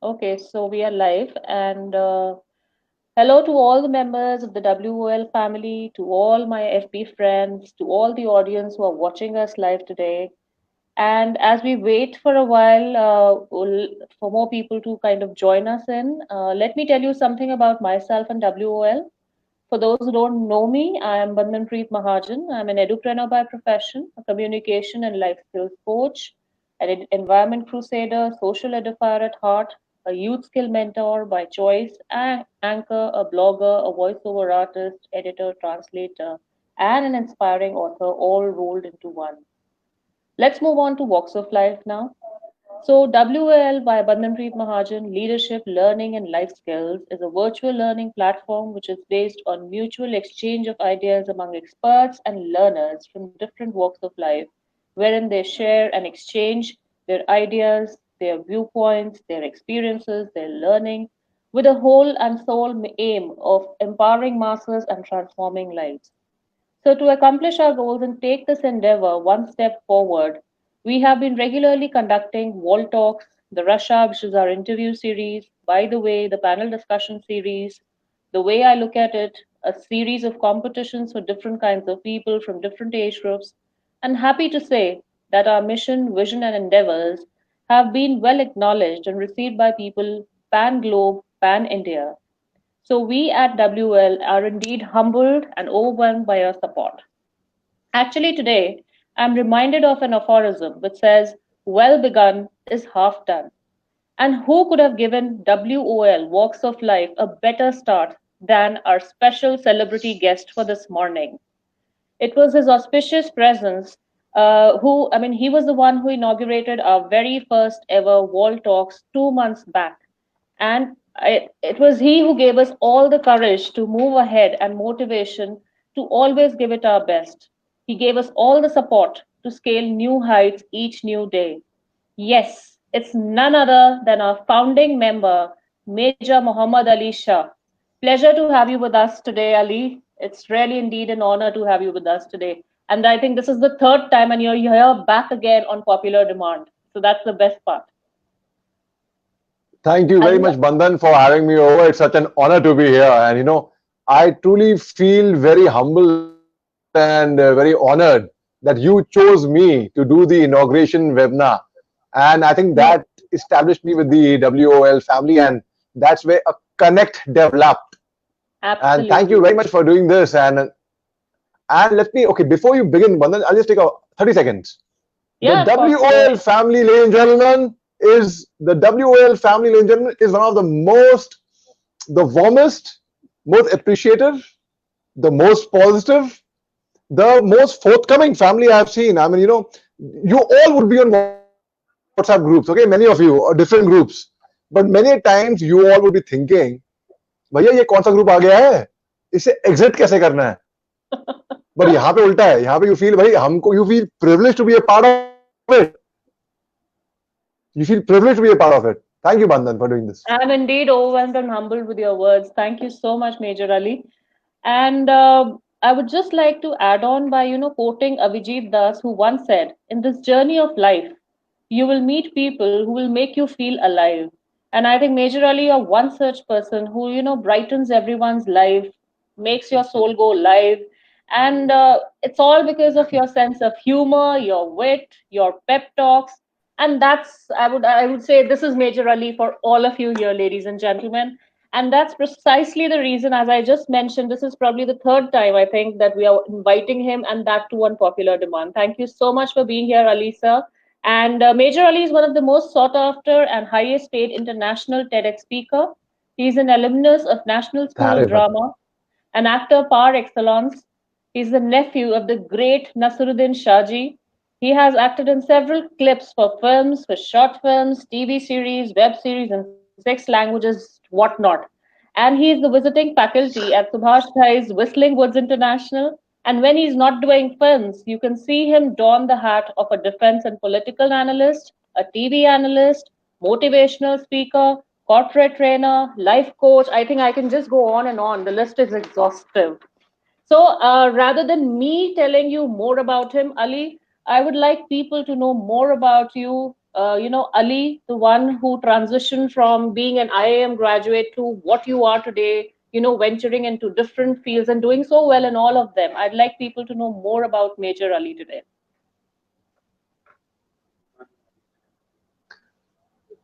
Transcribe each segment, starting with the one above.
Okay, so we are live, and hello to all the members of the WOL family, to all my FB friends, to all the audience who are watching us live today. And as we wait for a while for more people to kind of join us in, let me tell you something about myself and WOL. For those who don't know me, I am Bandhanpreet Mahajan. I'm an edupreneur by profession, a communication and life skills coach, an environment crusader, social edifier at heart, a youth skill mentor by choice, an anchor, a blogger, a voiceover artist, editor, translator, and an inspiring author, all rolled into one. Let's move on to Walks of Life now. So, WL by Bandhanpreet Mahajan Leadership, Learning and Life Skills is a virtual learning platform which is based on mutual exchange of ideas among experts and learners from different walks of life, wherein they share and exchange their ideas, their viewpoints, their experiences, their learning, with a whole and sole aim of empowering masses and transforming lives. So, to accomplish our goals and take this endeavor one step forward, we have been regularly conducting wall talks, the Russia, which is our interview series, by the way, the panel discussion series, the way I look at it, a series of competitions for different kinds of people from different age groups. And happy to say that our mission, vision, and endeavors have been well acknowledged and received by people pan globe, pan India. So we at WL are indeed humbled and overwhelmed by your support. Actually, today I'm reminded of an aphorism which says, well begun is half done. And who could have given WOL Walks of Life a better start than our special celebrity guest for this morning? It was his auspicious presence he was the one who inaugurated our very first ever Wall Talks 2 months back. And it was he who gave us all the courage to move ahead and motivation to always give it our best. He gave us all the support to scale new heights each new day. Yes, it's none other than our founding member, Major Muhammad Ali Shah. Pleasure to have you with us today, Ali. It's really indeed an honor to have you with us today. And I think this is the third time, and you're here back again on popular demand. So that's the best part. Thank you very Ali, much, Bandhan, for having me over. It's such an honor to be here. And, I truly feel very humbled and very honored that you chose me to do the inauguration webinar. And I think that yes, established me with the WOL family, and that's where a connect developed. And thank you absolutely. very much for doing this. And let me, okay, before you begin, Bandhan, I'll just take a 30 seconds. The Yeah, of course. Go WOL ahead. family, ladies and gentlemen, is one of the the warmest, most appreciative, the most positive, the most forthcoming family I have seen. I mean, you all would be on WhatsApp groups, okay? Many of you, or different groups. But many times you all would be thinking, भैया ये कौन सा group आ गया है इसे exit कैसे करना है बट यहाँ पे उल्टा है यहाँ पे यू फील भाई हमको you feel privilege to be a part of it you feel privileged to be a part of it. Thank you, Bandhan, for doing this. I'm indeed overwhelmed and humbled with your words. Thank you so much, Major Ali. And I would just like to add on by, quoting Avijit Das, who once said, in this journey of life, you will meet people who will make you feel alive. And I think Major Ali, you're one such person who, brightens everyone's life, makes your soul go live. And it's all because of your sense of humor, your wit, your pep talks. And that's, I would say, this is Major Ali for all of you here, ladies and gentlemen. And that's precisely the reason, as I just mentioned, this is probably the third time I think that we are inviting him, and that too on popular demand. Thank you so much for being here, Ali sir. And Major Ali is one of the most sought after and highest paid international TEDx speaker. He's an alumnus of National School of Thank you very much. Drama, an actor par excellence. He's the nephew of the great Nasruddin Shaji. He has acted in several clips for films, for short films, TV series, web series in 6 languages, whatnot. And he is the visiting faculty at Subhash Ghai's Whistling Woods International. And when he's not doing films, you can see him don the hat of a defense and political analyst, a TV analyst, motivational speaker, corporate trainer, life coach. I think I can just go on and on. The list is exhaustive. So rather than me telling you more about him, Ali, I would like people to know more about you. Ali, the one who transitioned from being an IIM graduate to what you are today, venturing into different fields and doing so well in all of them. I'd like people to know more about Major Ali today.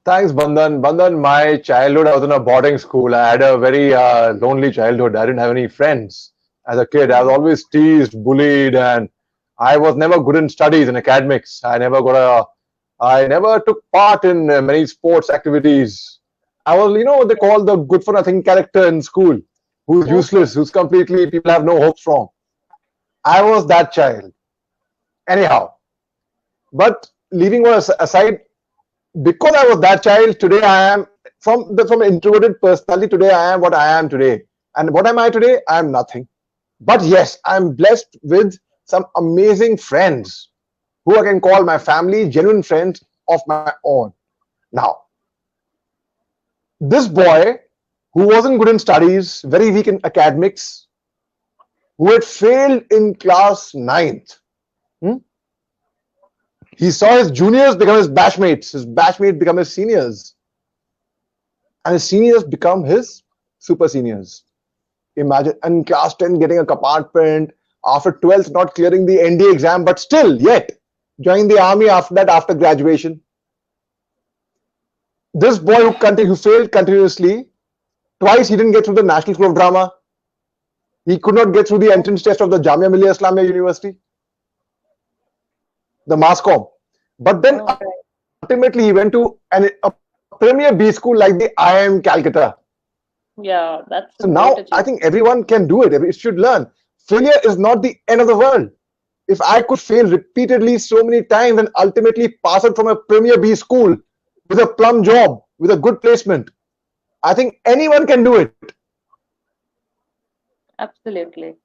Thanks, Bandhan. Bandhan, my childhood, I was in a boarding school. I had a very lonely childhood. I didn't have any friends as a kid. I was Mhm. always teased, bullied, and I was never good in studies and academics. I never took part in many sports activities. I was, what they call the good for nothing character in school, who's Okay. useless, who's completely people have no hopes from. I was that child. Anyhow, but leaving all aside, because I was that child, today I am from an introverted personality. Today I am what I am today, and what am I today? I am nothing. But yes, I am blessed with some amazing friends who I can call my family, genuine friends of my own. Now, this boy who wasn't good in studies, very weak in academics, who had failed in class ninth, hmm, he saw his juniors become his batchmates become his seniors, and his seniors become his super seniors. Imagine in class 10 getting a compartment, after 12th not clearing the ND exam, but still yet joining the army after that, after graduation. This boy who failed continuously, twice he didn't get through the National School of Drama. He could not get through the entrance test of the Jamia Millia Islamia University, the MASCOM. But then Oh, ultimately he went to a premier B school like the IIM Calcutta. yeah, that's a So great now I achievement. think everyone can do it. It should learn. Failure is not the end of the world. If I could fail repeatedly so many times and ultimately pass out from a premier B school with a plum job, with a good placement, I think anyone can do it. Absolutely.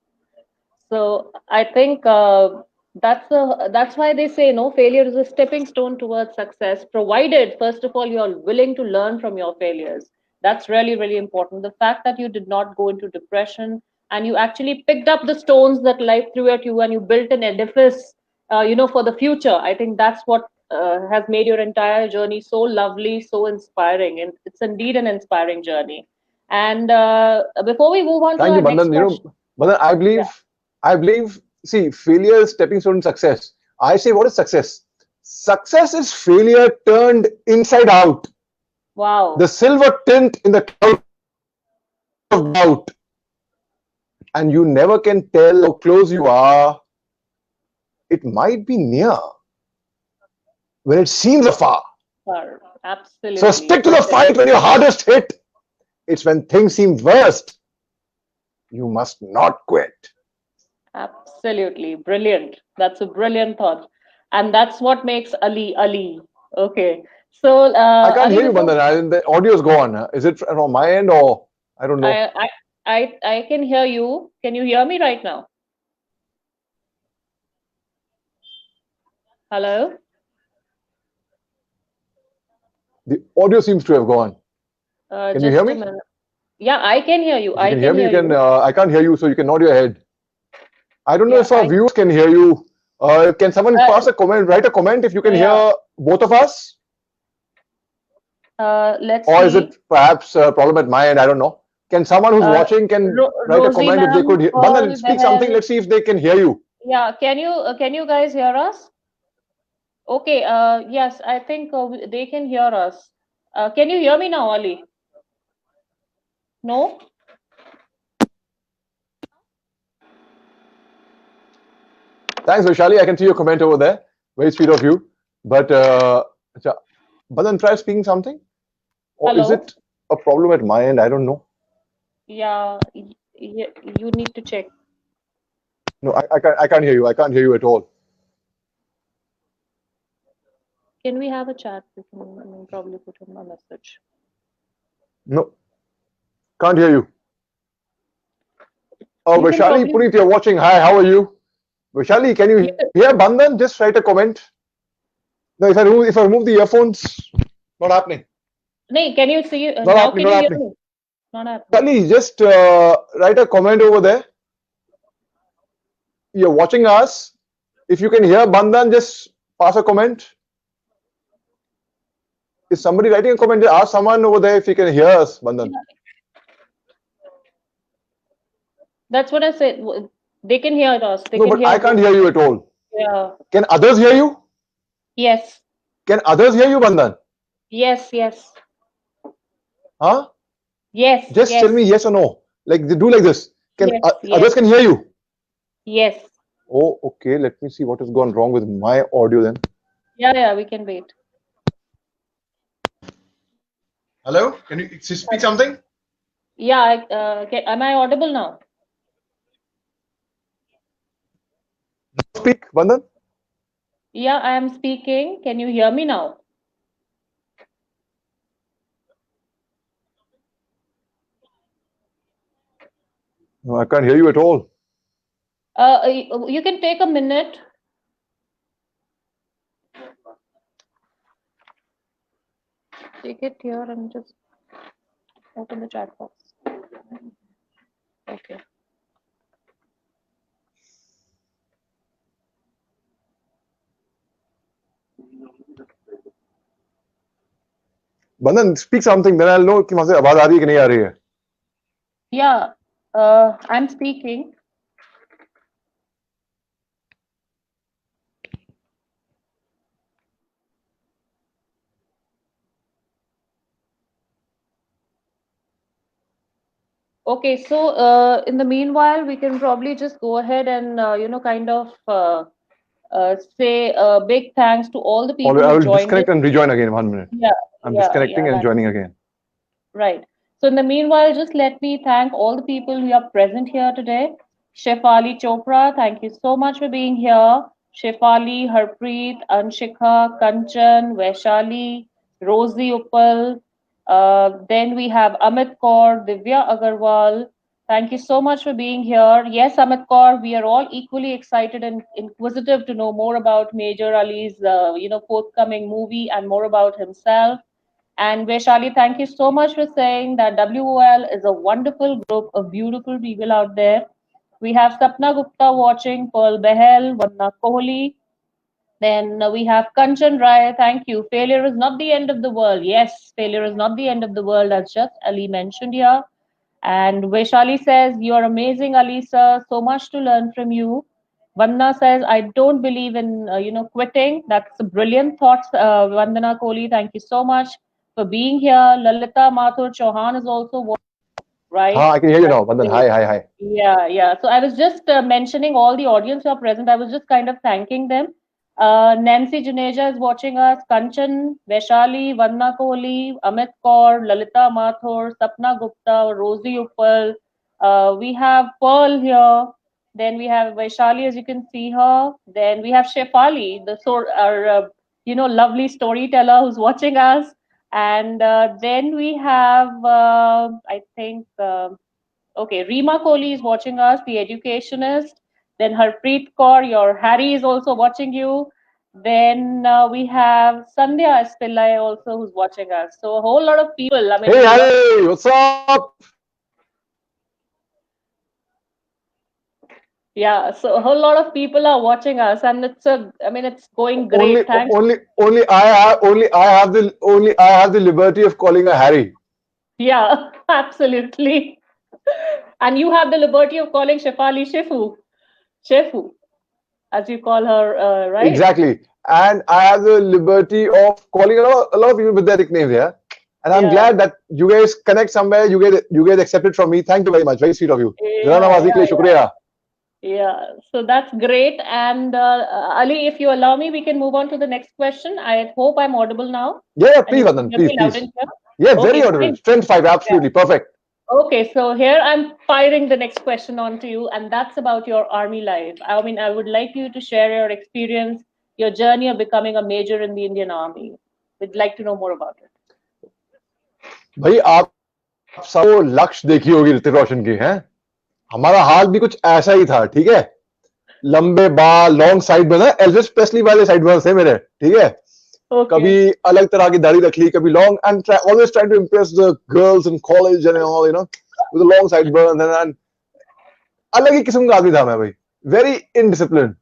So I think that's why they say no failure is a stepping stone towards success, provided first of all you are willing to learn from your failures. That's really really important. The fact that you did not go into depression and you actually picked up the stones that life threw at you and you built an edifice, for the future. I think that's what has made your entire journey so lovely, so inspiring, and it's indeed an inspiring journey. And before we move on to Thank our you, next Bandhan. question, Bandhan, yeah, I believe, see, failure is stepping stone to success. I say, what is success? Success is failure turned inside out. The wow. silver tint in the cloud of doubt. And you never can tell how close you are. It might be near when it seems afar. So Absolutely. stick to the Brilliant. fight when you're hardest hit. It's when things seem worst. You must not quit. Absolutely. Brilliant. That's a brilliant thought. And that's what makes Ali Ali. Okay. So, I can't Ali, hear you, before Bandhan. The audio's gone. Is it from my end or I don't know? I, I, I can hear you. Can you hear me right now? Hello? The audio seems to have gone. Can you hear Just a me? minute. Yeah, I can hear you. If you I can hear can me, you hear can. you. I can't hear you, so you can nod your head. I don't know Yeah, if our viewers can hear you. Can someone uh, pass a comment, write a comment if you can yeah. hear both of us? Let's Or is see. it perhaps a problem at my end? I don't know. Can someone who's Uh, watching can write a Rosie comment if they ma'am, could hear? Bandhan, Paul speak something. Behel. Let's see if they can hear you. Yeah, can you guys hear us? Okay, yes, I think they can hear us. Can you hear me now, Ali? No? Thanks, Vishali. I can see your comment over there. Very sweet of you. But acha, Bandhan, try speaking something. Or is Hello? it a problem at my end? I don't know. Yeah, you need to check. No, I can't hear you. I can't hear you at all. Can we have a chat? We can probably put in a message. No, can't hear you. Oh, You can Vaishali, probably, Puneet, you're watching. Hi, how are you? Vaishali, can you you hear can, Bandhan? Just write a comment. No, if I remove the earphones, not happening. nee, can you see, Not now happening. can Not you hear happening. me? Not happening. Vaishali, just write a comment over there. You're watching us. If you can hear Bandhan, just pass a comment. Is somebody writing a comment? Ask someone over there if he can hear us, Bandhan. That's what I said. They can hear us. They No, can but hear I can't both. hear you at all. Yeah. Can others hear you? Yes. Can others hear you, Bandhan? Yes. Yes. Huh? Yes. Just tell Yes. me yes or no. Like they do like this. Can Yes. Yes. others can hear you? Yes. Oh, okay. Let me see what has gone wrong with my audio then. Yeah. Yeah. We can wait. Hello? Can you speak something? Yeah. Am I audible now? Speak, Bandhan. Yeah, I am speaking. Can you hear me now? No, I can't hear you at all. You can take a minute. Take it here and just open the chat box. Okay. Bandhan, speak something, then I'll know कि वहां से आवाज आ रही है कि नहीं आ रही है. Yeah, I'm speaking. Okay, so in the meanwhile, we can probably just go ahead and kind of say a big thanks to all the people I who will joined disconnect in. and rejoin again. 1 minute. Yeah, I'm yeah, disconnecting yeah, and that's joining again. right. So in the meanwhile, just let me thank all the people who are present here today. Shefali Chopra, thank you so much for being here. Shefali, Harpreet, Anshika, Kanchan, Vaishali, Rosie Uppal. Then we have Amit Kaur, Divya Agarwal. Thank you so much for being here. Yes, Amit Kaur, we are all equally excited and inquisitive to know more about Major Ali's, forthcoming movie and more about himself. And Vaishali, thank you so much for saying that WOL is a wonderful group of beautiful people out there. We have Sapna Gupta watching, Pearl Behel, Vanna Kohli. Then we have Kanchan Rai. Thank you. Failure is not the end of the world. Yes, failure is not the end of the world, as just Ali mentioned here. And Vaishali says, you are amazing, Alisa. So much to learn from you. Vanna says, I don't believe in, quitting. That's a brilliant thoughts. Vandana Kohli, thank you so much for being here. Lalita Mathur Chauhan is also right. हाँ, I can hear you That's now. Bandhan, great. hi, hi, hi. Yeah, yeah. So I was just mentioning all the audience who are present. I was just kind of thanking them. Nancy Juneja is watching us. Kanchan, Vaishali, Vanna Kohli, Amit Kaur, Lalita Mathur, Sapna Gupta, Rosie Uppal. We have Pearl here. Then we have Vaishali, as you can see her. Then we have Shefali, our lovely storyteller who's watching us. And then we have, I think. Okay, Reema Kohli is watching us, the educationist. Then Harpreet Kaur, your Harry is also watching you. Then we have Sandhya S. Pillai also who's watching us. So a whole lot of people. I mean, Hey, we love. Harry, what's up? Yeah, so a whole lot of people are watching us, and it's going Only, great. Thanks. only I have the liberty of calling her Harry. Yeah, absolutely. And you have the liberty of calling Shefali Shefu, as you call her, right? Exactly. And I have the liberty of calling a lot of people with their nicknames here. And I'm Yeah. glad that you guys connect somewhere. You get accepted from me. Thank you very much. Very sweet of you. Zara Yeah, Nawazi ke liye yeah, shukriya. yeah. So that's great. And Ali, if you allow me, we can move on to the next question. I hope I'm audible now Yeah, and please, you can Vadan, hear please, me loud please. and clear. Yeah, very Okay, audible. fine. Strength 5, Yeah. absolutely perfect. Okay, so here I'm firing the next question on to you, and that's about your army life. I mean, I would like you to share your experience, your journey of becoming a major in the Indian Army. We'd like to know more about it. भाई आप सबको लक्ष्य देखी होगी ऋतिक रोशन की हैं. हमारा हाल भी कुछ ऐसा ही था. ठीक है, लंबे बाल, लॉन्ग साइड में ना, एल्विस प्रेस्ली वाले साइड बर्न्स है मेरे. ठीक है, कभी Okay. अलग तरह की दाढ़ी रख ली, कभी long, and always trying to impress the girls in college and all, you know, with the long sideburns. And अलग ही किस्म का आदमी था मैं भाई. Very indiscipline.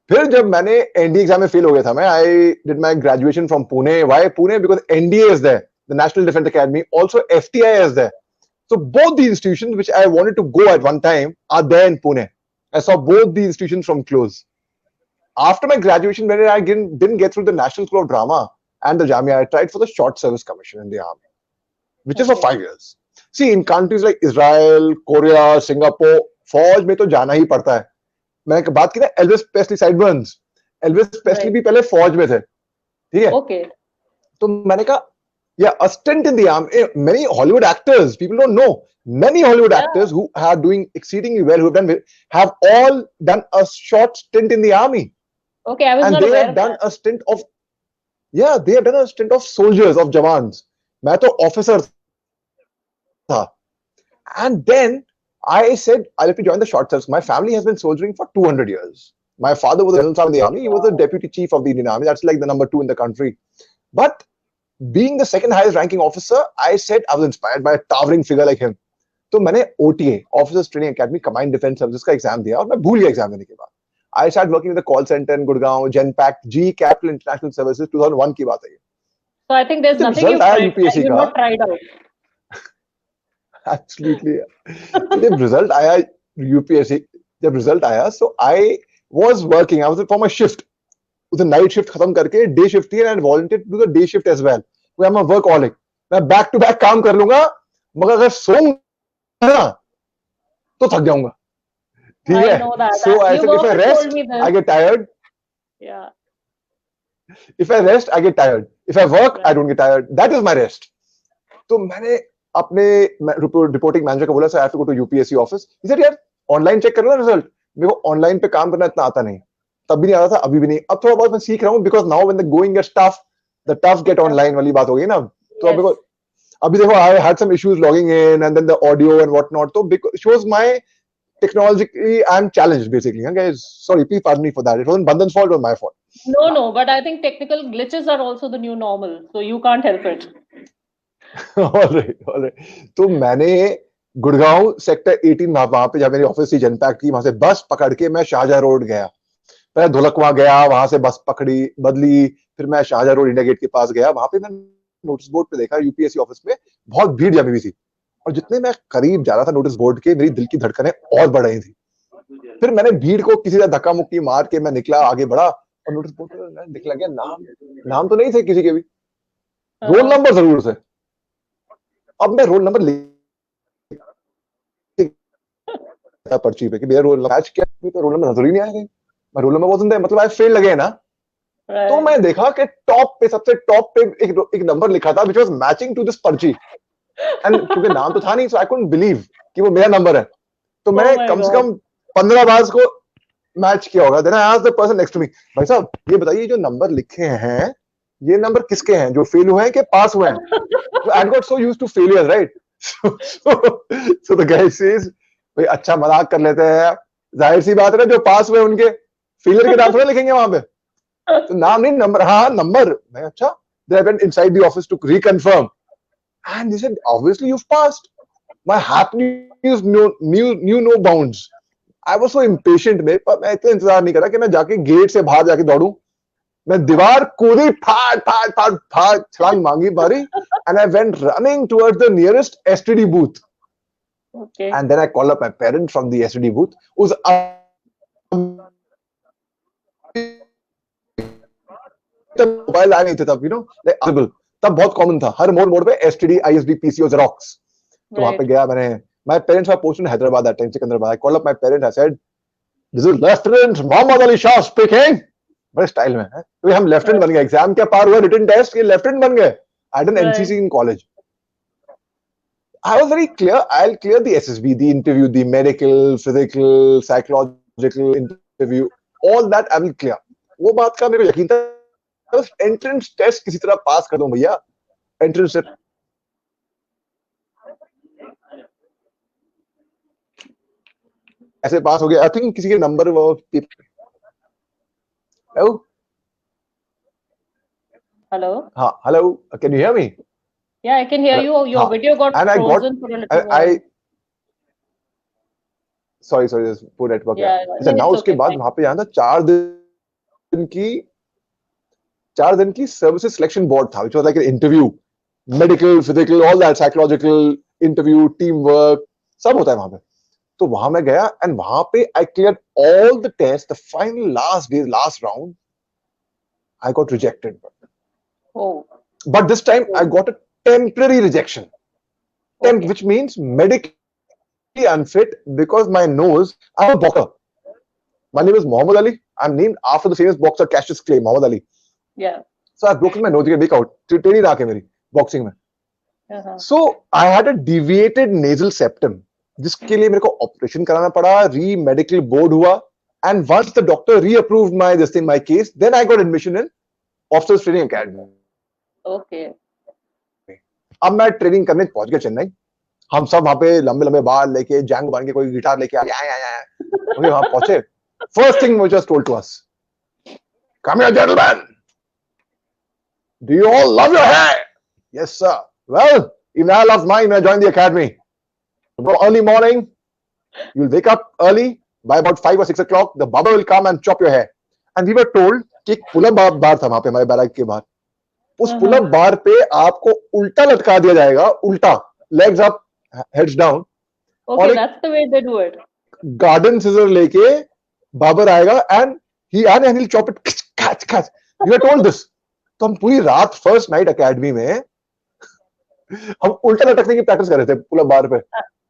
फिर जब मैंने एनडीए एग्जाम में फेल हो गया था, मैं I did my graduation from Pune. Why Pune? Because NDA is there, the National Defence Academy, also FTI is there. So both the institutions which I wanted to go at one time are there in Pune. I saw both the institutions from close. After my graduation, when I didn't get through the National School of Drama and the Jamia, I tried for the Short Service Commission in the army, which is for Okay. 5 years. See, in countries like Israel, Korea, Singapore, फौज में तो जाना ही पड़ता है. मैंने बात की ना Elvis Presley sideburns, Elvis Presley Right. भी पहले फौज में थे, ठीक है. Okay. तो मैंने कहा, yeah, a stint in the army. Many Hollywood actors, people don't know, many Hollywood Yeah. actors who are doing exceedingly well, who have all done a short stint in the army, Okay. I was and not they aware have of done that. a stint of, yeah, they have done a stint of soldiers, of jawans. मैं तो officer था. And then I said, I'll have to join the short service. My family has been soldiering for 200 years. My father was a general sergeant in the army. He was the deputy chief of the Indian Army. That's like the number 2 in the country. But being the second highest ranking officer, I said I was inspired by a towering figure like him. तो मैंने OTA, Officers Training Academy, Combined Defense Services का exam दिया और मैं भूल गया exam देने के बाद. I started working in the call center in Gurgaon, Genpact, GE Capital International Services, 2001 की बात है ये. So I think there's जब nothing रिजल्ट you've आया tried. यूपीएससी You've का, not tried out. absolutely, तो जब रिजल्ट आया यूपीएससी, जब रिजल्ट आया, so I was working, I was for my shift, उसे नाइट शिफ्ट खत्म करके डे शिफ्ट थी, and volunteer to the day shift as well. I am a workaholic. मैं बैक टू बैक काम कर लूंगा, मगर अगर सोऊंगा ना तो थक जाऊंगा, ठीक I है. know that. So I You've said, if I often told rest me I this. Get tired, Yeah. If I rest I get tired, if I work I Right. Don't get tired, that is my rest. तो मैंने अपने reporting manager को बोला, sir I have to go to UPSC office. He said, यार online check कर लो ना result. मेरे को ऑनलाइन पे काम करना इतना आता नहीं, तब भी नहीं आता था, अभी भी नहीं. अब थोड़ा बहुत मैं सीख रहा हूँ, because now when the going gets tough, the tough get online वाली बात हो गई ना. तो अब मेरे Yes. को, अभी देखो, I had some issues logging in and then the audio and what not. तो shows my technologically I'm challenged basically. Huh, guys, sorry, please pardon me for that. It wasn't Bandhan's fault, it was my fault. No, but I think technical glitches are also the new normal, so you can't help it. all right. तो मैंने Gurgaon sector 18 वहां पे जब मेरी office थी Genpact की, वहां से बस पकड़ के मैं शाहजहां रोड गया. पहले धुलकवा गया, वहां से बस पकड़ी बदली, फिर मैं शाहजहां रोड इंडिया गेट के पास गया. वहां पे मैं नोटिस बोर्ड पे देखा, यूपीएससी ऑफिस में बहुत भीड़ जमी हुई थी, और जितने मैं करीब जा रहा था नोटिस बोर्ड के, मेरी दिल की धड़कनें और बढ़ रही थी. फिर मैंने भीड़ को किसी तरह धक्का मुक्की मार के मैं निकला, आगे बढ़ा, और नोटिस बोर्ड पर दिखने लगा, नाम तो नहीं थे किसी के भी, रोल नंबर जरूर थे. अब मैं रोल नंबर पर्ची पे कि मेरा रोल मैच किया, तो रोल नंबर नजर ही नहीं आया. मैं रोल नंबर वाज़न्ट देयर, मतलब आई फेल लगे ना. Right. तो मैं देखा कि टॉप पे, सबसे टॉप पे एक नंबर लिखा था which was matching to this पर्ची, एंड क्योंकि नाम तो था नहीं, सो आई कुडंट बिलीव कि वो मेरा नंबर है. तो मैंने my कम से God. कम 15 बार इसको मैच किया होगा. Then I asked the person next to me, भाई साहब ये बताइए जो नंबर लिखे हैं, ये नंबर किसके हैं, जो फेल हुए हैं कि पास हुए हैं? So I got so used to failures, right? So the guy says, भाई अच्छा मजाक कर लेते हैं, जाहिर सी बात है ना, जो पास हुए उनके फेलियर के नाम थोड़ा लिखेंगे वहां पे. तो नाम नहीं, नंबर. हाँ, नंबर. मैं अच्छा. Then I went inside the office to reconfirm, and they said, obviously you've passed. My happiness knew no bounds. I was so impatient में, पर मैं इतना इंतजार नहीं करा कि मैं जाके गेट से बाहर जाके दौड़ूं. मैं दीवार कूदी, फाड़ छलांग मांगी बारी, and I went running towards the nearest STD booth. Okay. And then I called up my parents from the STD booth. उस मोबाइल आए नहीं थे तब, तब बहुत कॉमन था, हर मोड़ पे STD, ISD, PCO, Xerox. तो वहां पे Right. गया मैंने. My parents were posted in Hyderabad that time, Secunderabad. I called up my parents. I said, "This is Lieutenant Mohammad Ali Shah speaking." बड़े स्टाइल में है, तो हम लेफ्टिनेंट बन गए. एग्जाम क्या पार हुआ, रिटन टेस्ट के लेफ्टिनेंट बन गए. I done NCC in college. I was very clear. I'll clear the SSB, the interview, the medical, physical, psychological interview, all that I will clear. वो बात का मेरे को यकीन था. बस एंट्रेंस टेस्ट किसी तरह पास कर दूं भैया. एंट्रेंस टेस्ट ऐसे पास हो गया. आई थिंक किसी के नंबर वो. Hello. हाँ, hello. Can you hear me? Yeah, I can hear you. Your हाँ. video got And I got, frozen for a little while. I sorry, there's poor network. Yeah, अच्छा, no, now it's उसके okay, बाद fine. वहां पे जाना था 4 दिन दिन की 4 दिन की सर्विसेज सिलेक्शन बोर्ड था, which was like an interview, medical, physical, all that, psychological interview, team work, सब होता है वहां पे. तो वहां मैं गया एंड वहां पे I clear all the test. The final last day, last round, I got rejected. Oh. But this time I got a temporary rejection, Okay. which means medically unfit because my nose. I'm a boxer. My name is Muhammad Ali. I'm named after the famous boxer Cassius Clay, Muhammad Ali. Yeah. So I've broken my nose. You can make out. टेढ़ी नाक है मेरी boxing में. Uh-huh. So I had a deviated nasal septum, जिसके लिए मेरे को operation कराना पड़ा. री मेडिकल बोर्ड हुआ, and once the doctor reapproved my case, then I got admission in Officers Training Academy. Okay. अब मैं ट्रेनिंग करने पहुंच गया चेन्नई. हम सब वहां पे लंबे लंबे बाल लेके, जैंग बन के, कोई गिटार लेके आया. ओके, वहां पहुंचे. First thing which was told to us, come here gentlemen, do you all love your hair? Yes sir. Well, even I love mine when I joined the academy. Early morning, you'll wake up early. By about 5 or 6 o'clock, the barber will come and chop your hair. And we were told कि एक pull-up बार था वहां पे हमारे barrack के बाहर. उस pull-up बार पे आपको उल्टा लटका दिया जाएगा, उल्टा, legs up, heads down. Okay, that's the way they do it. Garden scissor लेके बाबर आएगा and he'll chop it. Catch. We were told this. तो हम पूरी रात फर्स्ट नाइट एकेडमी में हम उल्टा लटकने की प्रैक्टिस कर रहे थे पुल-अप बार पे.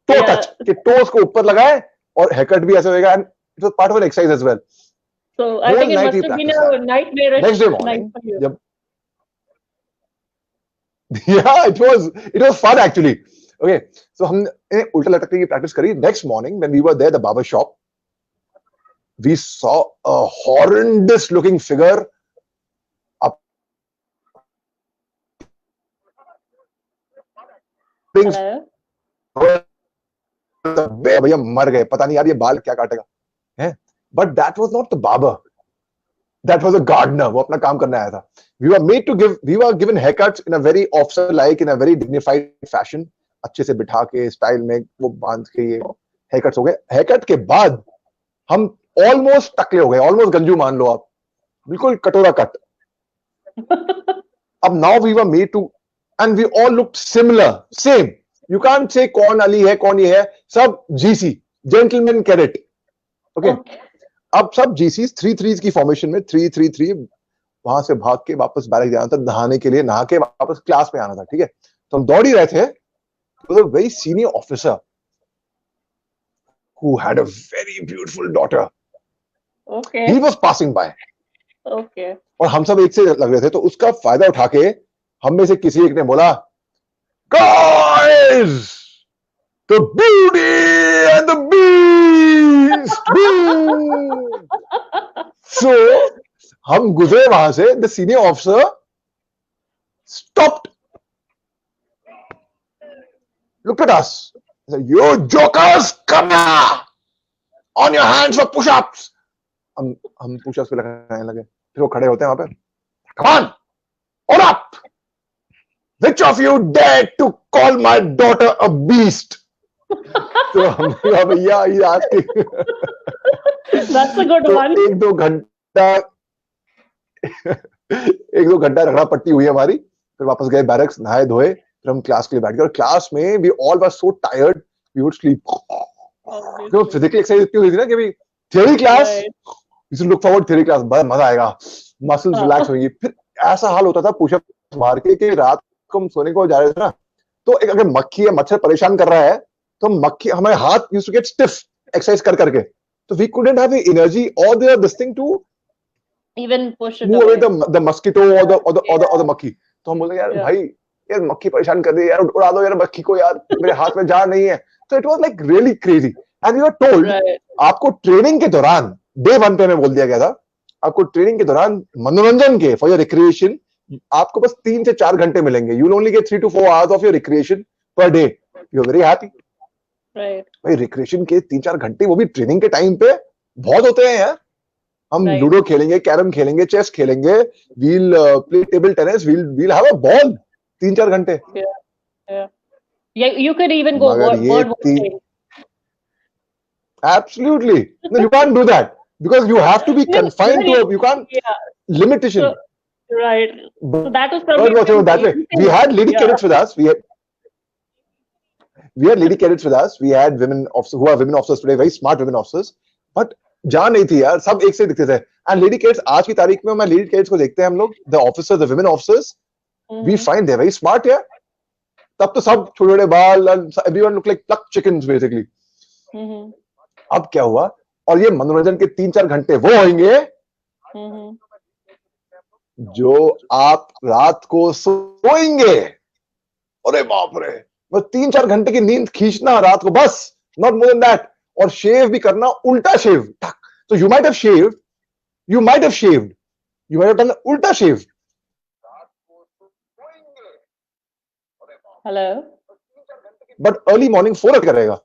टो टच के टोस को ऊपर लगाए और हेयरकट भी ऐसे होएगा, and it was part of an exercise as well. So I think it must have been a nightmare. Next day morning, yeah, it was fun actually. Okay, so हमने उल्टा लटकने की प्रैक्टिस करी. Next morning when we were there, the barber shop, we saw a horrendous looking figure up. भैया मर गए, पता नहीं यार ये बाल क्या काटेगा है. But that was not the barber. That was a gardener. वो अपना काम करने आया था. We were given haircuts in a very officer-like, in a very dignified fashion. अच्छे से बिठा के स्टाइल में वो बांध के ये haircuts हो गए. Haircut के बाद हम almost टकले हो गए, almost गंजू मान लो आप, बिल्कुल कटोरा कट. अब now we were made to, and we all looked similar, same. You can't say कौन अली है, कौन ये है, सब GC, gentleman cadet. Okay. अब सब GCs 3-3 की फॉर्मेशन में 3-3-3 वहां से भाग के वापस बैरक जाना था, नहाने के लिए, नहा के वापस क्लास में आना था. ठीक है, तो हम दौड़ ही रहे थे. was a very senior officer who had a very beautiful daughter. Okay. He was passing by. Okay. और हम सब एक से लग रहे थे, तो उसका फायदा उठा के हम में से किसी एक ने बोला, Guys, the beauty and the beast. So हम गुजरे वहां से. The senior officer stopped, looked at us, said, "You jokers, come here! On your hands for push-ups." हम push-ups पे लगाने लगे. फिर वो खड़े होते हैं वहां पे. Come on, on up! Which of you dared to call my daughter a beast? तो हम भैया ये आज के That's a good one. एक दो घंटा रगड़ा पट्टी हुई हमारी. फिर वापस गए बैरक्स, नहाए धोए, फिर हम क्लास के लिए बैठ गए. और क्लास में we all were so tired, we would sleep. तो फिजिकल एक्सरसाइज इतनी हुई थी ना कि भाई theory class, you should look forward theory class, बहुत मजा आएगा, मसल्स रिलैक्स होंगी. फिर ऐसा हाल होता था पुशअप मार के कि रात को हम सोने को जा रहे थे ना, तो एक अगर मक्खी या मच्छर परेशान कर रहा है तो मक्खी, हमारे हाथ used to get stiff exercise कर करके, तो we couldn't have the energy और the this thing to even push it move away away. the mosquito or the मक्खी. तो हम बोलते यार भाई यार मक्खी परेशान कर रही है यार, उड़ा दो यार मक्खी को यार, मेरे हाथ में जान नहीं है. तो it was like really crazy. And we were told, आपको ट्रेनिंग के दौरान, डे 1 पे हमें बोल दिया गया था, आपको ट्रेनिंग के दौरान मनोरंजन के, फॉर योर रिक्रिएशन, आपको बस 3 से 4 घंटे मिलेंगे. You will only get 3 to 4 hours of your recreation per day. You are very happy. भाई रिक्रिएशन के 3-4 घंटे, वो भी ट्रेनिंग के टाइम पे, बहुत होते हैं यार. हम लूडो खेलेंगे, कैरम खेलेंगे, चेस खेलेंगे, we'll play table tennis, we'll have a ball 3-4 घंटे. Yeah, you could even go bird watching. Absolutely. No, you can't do that. because you have to be No, confined to really, a, you can't yeah. So, limitation. right. So Bird that was watching probably was that way. the We had lady instinct. cadets with Yeah. us. We had lady cadets with us. We had women officers who are women officers today, very smart women officers. But जान नहीं थी यार, सब एक से दिखते थे. And lady cadets आज की तारीख में, मैं lady cadets को देखते हैं हम लोग, the officers, the women officers, we Mm-hmm. find they're very smart. Yeah, तब तो सब छोटे छोटे बाल, and everyone look like plucked chickens basically. Mm-hmm. अब क्या हुआ? और ये मनोरंजन के 3-4 घंटे वो होंगे Mm-hmm. जो आप रात को सोएंगे. अरे बाप रे, वो 3-4 घंटे की नींद खींचना रात को, बस, नॉट मोर देन दैट. और शेव भी करना, उल्टा शेव. तो you might have shaved, you might have shaved, you might have done उल्टा शेव. Hello. बट अर्ली मॉर्निंग 4 करेगा.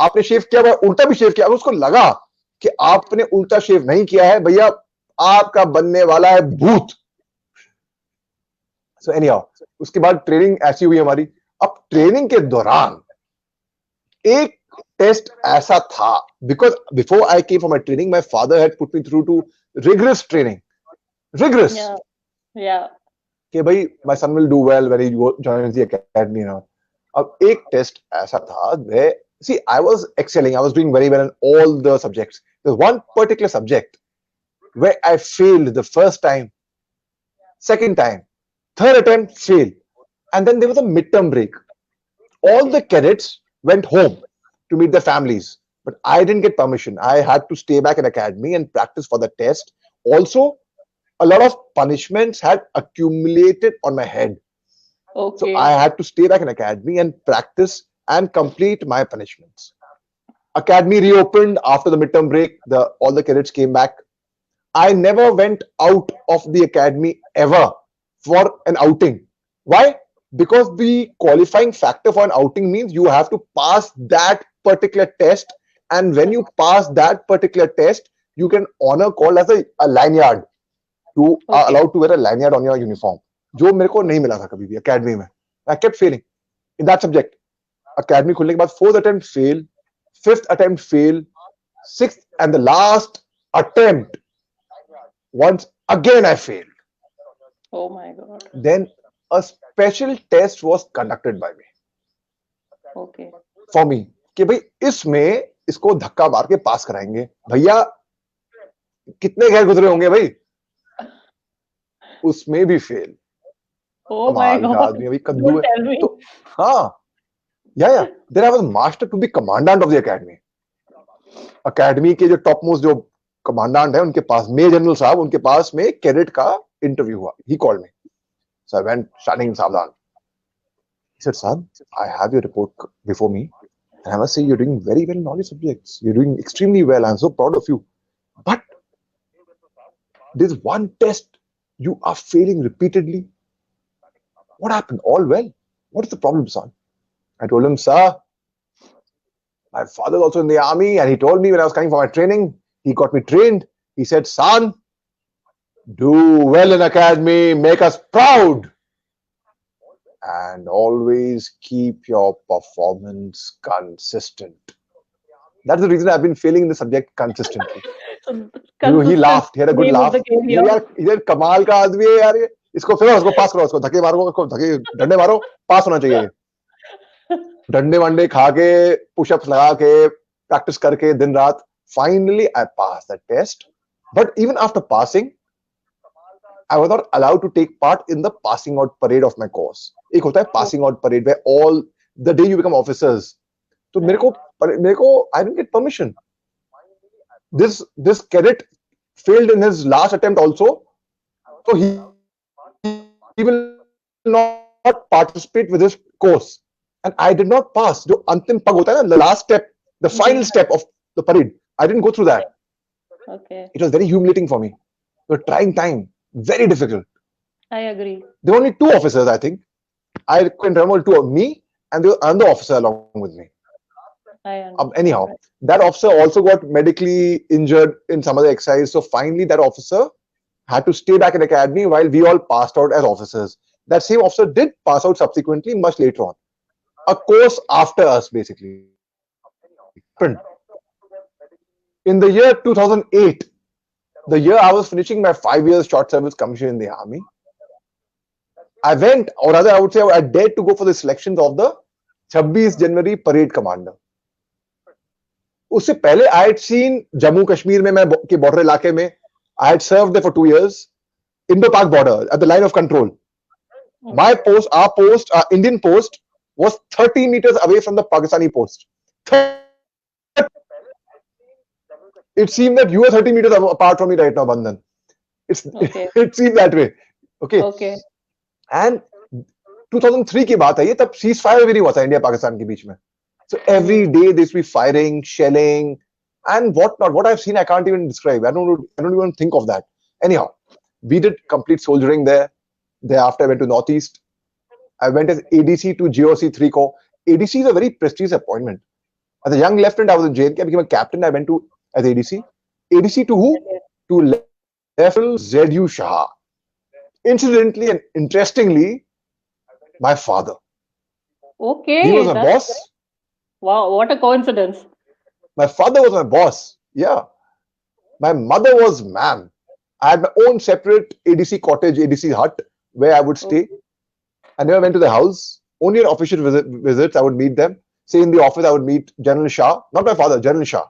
आपने शेव किया हुआ, उल्टा भी शेव किया. अगर उसको लगा कि आपने उल्टा शेव नहीं किया है, भैया आपका बनने वाला है भूत. सो एनीहाउ, उसके बाद ट्रेनिंग ऐसी हुई हमारी. अब ट्रेनिंग के दौरान एक टेस्ट ऐसा था, because before I came for my training, my father had put me through two rigorous training. Rigorous Yeah. Yeah. कि भाई my son will do well when he joins the academy now. अब एक test ऐसा था, where see I was excelling, I was doing very well in all the subjects. There's one particular subject where I failed the first time, second time, third attempt failed, and then there was a midterm break. All the cadets went home to meet their families, but I didn't get permission. I had to stay back in academy and practice for the test. Also, a lot of punishments had accumulated on my head, so I Okay. had to stay back in academy and practice and complete my punishments. Academy reopened after the midterm break. All the cadets came back. I never went out of the academy ever for an outing. Why? Because the qualifying factor for an outing means you have to pass that particular test, and when you pass that particular test, you can honor called as a lanyard. You are Okay. allowed to wear a lanyard on your uniform, जो मेरे को नहीं मिला था कभी भी academy में. I kept failing in that subject. Academy खुलने के बाद 4th attempt fail, 5th attempt fail, 6th and the last attempt, once again I failed. Oh my God. Then a special test was conducted by me Okay. for me कि भाई इसमें इसको धक्का मार के पास कराएंगे. भैया कितने गैर गुजरे होंगे भाई, उसमें भी फेल. Oh my कमाल का God. आदमी, भाई कद्दू Don't है. tell me. तो हाँ, या then I was master to be commandant of the academy. Academy के जो टॉप मोस्ट जो कमांडेंट है, उनके पास मेजर जनरल साहब, उनके पास में कैडेट का इंटरव्यू हुआ. He called me. So I went standing सावधान. He said, "Son, I have your report before me, and I must say you're doing very well in all your subjects. You're doing extremely well. I'm so proud of you. But there's one test you are failing repeatedly. What happened? All well? What is the problem, son?" I told him, "Sir, my father is also in the army, and he told me when I was coming for my training, he got me trained. He said, 'Son, do well in academy, make us proud, and always keep your performance consistent.'" That's the reason I've been failing in the subject consistently. So He consistent laughed. He had a good name of laugh. the game He said, here. "यार, ये कमाल का आदमी है यार ये. इसको फिर उसको पास करो, उसको धक्के मारो, उसको धक्के डंडे मारो, पास होना चाहिए ये." डंडे वंडे खा के, पुशअप्स लगा के, प्रैक्टिस करके दिन रात, finally I passed that test. But even after passing, I was not allowed to take part in the passing out parade of my course. एक होता है passing out parade where all the day you become officers. तो मेरे को I didn't get permission. This cadet failed in his last attempt also, so he will not participate with his course. And I did not pass. जो अंतिम पग होता है ना, the last step, the final step of the parade, I didn't go through that. Okay. It was very humiliating for me. It was a trying time, very difficult. I agree. There were only 2 officers, I think. I can remember 2 of me, and there was another officer along with me. I understand. Anyhow, that officer also got medically injured in some other exercise. So finally, that officer had to stay back in academy while we all passed out as officers. That same officer did pass out subsequently, much later on. A course after us, basically. In the year 2008, the year I was finishing my 5 years short service commission in the army, I went, or rather, I would say, I dared to go for the selections of the 26 January parade commander. उससे पहले I had seen Jammu Kashmir में मैं के border इलाके में I had served there for 2 years, Indo-Pak border at the line of control. My post, our Indian post was 30 meters away from the Pakistani post. It seemed that you were 30 meters apart from me right now, Bandhan. Okay. It seemed that way. Okay. Okay. And 2003 की बात है ये, तब cease fire भी नहीं हुआ था India Pakistan के बीच में. So every day they used to be firing, shelling, and whatnot. What I've seen, I can't even describe. I don't even think of that. Anyhow, we did complete soldiering there. Thereafter, I went to Northeast. I went as ADC to GOC 3 Corps. ADC is a very prestigious appointment. As a young lieutenant, I was in JNK. I became a captain. I went to as ADC. ADC to who? To Lieutenant ZU Shah. Incidentally and interestingly, my father. Okay. He was my boss. Wow, what a coincidence. My father was my boss. Yeah. My mother was ma'am. I had my own separate ADC cottage, ADC hut where I would stay. I never went to the house. Only on official visits, I would meet them. Say in the office, I would meet General Shah, not my father, General Shah,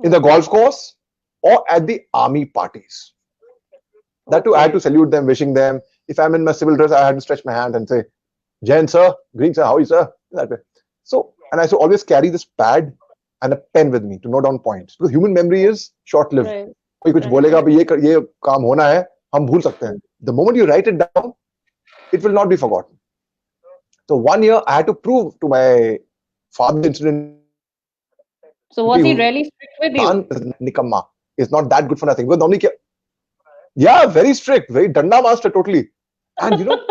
in the golf course or at the army parties. That too, I had to salute them, wishing them. If I'm in my civil dress, I had to stretch my hand and say, Jain sir, green sir, how are you sir? That way. So, and I should always carry this pad and a pen with me to note down points. Because human memory is short-lived. Right. कोई कुछ बोलेगा भाई ये काम होना है, हम भूल सकते हैं. The moment you write it down, it will not be forgotten. So 1 year I had to prove to my father incident. So was he really strict with you? Nikamma is not that good for nothing. Because normally, yeah, very strict, very danda master totally. And you know,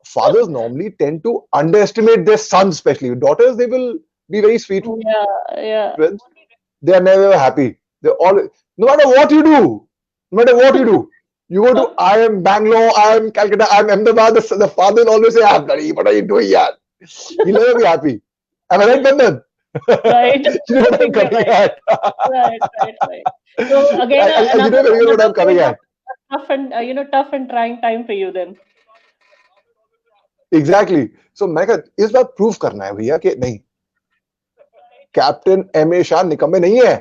fathers normally tend to underestimate their sons, especially daughters. They will be very sweet. Yeah. They are never happy. They all, no matter what you do, you go to I am Bangalore, I am Calcutta, I am Ahmedabad. The father will always say, "Ah, buddy, what are you doing here?" He'll never be happy. Am I right, Bandhan? Right. You know what I'm coming at. Right. So again, you know what I'm coming at. Tough and trying time for you then. Exactly. So मैं कहा इस बार prove करना है भैया कि नहीं, captain M.A. Shah निकम्मे नहीं है.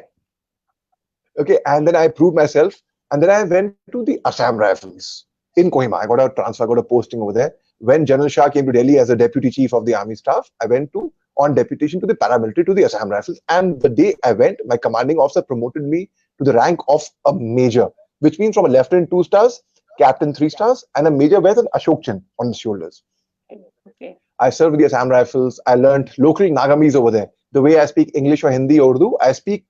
Okay, and then I proved myself, and then I went to the Assam Rifles in Kohima. I got a transfer, I got a posting over there. When General Shah came to Delhi as a deputy chief of the army staff, I went to on deputation to the paramilitary to the Assam Rifles. And the day I went, my commanding officer promoted me to the rank of a major, which means from a lieutenant 2 stars, captain 3 stars, and a major with an Ashok chin on his shoulders. Okay. I served with the Assam Rifles. I learned local Nagamis over there. The way I speak English or Hindi or Urdu, I speak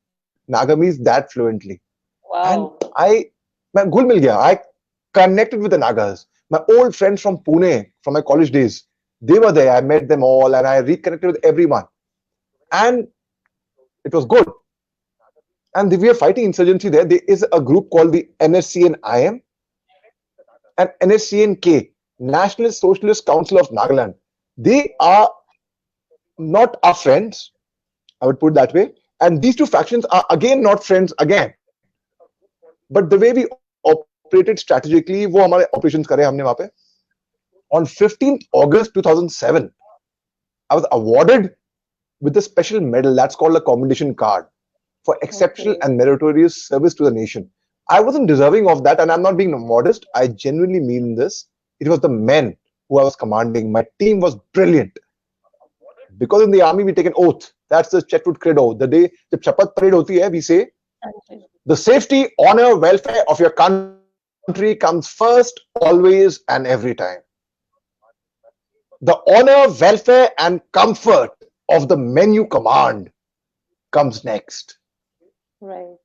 Nagamis that fluently. Wow. And I connected with the Nagas. My old friends from Pune, from my college days, they were there. I met them all and I reconnected with everyone. And it was good. And we are fighting insurgency there. There is a group called the NSCN-IM and NSCN-K, National Socialist Council of Nagaland. They are not our friends, I would put it that way. And these two factions are again not friends again. But the way we operated strategically, वो हमारे operations करे हमने वहाँ पे. On 15th August 2007, I was awarded with a special medal that's called a commendation card for exceptional and meritorious service to the nation. I wasn't deserving of that, and I'm not being modest. I genuinely mean this. It was the men who I was commanding. My team was brilliant. Because in the army, we take an oath. That's the Chetwood Credo. The day the Chapat parade hoti hai, we say, the safety, honor, welfare of your country comes first, always, and every time. The honor, welfare, and comfort of the men you command comes next. Right.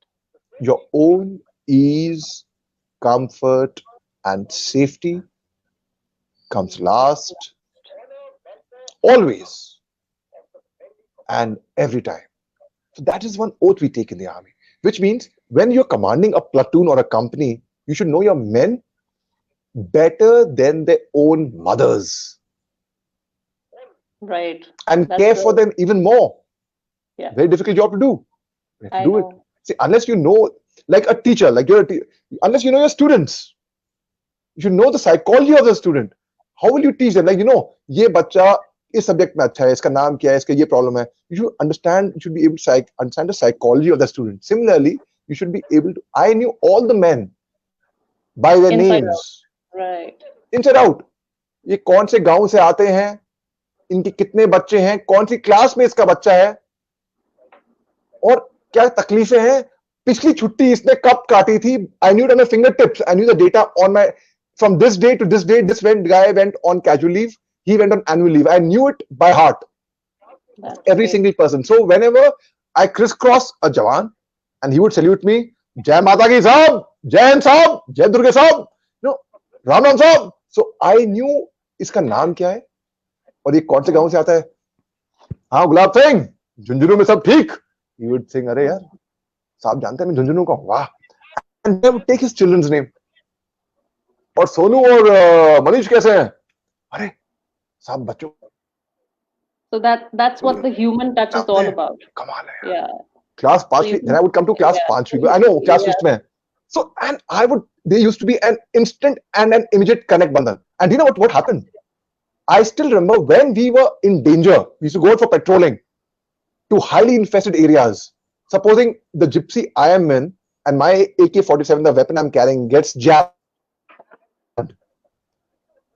Your own ease, comfort, and safety comes last, always, and every time. So that is one oath we take in the army, which means when you're commanding a platoon or a company, you should know your men better than their own mothers. Right. And care for them even more. Yeah. Very difficult job to do. We have to do it. See, unless you know, like a teacher, like unless you know your students, you should know the psychology of the student. How will you teach them? Like, ये बच्चा इस subject में अच्छा है, इसका नाम क्या है, इसका ये प्रॉब्लम है. You should understand, you should be able to understand the psychology of the student. Similarly, you should be able to. I knew all the men by their Inside names, out. Right. inside out. ये कौन से गांव से आते हैं, इनके कितने बच्चे हैं, कौन सी क्लास में इसका बच्चा है, और क्या तकलीफें हैं, पिछली छुट्टी इसने कब काटी थी. I knew it on my fingertips. I knew the data on my, from this day to this day, this guy went on casual leave, he went on annual leave. I knew it by heart. That's Every great. single person. So whenever I crisscross a Jawan and he would salute me, Jai Mata Ki Sahab, Jai Hind Sahab, Jai Durga Sahab, Ram Ram Sahab. So I knew इसका नाम क्या है और ये कौन से गांव से आता है. हाँ गुलाब सिंह, झुंझुनू में सब ठीक. He would sing, अरे यार साहब जानते हैं मैं झुंझुनू का हूँ, वाह. And they would take his children's name. और सोनू और मनीष कैसे हैं, अरे साहब बच्चों. So that's what the human touch is all about. कमाल है. Yeah. Class 5वीं, then I would come to class 5वीं. I know class 6th में. So and there used to be an instant and an immediate connect bandhan. And you know what happened? I still remember when we were in danger, we used to go out for patrolling to highly infested areas. Supposing the gypsy I am in and my AK-47, the weapon I'm carrying, gets jammed,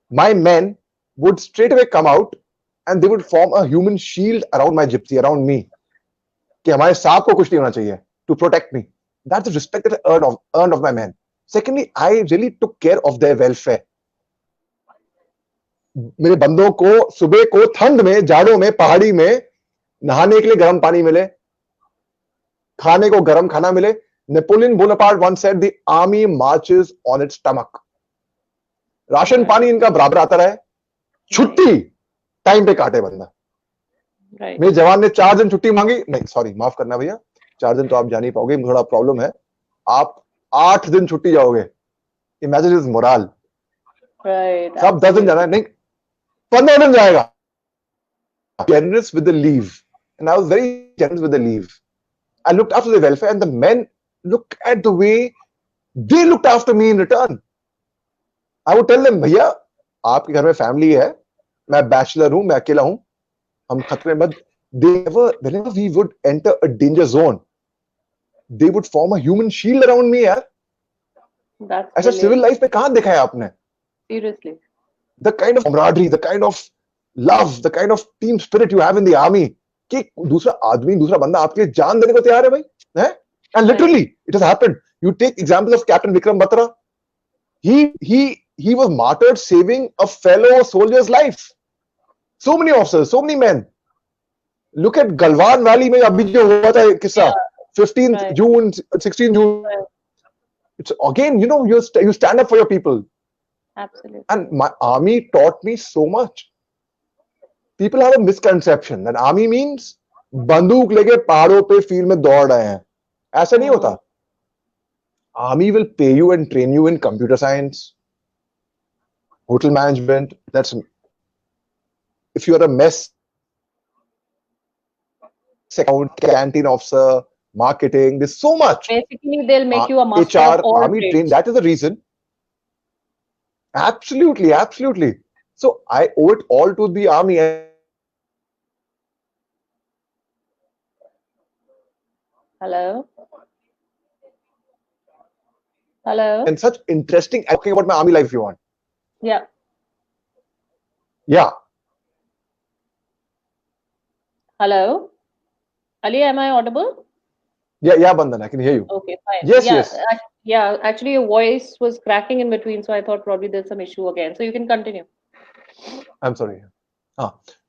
my men would straight away come out and they would form a human shield around my gypsy, around me. कि हमारे सांप को कुछ नहीं होना चाहिए, to protect me. That's the respect that I earned of my men. Secondly, I really took care of their welfare. मेरे बंदों को सुबह को ठंड में, जाड़ों में, पहाड़ी में नहाने के लिए गर्म पानी मिले, खाने को गर्म खाना मिले. Napoleon Bonaparte once said, the army marches on its stomach. Ration पानी इनका बराबर आता रहे, छुट्टी टाइम पे काटे बंदा. Right. मेरे जवान ने 4 दिन छुट्टी मांगी, नहीं सॉरी माफ करना भैया, 4 दिन तो आप जा नहीं पाओगे, थोड़ा प्रॉब्लम है, आप 8 दिन छुट्टी जाओगे. Imagine is moral. Right. सब 10 दिन जाना है, नहीं 15 दिन जाएगा. Generous with the leave, and I was very generous with the leave. I looked after the welfare, and the men looked at the way they looked after me in return. I would tell them, भैया आपके घर में family है, मैं bachelor हूं, मैं अकेला हूं, हम खतरे में. Whenever we would enter a danger zone, they would form a human shield around me. यार That's ऐसा सिविल लाइफ में कहां देखा है आपने? Seriously. The kind of camaraderie, the kind of love, the kind of team spirit you have in the army, कि दूसरा आदमी, दूसरा बंदा आपके लिए जान देने को तैयार है भाई, हैं? And literally it has happened. You take example of Captain Vikram Batra. He was martyred saving a fellow soldier's life. So many officers, so many men. Look at Galwan Valley में अभी जो हुआ था किस्सा, 15th Right. June, 16th June. Right. It's again, you stand up for your people. Absolutely. And my army taught me so much. People have a misconception that army means बंदूक लेके पहाड़ों पे फील्ड में दौड़ रहे हैं. ऐसा नहीं होता. Army will pay you and train you in computer science, hotel management. That's if you are a mess account, canteen officer, marketing. There's so much. Basically, they'll make you a master HR, of all army trades. train. That is the reason. Absolutely, absolutely. So I owe it all to the army. Hello. Hello. And such interesting. Talking about my army life, if you want. Yeah. Yeah. Hello. Ali, am I audible? Yeah, Bandhan. I can hear you. Okay, fine. Yes, yeah, yes. Yeah, actually, your voice was cracking in between, so I thought probably there's some issue again. So you can continue. I'm sorry.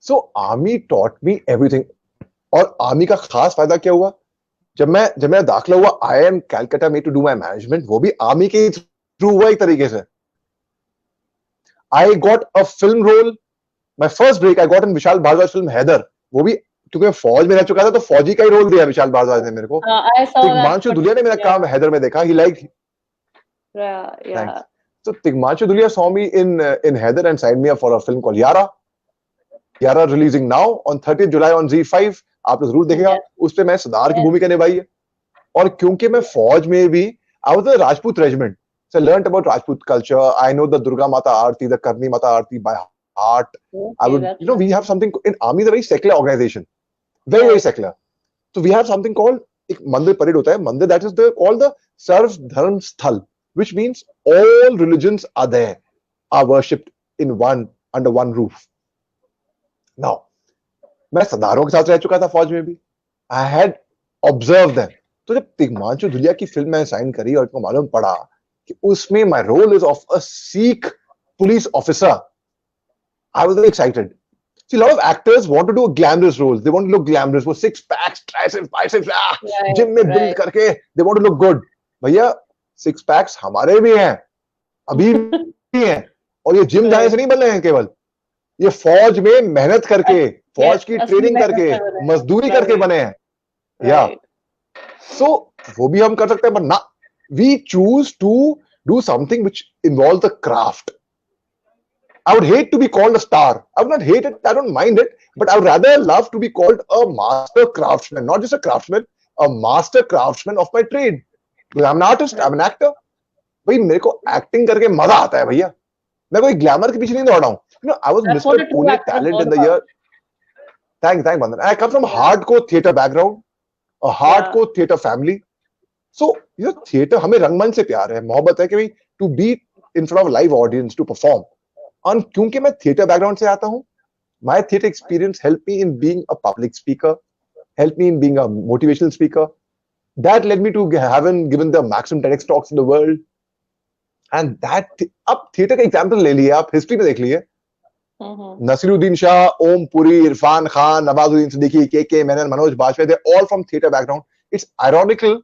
So army taught me everything. और army का खास फायदा क्या हुआ? जब मेरा दाखिला हुआ IIM Calcutta में to do my management, वो भी army के through हुआ एक तरीके से. I got a film role. My first break I got in Vishal Bhardwaj film Haider. वो भी क्योंकि मैं फौज में रह चुका था तो फौजी का ही रोल दिया विशाल भारद्वाज ने मेरे को. I saw that. Tigmanshu Dhulia ने मेरा काम हैदर में देखा. He liked. Yeah. Thanks. So Tigmanshu Dhulia saw me in Hyder and signed me up for a film called Yara. Yara releasing now on 30th July on Z5. आप लोग जरूर देखेगा. Yes. उस पे मैं सरदार की Yes. भूमिका निभाई है. और क्योंकि मैं फौज में भी, I was a Rajput regiment, so I learned about Rajput culture. I know the Durga Mata Aarti, the Karni Mata Aarti by heart. I Okay, would, that's we nice. have something in army is a very secular organization, very Right. secular. So we have something called एक मंदिर parade होता है, मंदिर, that is the called the सर्व धर्म स्थल, which means all religions are there, are worshipped in one, under one roof. Now मैं सरदारों के साथ रह चुका था फौज में भी, आई हैड ऑब्जर्व देम. तो जब तिग्मांशु धुलिया की फिल्म मैंने साइन करी और इनको मालूम पड़ा कि उसमें my role is of a Sikh police officer, I was very excited. See, a lot of actors want to do glamorous roles. They want to look glamorous. वो six packs, triceps, biceps, Right, gym में build right. करके they want to look good. भैया six packs हमारे भी हैं, अभी भी हैं, और ये जिम जाने Right. से नहीं बन रहे हैं केवल, ये फौज में मेहनत करके, Yes, फौज की असली ट्रेनिंग मेहनत करके, से बने हैं. मजदूरी करके Right, बने हैं. या right. सो वो भी हम कर सकते हैं, बट ना, we choose to do something which involve the craft. I would hate to be called a star. I would not hate it. I don't mind it. But I would rather love to be called a master craftsman, not just a craftsman, a master craftsman of my trade. Because I'm an artist, I'm an actor. भाई मेरे को acting करके मजा आता है भैया. मैं कोई ग्लैमर के पीछे नहीं दौड़ रहा हूँ. You know, I was That's Mr. what a true Pune actor is talent all in the about. year. Thank Bandhan. I come from a Yeah, hardcore theater background, a yeah. hardcore theater family. So, you know, theater हमें रंगमंच से प्यार है, मोहब्बत है कि भाई to be in front of a live audience to perform. और क्योंकि मैं थिएटर बैकग्राउंड से आता हूँ, my theater experience helped me in being a public speaker, helped me in being a motivational speaker. That led me to having given the maximum TEDx talks in the world. And that, अब theatre का example ले लिए आप, history में देख लिए, Naseeruddin Shah, Om Puri, Irfan Khan, Nawazuddin Siddiqui, K Menon, Manoj Bajpayee, they're all from theater background. It's ironical,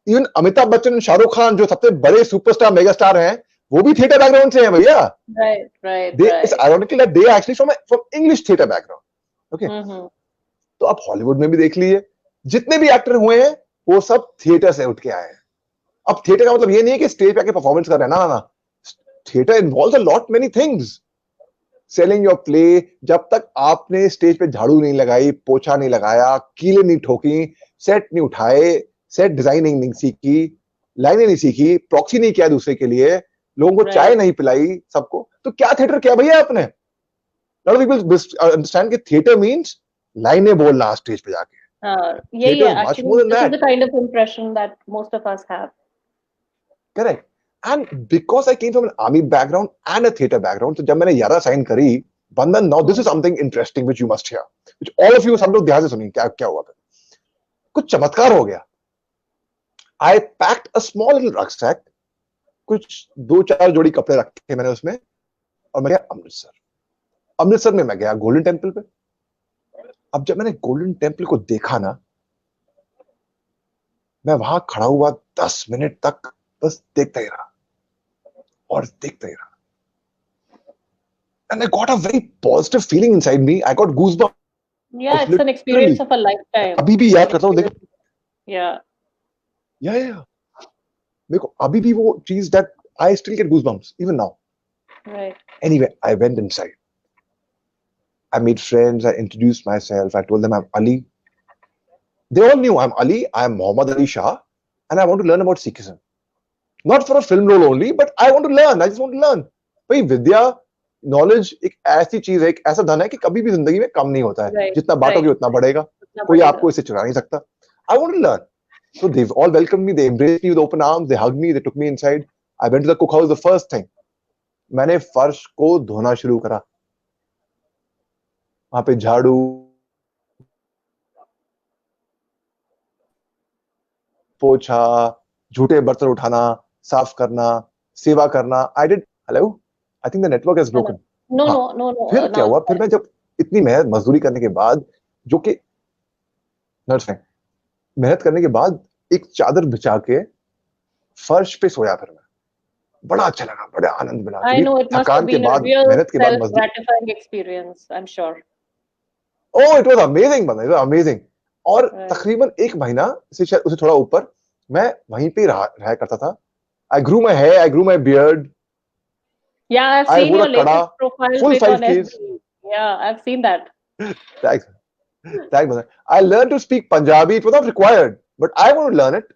even Amitabh Bachchan, Shahrukh Khan जो सबसे बड़े सुपरस्टार मेगास्टार हैं, वो भी थिएटर बैकग्राउंड से हैं भैया. Right, right, It's right. ironical that they are actually from English theater background. Okay. तो आप हॉलीवुड में भी देख लीजिए, जितने भी एक्टर हुए हैं वो सब थिएटर से उठ के आए हैं. अब थिएटर का मतलब ये नहीं है कि स्टेज पे आके परफॉर्मेंस कर रहे हैं, ना. Theatre involves a lot many things. Selling your play, जब तक आपने स्टेज पे झाड़ू नहीं लगाई, पोछा नहीं लगाया, कीले नहीं ठोकी, सेट नहीं उठाए, सेट डिजाइनिंग नहीं सीखी, लाइनें नहीं सीखी, प्रॉक्सी नहीं किया दूसरे के लिए, लोगों को चाय नहीं पिलाई सबको, तो क्या थिएटर किया भैया आपने? lot of people understand कि theater means लाइनें बोलना स्टेज पे जाके. यही है actually. This is the kind of impression that most of us have. Correct. And because I came from an army background and a theater background, तो जब मैंने यारा साइन करी, बंधन, now this is something interesting which you must hear, which all of you, सब लोग ध्यान से सुनिए, क्या क्या हुआ था. कुछ चमत्कार हो गया. I packed a small little rucksack, कुछ 2-4 जोड़ी कपड़े रखे मैंने उसमें, और मैं गया अमृतसर. अमृतसर में मैं गया गोल्डन टेम्पल पे. अब जब मैंने गोल्डन टेम्पल को देखा ना, मैं वहां खड़ा हुआ 10 मिनट तक बस देखता ही रहा और देखता ही रहा. And I got a very positive feeling inside me. I got goosebumps. Yeah, it's an experience of a lifetime. अभी भी याद करता हूँ, देखो. Yeah. मेरे को अभी भी वो चीज, that I still get goosebumps even now. Right. Anyway, I went inside. I made friends. I introduced myself. I told them I'm Ali. They all knew I'm Ali. I'm Muhammad Ali Shah, and I want to learn about Sikhism. Not for a film role only, but I want to learn. I just want to learn. भाई विद्या, knowledge एक ऐसी चीज है, एक ऐसा धन है कि कभी भी जिंदगी में कम नहीं होता है. जितना बांटोगे उतना बढ़ेगा. कोई आपको इसे चुरा नहीं सकता. I want to learn. So they've all welcomed me. They embraced me with open arms. They hugged me. They took me inside. I went to the cook house. The first thing, मैंने फर्श को धोना शुरू करा. वहां पे झाड़ू, पोछा, झूठे बर्तन उठाना, साफ करना, सेवा करना. I did. Hello? I think the network has broken. No. फिर क्या हुआ? फिर मैं जब इतनी मेहनत मजदूरी करने के बाद, जो कि मेहनत करने के बाद एक चादर बिछा के फर्श पे सोया. फिर मैं बड़ा अच्छा लगा, बड़ा आनंद मिला. I know, it must have been a real self-gratifying experience, I'm sure. Oh, it was amazing, man. It was amazing. और तकरीबन 1 महीना से उसे थोड़ा ऊपर मैं वहीं पे रहा करता था. I grew my hair, I grew my beard. Yeah, I've seen your latest profile full pic 5 on Ks. FB. Yeah, I've seen that. Thanks, man. I learned to speak Punjabi. It was not required, but I want to learn it.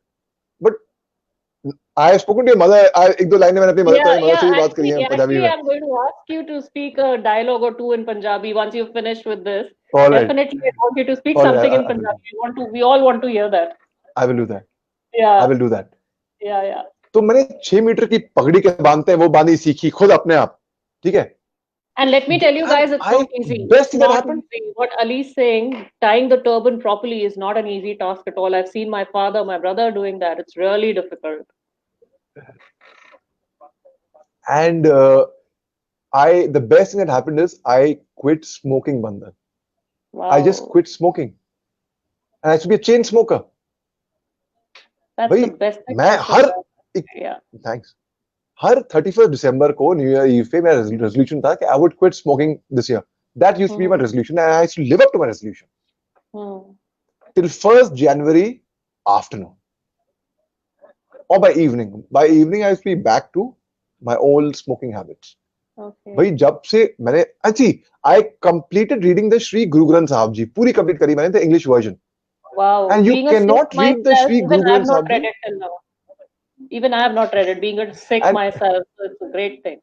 I've spoken to your mother. एक दो लाइनें मैंने अपनी Yeah, mother yeah. से भी बात करी Actually, है पंजाबी actually, में. I'm going to ask you to speak a dialogue or two in Punjabi once you've finished with this. All right, Definitely, I want you to speak all right. something in I will. Punjabi. We all want to hear that. I will do that. I Yeah, will do that. yeah, yeah. तो मैंने 6 metre की पगड़ी के बांधते हैं वो बांधी सीखी खुद अपने आप. ठीक है. And let me tell you And guys, it's I not easy. best It's thing that not happened. easy. What Ali's saying, tying the turban properly is not an easy task at all. I've seen my father, my brother doing that. It's really difficult. And the best thing that happened is I quit smoking, Bandhan. I just Wow. quit smoking. And I used to be a chain smoker. That's भाई the best thing मैं possible. हर Yeah. Thanks हर 31st दिसंबर को new year eve पे मेरा resolution था कि I would quit smoking this year. That used to be my resolution and I used to live up to my resolution Hmm. till 1st January afternoon or by evening. By evening I used to be back to my old smoking habits. Okay. भाई जब से मैंने अच्छी I completed reading the Shri Guru Granth Sahib ji पूरी complete करी मैंने the English version. Wow. And you Being a can Sikh not read the myself, Shri even Guru I have Granth not Sahib read ji it till now. Even I have not read it. Being a Sikh and myself, so it's a great thing.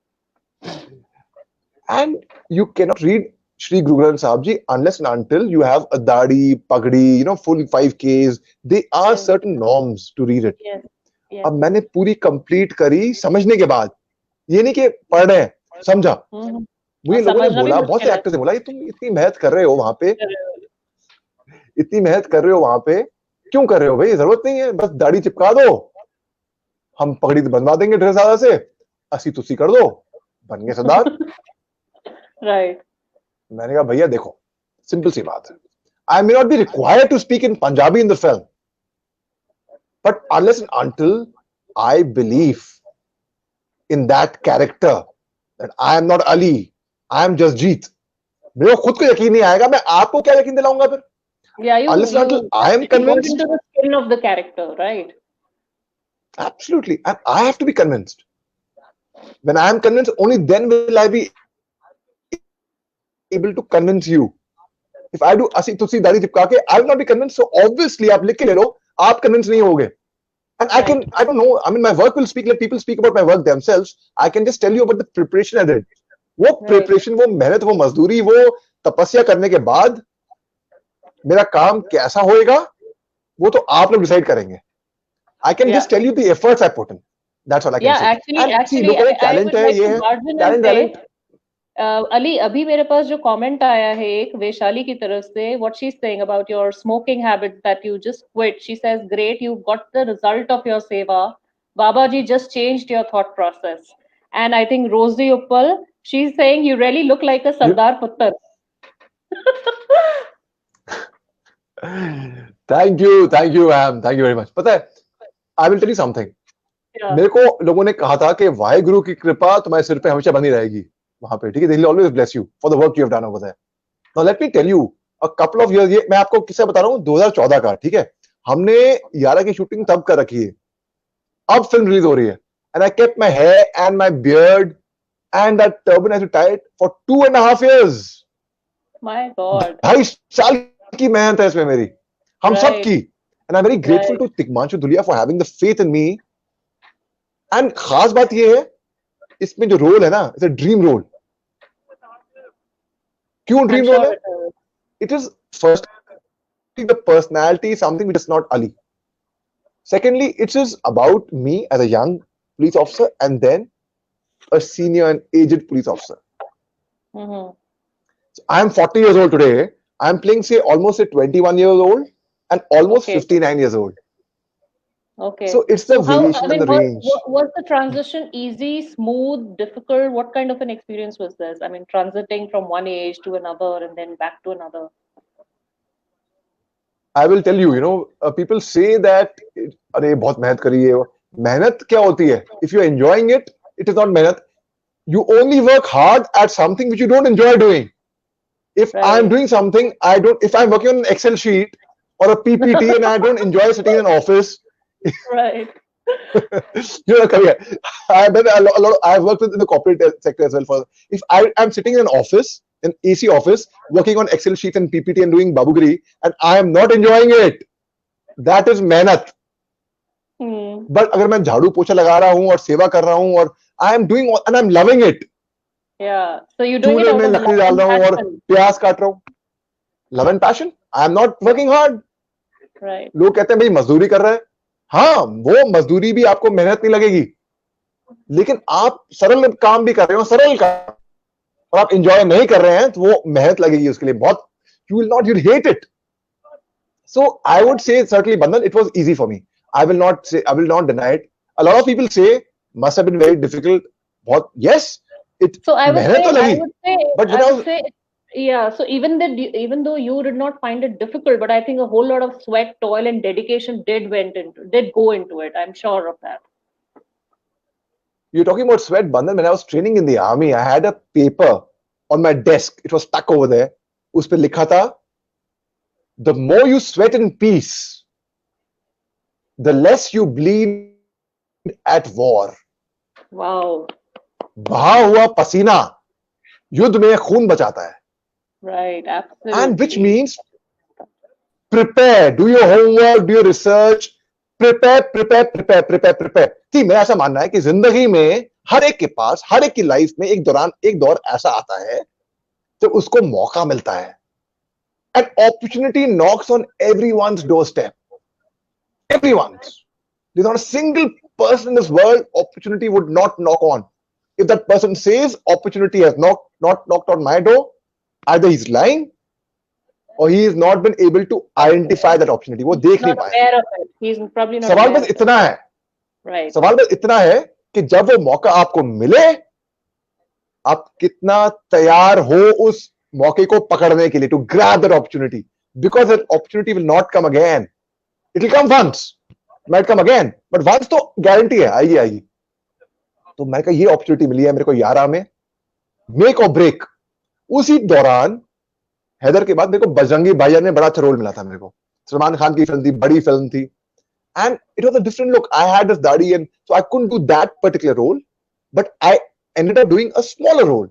and you cannot read Shri Guru Granth Sahib Ji unless and until you have a dadi, pagdi, full 5Ks. There are Yes, certain norms to read it. yes, yes. अब मैंने पूरी complete करी समझने के बाद. ये नहीं कि पढ़ रहे हैं समझा. हम्म. मुझे लोगों ने समझना भी बोला बहुत से मुश्किल है. एक्टर्स ने बोला ये तुम इतनी मेहनत कर रहे हो वहां पे इतनी मेहनत कर रहे हो वहां पे क्यों कर रहे हो भाई जरूरत नहीं है बस दाढ़ी चिपका दो हम पगड़ी बनवा देंगे ढेर सारा से अस्सी तुसी कर दो बन गए सरदार. Right. मैंने कहा भैया देखो सिंपल सी बात है. I may not be required to speak in Punjabi in the film, but unless and until I believe in that character that I am not Ali, I am just Jeet. मेरे को खुद को यकीन नहीं आएगा मैं आपको क्या यकीन दिलाऊंगा फिर. Yeah, Unless and until I am you got convinced. into the skin of the character, right? Absolutely, and I have to be convinced. When I am convinced, only then will I be able to convince you. If I do अस्सी तुसी दाढ़ी चिपका के, I will not be convinced. So obviously, आप लिख के ले लो, आप convinced नहीं होगे. And I don't know. I mean, my work will speak. Let people speak about my work themselves. I can just tell you about the preparation I did. वो preparation, वो मेहनत, वो मजदूरी, वो तपस्या करने के बाद मेरा काम कैसा होएगा, वो तो आप लोग डिसाइड करेंगे. I can just tell you the efforts I put in. That's all I can say. Actually, see, look at I would talent है, like ये to है, barge in and talent, say, talent. Ali अभी मेरे पास जो comment आया है एक वैशाली की तरफ से what she's saying about your smoking habit that you just quit. She says, great, you got the result of your seva. Babaji just changed your thought process. And I think Rosie Uppal, she's saying you really look like a Sardar Puttar. Thank you, ma'am. Thank you very much. पता है, I will tell you something. मेरे को लोगों ने कहा था कि वाहेगुरु की कृपा तुम्हारे सिर पे हमेशा बनी रहेगी वहां पे. ठीक है, they will always bless you for the work you have done over there. Now let me tell you, a couple of years, ये मैं आपको किससे बता रहा हूँ 2014 का. ठीक है, हमने 11 की शूटिंग तब कर रखी है, अब फिल्म रिलीज हो रही है. And I kept my hair and my beard and that turban I had to tie it for 2.5 years. My God. 2.5 साल की मेहनत है इसमें मेरी, हम सब की. And I'm very grateful to Tigmanshu Dhulia for having the faith in me. And खास बात ये है इसमें जो रोल है ना, it's a dream role. क्यों ड्रीम रोल है? It is first the personality is something which is not Ali. Secondly, it is about me as a young police officer and then a senior and aged police officer. Mm-hmm. So I am 40 years old today. I am playing say almost a 21 years old and almost 59 years old. Okay. So it's the variation and the range. Was the transition easy, smooth, difficult? What kind of an experience was this? I mean, transiting from one age to another and then back to another. I will tell you, people say that, अरे बहुत मेहनत करी है. मेहनत क्या होती है? If you're enjoying it, it is not मेहनत. You only work hard at something which you don't enjoy doing. If I'm doing something, if I'm working on an Excel sheet or a PPT and I don't enjoy sitting in an office. Right. Come here. I've worked in the corporate sector as well. If I'm sitting in an office, an AC office, working on Excel sheets and PPT and doing babugiri, and I am not enjoying it, that is mehnat. But अगर मैं झाड़ू पोछा लगा रहा हूँ और सेवा कर रहा हूँ और I am doing and I am loving it, Yeah. So you're doing it चूल्हे out में of लकड़ी love डाल and रहा हूँ और passion. प्याज काट रहा हूँ, love and passion, I am not working hard. Right. लोग कहते हैं भाई मजदूरी कर रहा है, हाँ वो मजदूरी भी आपको मेहनत नहीं लगेगी, लेकिन आप सरल काम भी कर रहे हो, सरल काम, और आप इंजॉय नहीं कर रहे हैं तो वो मेहनत लगेगी उसके लिए बहुत. You will not, you hate it. So I would say certainly Bandhan, it was easy for me. I will not say, I will not deny it. A lot of people say must have been very difficult. What? Yes, it So I would मेहनत say, तो लगी. But when I I would was say, yeah. So even though you did not find it difficult, but I think a whole lot of sweat, toil, and dedication did go into it. I'm sure of that. you're talking about sweat, Bandhan, when I was training in the army, I had a paper on my desk. It was stuck over there. उस पे लिखा था, the more you sweat in peace, the less you bleed at war. Wow. बहा हुआ पसीना युद्ध में खून बचाता है. Right. And which Absolutely. means prepare, do your homework, do your research, prepare. थी मेरा ऐसा मानना है कि जिंदगी में हर एक के पास, हर एक की लाइफ में एक दौर ऐसा आता है जब उसको मौका मिलता है. An opportunity knocks on everyone's doorstep. Everyone's. There's not a single person in this world opportunity would not knock on. If that person says opportunity has not knocked on my door, either he's lying or he has not been able to identify that opportunity. वो देख नहीं Not पाया. aware of it. He's probably not सवाल aware बस of it. इतना है, Right. सवाल बस इतना है कि जब वो मौका आपको मिले, आप कितना तैयार हो उस मौके को पकड़ने के लिए, to grab that opportunity, because that opportunity will not come again. It will come once, might come again, but once तो गारंटी है आएगी. तो मैं कहा ये अपॉर्चुनिटी मिली है मेरे को 11 में, मेक और ब्रेक. उसी दौरान हैदर के बाद मेरे को बजरंगी भाईजान में बड़ा अच्छा रोल मिला था. मेरे को सलमान खान की फिल्म थी, बड़ी फिल्म थी, and it was a different look. I had this दाढ़ी and so I couldn't do that particular role, but I ended up doing a smaller role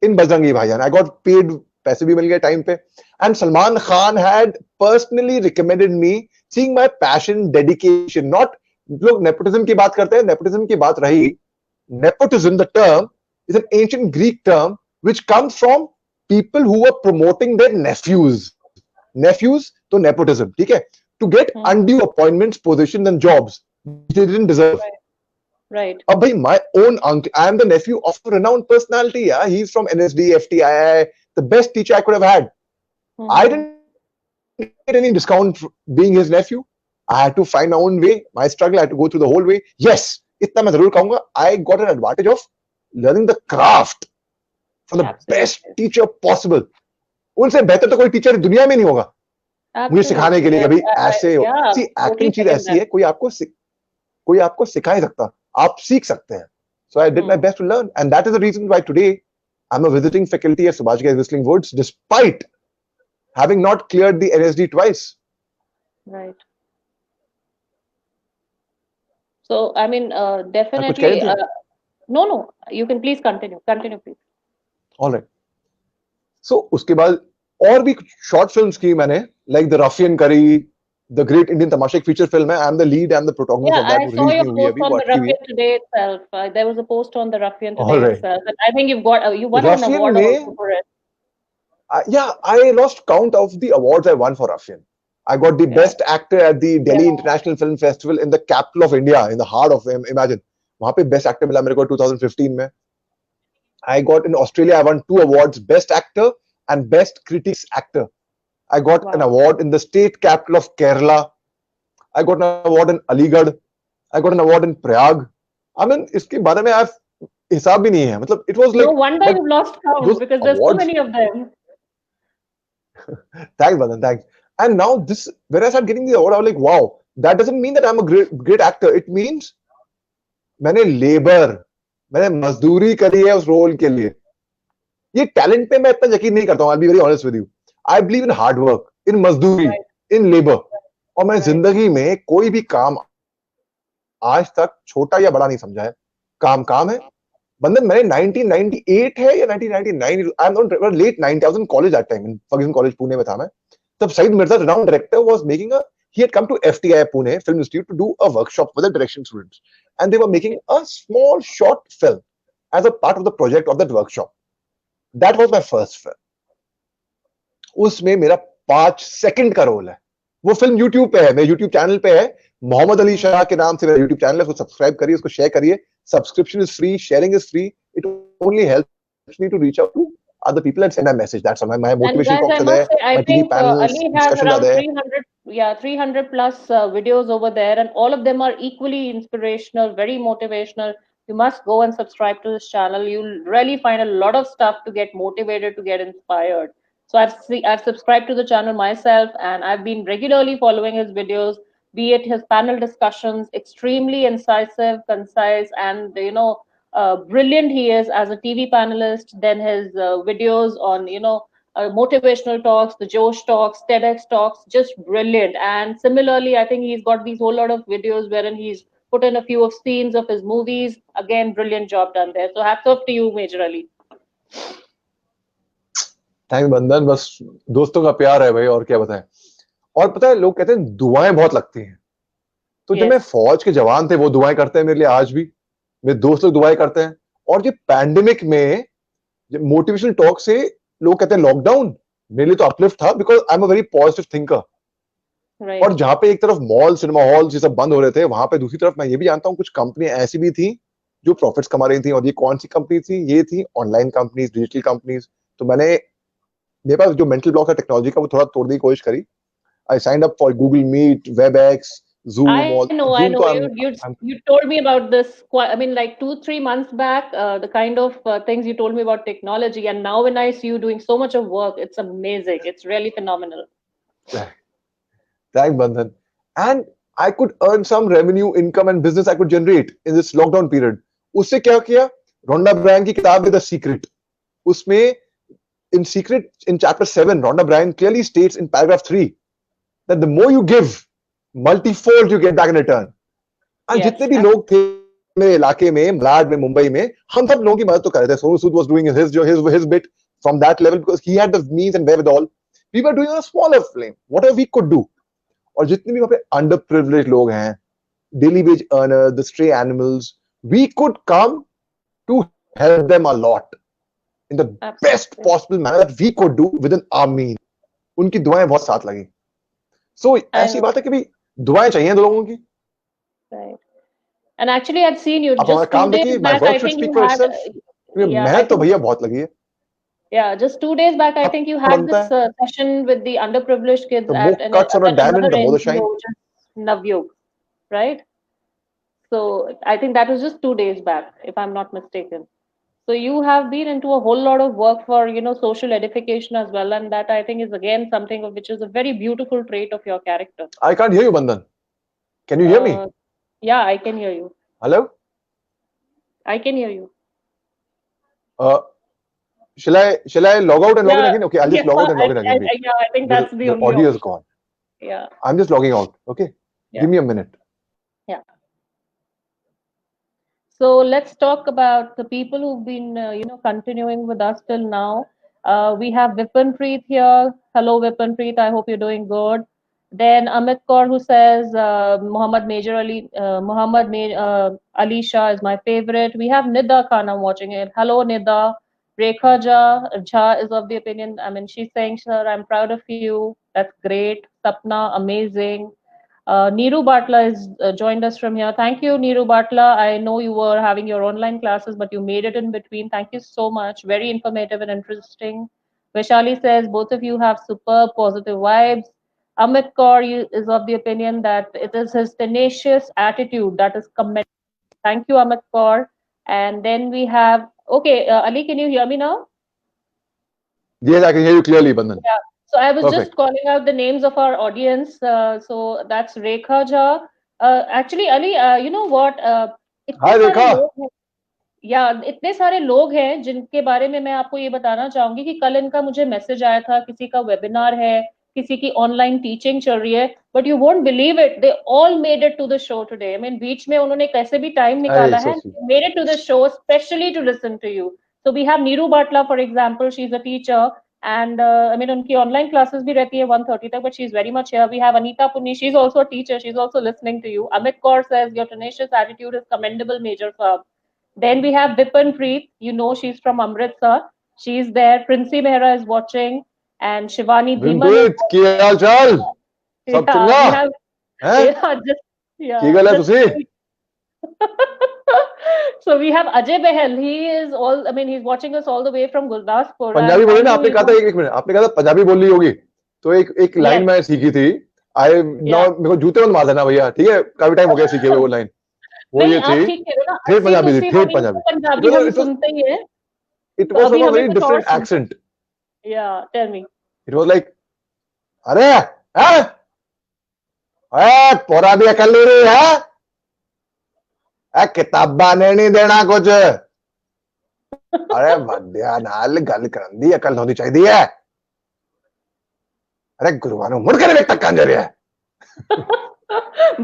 in Bajrangi भाईजान. I got paid, पैसे भी मिल गए time पे, and Salman Khan had personally recommended me, seeing my passion, dedication. Not लोग nepotism की बात करते हैं, nepotism की बात रही. Nepotism, the term, is an ancient Greek term which comes from people who were promoting their nephews. Nephews, तो nepotism, ठीक है? To get undue appointments, positions, and jobs which they didn't deserve. Right. अब भाई, my own uncle, I am the nephew of a renowned personality. Yeah, he's from NSD, FTII, the best teacher I could have had. I didn't get any discount for being his nephew. I had to find my own way. My struggle, I had to go through the whole way. Yes, इतना मैं जरूर कहूंगा, I got an advantage of learning the craft from the best teacher possible. उनसे बेहतर तो कोई teacher दुनिया में नहीं होगा मुझे सिखाने के लिए. कभी ऐसे हो, सी एक्टिंग चीज ऐसी है, कोई आपको सिखा नहीं सकता, आप सीख सकते हैं. So I did my best to learn, and that is the reason why today I'm a visiting faculty at Subhash Ghai Whistling Woods, despite having not cleared the NSD twice. Right. So I mean, definitely. No. You can please continue. Continue, please. All right. So उसके बाद और भी short films की मैंने, like The Ruffian करी, The Great Indian Tamashak feature film है. I'm the lead and the protagonist of that. I saw your post on The Ruffian today itself. There was a post on The Ruffian today itself, and I think you won an award also for it. Yeah, I lost count of the awards I won for Ruffian. I got the best actor at the Delhi International Film Festival in the capital of India, in the heart of imagine. वहाँ पे best actor मिला मेरे को 2015 में. I got in Australia, I won 2 awards, best actor and best critics actor. I got an award in the state capital of Kerala. I got an award in Aligarh. I got an award in Prayag. I mean, इसके बारे में आप हिसाब भी नहीं है. मतलब it was like. No wonder you've lost count because there's so many of them. Thanks, Bandhan. Thanks. And now this, when I started getting the award, I was like, wow, that doesn't mean that I'm a great actor. It means मैंने मजदूरी करी है उस role के लिए. ये talent पे मैं इतना यकीन नहीं करता हूँ. I'll be very honest with you. I believe in hard work, in मजदूरी, in labor. और मैं जिंदगी में कोई भी काम आज तक छोटा या बड़ा नहीं समझा है. काम है. बंदन, मैंने 1998 है या 1999, I'm not late 90s, college at time, in Ferguson College Pune में था मैं. तब Saeed Mirza, renowned director, was making a he had come to FTI Pune Film Institute to do a workshop with the direction students, and they were making a small short film as a part of the project of that workshop. That was my first film. उसमें मेरा 5 second का role है. वो film YouTube पे है, मेरे YouTube channel पे है. मोहम्मद अली शाह के नाम से मेरा यूट्यूब चैनल है, उसको सब्सक्राइब करिए, उसको शेयर करिए. Subscription is free, sharing is free. It only helps me to reach out to other people and send a message. That's all. My And motivation guys, I talks are must there, say, I my TV think panels, Ali has discussions are around there. 300, yeah, 300 plus videos over there, and all of them are equally inspirational, very motivational. You must go and subscribe to this channel. You'll really find a lot of stuff to get motivated, to get inspired. So I've subscribed to the channel myself, and I've been regularly following his videos, be it his panel discussions, extremely incisive, concise, and brilliant he is as a TV panelist. Then his videos on motivational talks, the Josh talks, TEDx talks, just brilliant. And similarly, I think he's got these whole lot of videos wherein he's put in a few of scenes of his movies. Again, brilliant job done there. So hats off to you, Major Ali. Thank बंदन, बस दोस्तों का प्यार है भाई, और क्या बताएं. और पता है, लोग कहते हैं दुआएं बहुत लगती हैं. तो जब मैं फौज के जवान थे, वो दुआएं करते हैं मेरे लिए आज भी. मेरे दोस्त लोग दुआएं करते हैं. और ये पैंडेमिक में मोटिवेशनल टॉक से लोग कहते हैं लॉकडाउन, मेरे लिए तो अपलिफ्ट था, because I am a very positive thinker. और जहां पे एक तरफ मॉल, सिनेमा हॉल ये सब बंद हो रहे थे, वहां पे दूसरी तरफ मैं ये भी जानता हूँ कुछ कंपनियां ऐसी भी थी जो प्रॉफिट्स कमा रही थी. और ये कौन सी कंपनी थी? ये थी ऑनलाइन कंपनीज, डिजिटल कंपनीज. तो मेरे पास जो मेंटल ब्लॉक है टेक्नोलॉजी का, वो थोड़ा तोड़ने की कोशिश करी. I signed up for Google Meet, Webex, Zoom. I know. You told me about this. I mean, like 2-3 months back, the kind of things you told me about technology, and now when I see you doing so much of work, it's amazing. It's really phenomenal. Thank Bandhan. And I could earn some revenue, income, and business I could generate in this lockdown period. उससे क्या किया? Rhonda Byrne की किताब है The Secret. उसमें in Secret, in chapter 7, Rhonda Byrne clearly states in paragraph 3 that the more you give, multifold you get back in return. And जितने भी लोग थे मेरे इलाके में, मलाड में, मुंबई में, हम सब लोगों की मदद तो कर रहे थे. Sonu Sood was doing his bit from that level because he had the means and wherewithal. We were doing a smaller flame, whatever we could do. और जितने भी वहाँ पे underprivileged लोग हैं, daily wage earners, the stray animals, we could come to help them a lot in the best possible manner that we could do within our means. उनकी दुआएं बहुत साथ लगी. So ऐसी बात है कि भी दुआएं चाहिए दो लोगों की. Right. And actually, I've seen you just 2 days back. I think you had. मेहनत तो भैया बहुत लगी है. Yeah, just 2 days back, I think you had this session with the underprivileged kids at another Navyog, right? So I think that was just 2 days back, if I'm not mistaken. So you have been into a whole lot of work for social edification as well, and that I think is again something which is a very beautiful trait of your character. I can't hear you, Bandhan. Can you hear me? Yeah, I can hear you. Hello? I can hear you. Shall I log out and log in again? Okay, I'll just log out and log in again. Yeah, I think that's the only audio is gone. Yeah. I'm just logging out. Okay. Yeah. Give me a minute. Yeah. So let's talk about the people who've been, continuing with us till now. We have Vipinpreet here. Hello, Vipinpreet. I hope you're doing good. Then Amit Kaur, who says Muhammad Ali Shah is my favorite. We have Nida Khan, I'm watching it. Hello, Nida. Rekha Jha is of the opinion. I mean, she's saying, sir, I'm proud of you. That's great. Sapna, amazing. Neeru Batla has joined us from here. Thank you, Neeru Batla. I know you were having your online classes, but you made it in between. Thank you so much. Very informative and interesting. Vaishali says, both of you have superb positive vibes. Amit Kaur is of the opinion that it is his tenacious attitude that is commendable. Thank you, Amit Kaur. And then we have, okay, Ali, can you hear me now? Yes, I can hear you clearly, Bandhan. Yeah. So I was just calling out the names of our audience. So that's Rekha Jha. Actually, Ali, you know what? Hi, Rekha. Yeah, इतने सारे लोग हैं जिनके बारे में मैं आपको ये बताना चाहूंगी कि कल इनका मुझे मैसेज आया था, किसी का वेबिनार है, किसी की ऑनलाइन टीचिंग चल रही है, but you won't believe it, they all made it to the show today. I mean बीच में उन्होंने कैसे भी टाइम निकाला है, made it to the show specially to listen to you. So we have Neeru Batla, for example. She's a teacher. And I mean, उनकी online classes भी रहती है 1:30 तक, but she's very much here. We have Anita Puni. She's also a teacher. She's also listening to you. Amit Kaur says your tenacious attitude is commendable, Major Saab. Then we have Bipan Preet. You know, she's from Amritsar. She's there. Princey Mehra is watching, and Shivani Dhiman is विनप्रीत की watching. हाल चाल सब Yeah, चंगा we have हैं yeah, की गल है just तुसी so we have Ajay Behel. He is all. I mean, he's watching us all the way from Gurdaspur, Punjabi and बोली I ना know आपने you कहा था know. एक मिनट आपने कहा था पंजाबी बोल ली होगी तो एक एक लाइन Yes, मैं सीखी थी आई नो yeah. मेरे को जूते मत मार देना भैया ठीक है काफी टाइम हो गया सीखे हुए वो लाइन वो नहीं ये आप थी ठीक कह रहे हो ना ठेठ अस्सी पंजाबी थी तुस्सी ठेठ वाली तो पंजाबी पंजाबी हम सुनते ही है इट तो वाज अभी फ्रॉम अ हमें वेरी कुछ और डिफरेंट सुनते एक्सेंट हैं या tell me it was like अरे हैं ए पोरा भी अकल नहीं रही है ए किताबा ने नहीं देना कुछ अरे वड्या नाल गल करन दी अकल होनी चाहिए है अरे गुरुवानु मुड़ के वेख तक कंजर है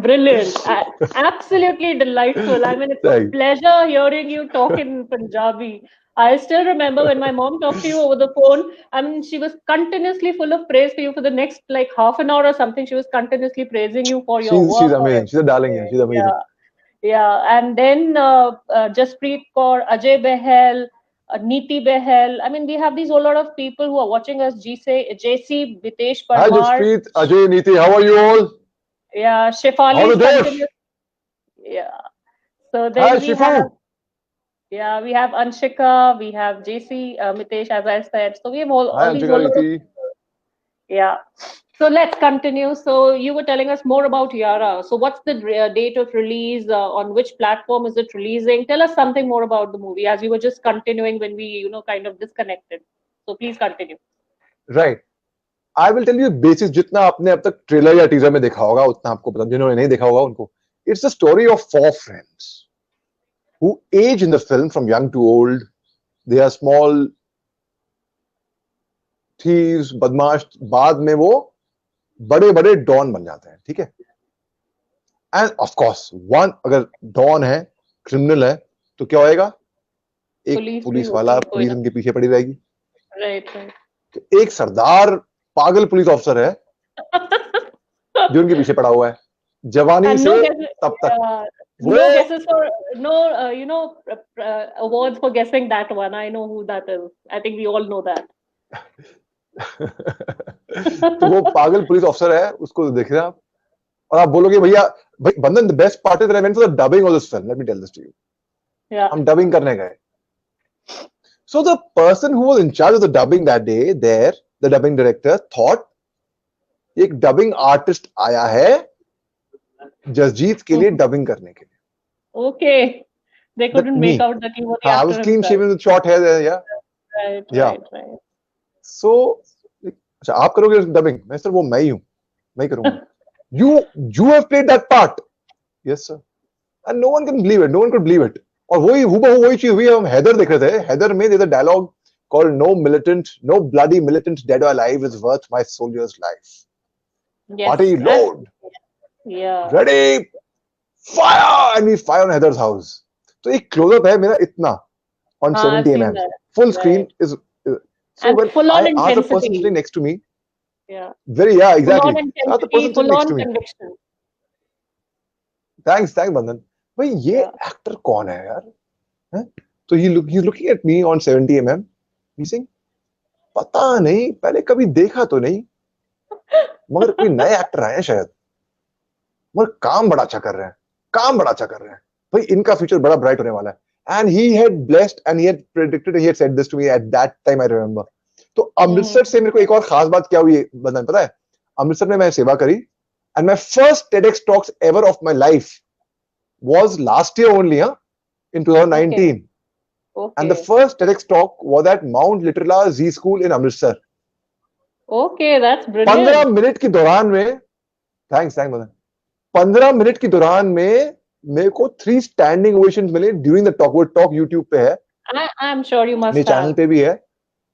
Brilliant. Absolutely delightful. I mean, it's a Thanks. pleasure hearing you talk in Punjabi. I still remember when my mom talked to you over the phone. I mean, she was continuously full of praise for you for the next like half an hour or something. She was continuously praising you for your She's work or amazing. She's a darling. Yeah, she's everything. amazing. Yeah. Yeah, and then Jaspreet Kaur, Ajay Behel, Neeti Behel. I mean, we have these whole lot of people who are watching us. JC, Bitesh Hi, Parmar. Jaspreet, Ajay, Neeti. How are you all? Yeah, How Shefali the is dish? continuous. Yeah. So Hi, then we have, Shifu. yeah, we have Anshika, we have JC, Mitesh, as I said. So we have Hi, all these Anshika, whole lot of, Neeti. yeah. So let's continue. So you were telling us more about Yara. So what's the date of release? On which platform is it releasing? Tell us something more about the movie as we were just continuing when we, kind of disconnected. So please continue. Right. I will tell you basics जितना आपने अब तक trailer या teaser में देखा होगा उतना आपको पता जिन्होंने नहीं देखा होगा उनको It's the story of four friends who age in the film from young to old. They are small thieves, बदमाश बाद में वो बड़े बड़े डॉन बन जाते हैं ठीक है एंड ऑफ कोर्स वन अगर डॉन है क्रिमिनल है तो क्या होएगा एक Police पुलिस भी वाला होगी, कोई पुलिस ना. उनके पीछे पड़ी रहेगी Right, right. तो एक सरदार पागल पुलिस ऑफिसर है जो उनके पीछे पड़ा हुआ है जवानी And से no guesses, तब तक no वो guesses for no, awards for guessing that one. I know who that is. I think we all know that. तो वो पागल पुलिस ऑफिसर है उसको देख रहे हैं आप और आप बोलोगे भैया भाई बंदन the best part is that I went for the dubbing of this film let me tell this to you Yeah. हम डबिंग करने गए so the person who was in charge of the dubbing that day there the dubbing director thought एक dubbing artist आया है जसजीत के लिए dubbing करने के लिए Okay. They couldn't me. make out that you were the I actor was clean himself. shaven with short hair there yeah Right, Yeah. right, right. so अच्छा आप करोगे डबिंग मैं सर वो मैं ही हूं मैं ही करूंगा you have played that part yes sir and no one can believe it no one could believe it और वही हूबहू वही चीज हुई हम हैदर देख रहे थे हैदर में there's a dialogue called no bloody militant dead or alive is worth my soldier's life Yes. party load Yeah. ready fire and we fire on Heather's house तो एक क्लोजअप है मेरा इतना on I've 70 seen mm that. full screen Right. is so And when full I on asked the person intensity. sitting next to me Yeah. very yeah Full exactly on I asked the intensity, person sitting full next on to me conviction. thanks बंधन भाई ये Yeah. Actor कौन है यार हैं? तो he's looking at me on 70 mm he's saying पता नहीं पहले कभी देखा तो नहीं मगर कोई नए एक्टर आए हैं शायद मगर काम बड़ा अच्छा कर रहे हैं भाई इनका फ्यूचर बड़ा ब्राइट होने वाला है and he had blessed and he had predicted and he had said this to me at that time I remember तो अमृतसर से मेरे को एक और खास बात क्या हुई बंधन पता है अमृतसर में मैं सेवा करी and my first TEDx talks ever of my life was last year only in 2019 Okay. and the first TEDx talk was at Mount Literla Z School in Amritsar Okay, that's 15 brilliant. Minute की दौरान में thanks Madan 15 minute की दौरान में मेरे को 3 standing ओवेशंस मिले during the talk वो टॉक YouTube पे है I'm sure you must मेरे चैनल have. पे भी है